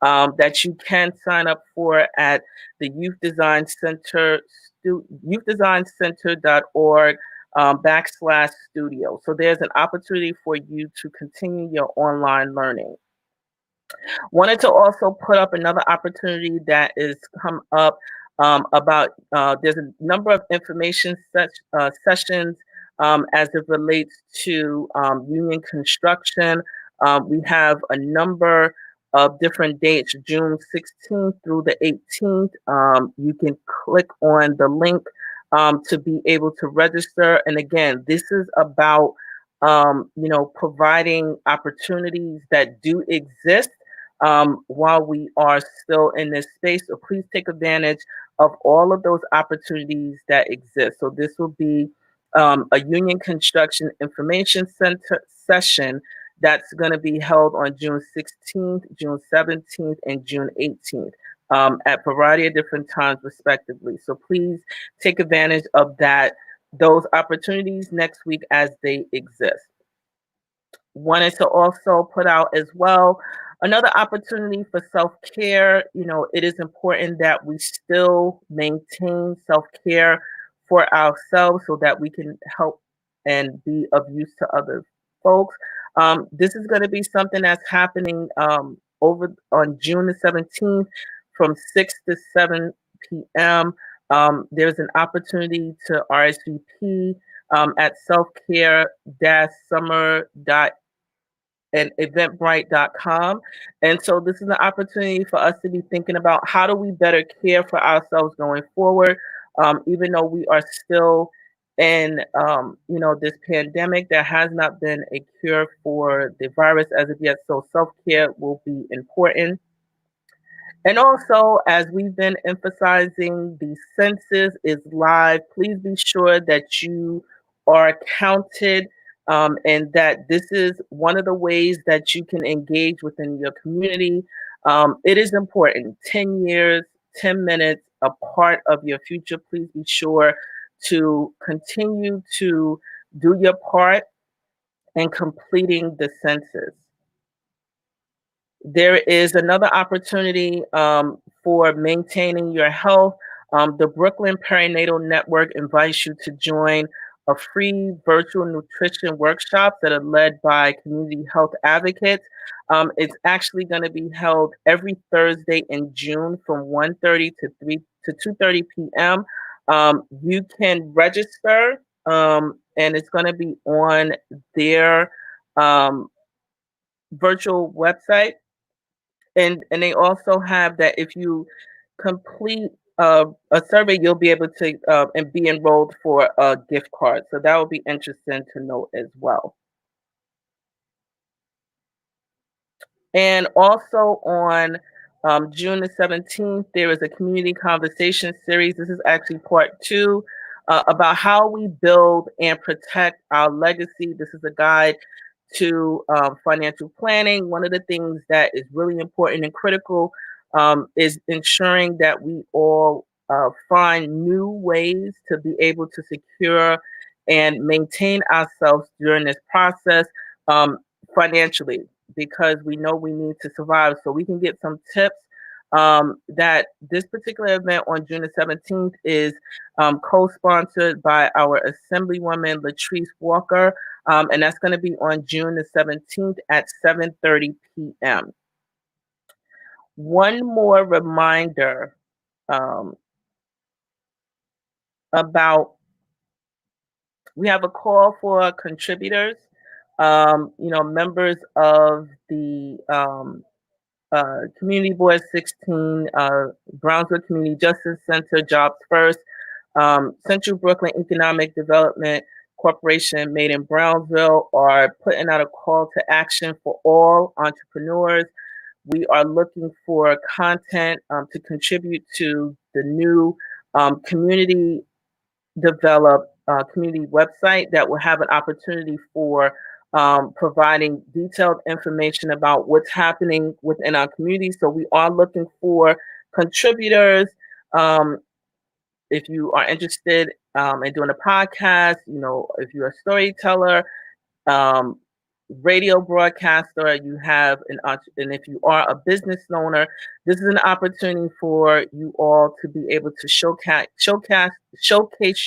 that you can sign up for at the Youth Design Center, youthdesigncenter.org /studio. So there's an opportunity for you to continue your online learning. Wanted to also put up another opportunity that is come up about, there's a number of information sessions as it relates to union construction. We have a number of different dates, June 16th through the 18th. You can click on the link to be able to register. And again, this is about providing opportunities that do exist while we are still in this space. So please take advantage of all of those opportunities that exist. So this will be a Union Construction Information Center session That's going to be held on June 16th, June 17th, and June 18th at a variety of different times, respectively. So please take advantage of those opportunities next week as they exist. Wanted to also put out as well another opportunity for self-care. It is important that we still maintain self-care for ourselves so that we can help and be of use to other folks. This is going to be something that's happening over on June the 17th from 6 to 7 p.m. There's an opportunity to RSVP at selfcare-summer and eventbrite.com. And so this is an opportunity for us to be thinking about how do we better care for ourselves going forward, even though we are still in this pandemic. There has not been a cure for the virus as of yet, so self-care will be important. And also, as we've been emphasizing, the census is live. Please be sure that you are counted, and that this is one of the ways that you can engage within your community. It is important. 10 years, 10 minutes, a part of your future. Please be sure to continue to do your part in completing the census. There is another opportunity for maintaining your health. The Brooklyn Perinatal Network invites you to join a free virtual nutrition workshops that are led by community health advocates. It's actually going to be held every Thursday in June from 1:30 to 2:30 p.m. You can register, and it's going to be on their virtual website. And they also have that if you complete a survey, you'll be able to and be enrolled for a gift card. So that will be interesting to note as well. And also on June the 17th, there is a community conversation series. This is actually part 2 about how we build and protect our legacy. This is a guide to financial planning. One of the things that is really important and critical is ensuring that we all find new ways to be able to secure and maintain ourselves during this process financially, because we know we need to survive. So we can get some tips. That this particular event on June the 17th is co-sponsored by our Assemblywoman Latrice Walker, and that's going to be on June the 17th at 7:30 p.m. One more reminder about we have a call for contributors, members of the Community Board 16, Brownsville Community Justice Center, Jobs First, Central Brooklyn Economic Development Corporation, Made in Brownsville, are putting out a call to action for all entrepreneurs. We are looking for content to contribute to the new community developed community website that will have an opportunity for providing detailed information about what's happening within our community. So we are looking for contributors. If you are interested in doing a podcast, if you're a storyteller, radio broadcaster, you have and if you are a business owner, this is an opportunity for you all to be able to showcase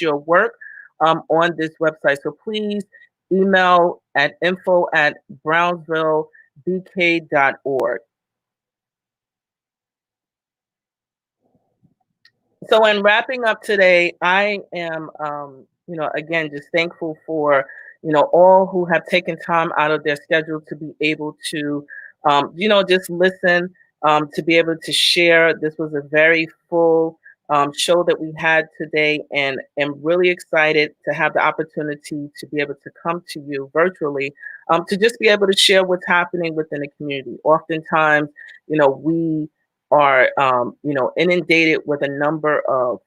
your work on this website. So please email at info@brownsvillebk.org. So in wrapping up today, I am, again, just thankful for, all who have taken time out of their schedule to be able to, just listen, to be able to share. This was a very full show that we had today, and am really excited to have the opportunity to be able to come to you virtually, to just be able to share what's happening within the community. Oftentimes, we are inundated with a number of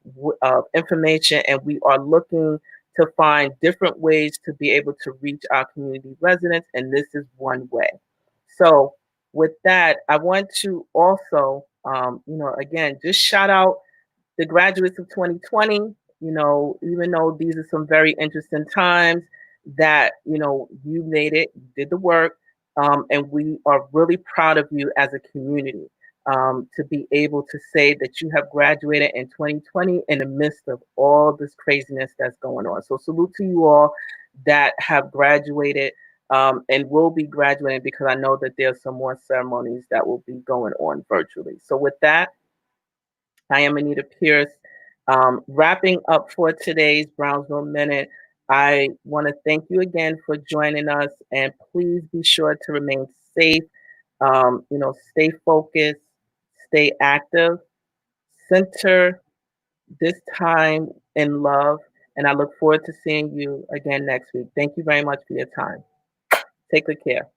information, and we are looking to find different ways to be able to reach our community residents, and this is one way. So with that, I want to also, again, just shout out the graduates of 2020. Even though these are some very interesting times, that you made it, you did the work, and we are really proud of you as a community, to be able to say that you have graduated in 2020 in the midst of all this craziness that's going on. So salute to you all that have graduated, and will be graduating, because I know that there's some more ceremonies that will be going on virtually. So with that, I am Anita Pierce. Wrapping up for today's Brownsville Minute, I want to thank you again for joining us, and please be sure to remain safe. Stay focused, stay active, center this time in love, and I look forward to seeing you again next week. Thank you very much for your time. Take good care.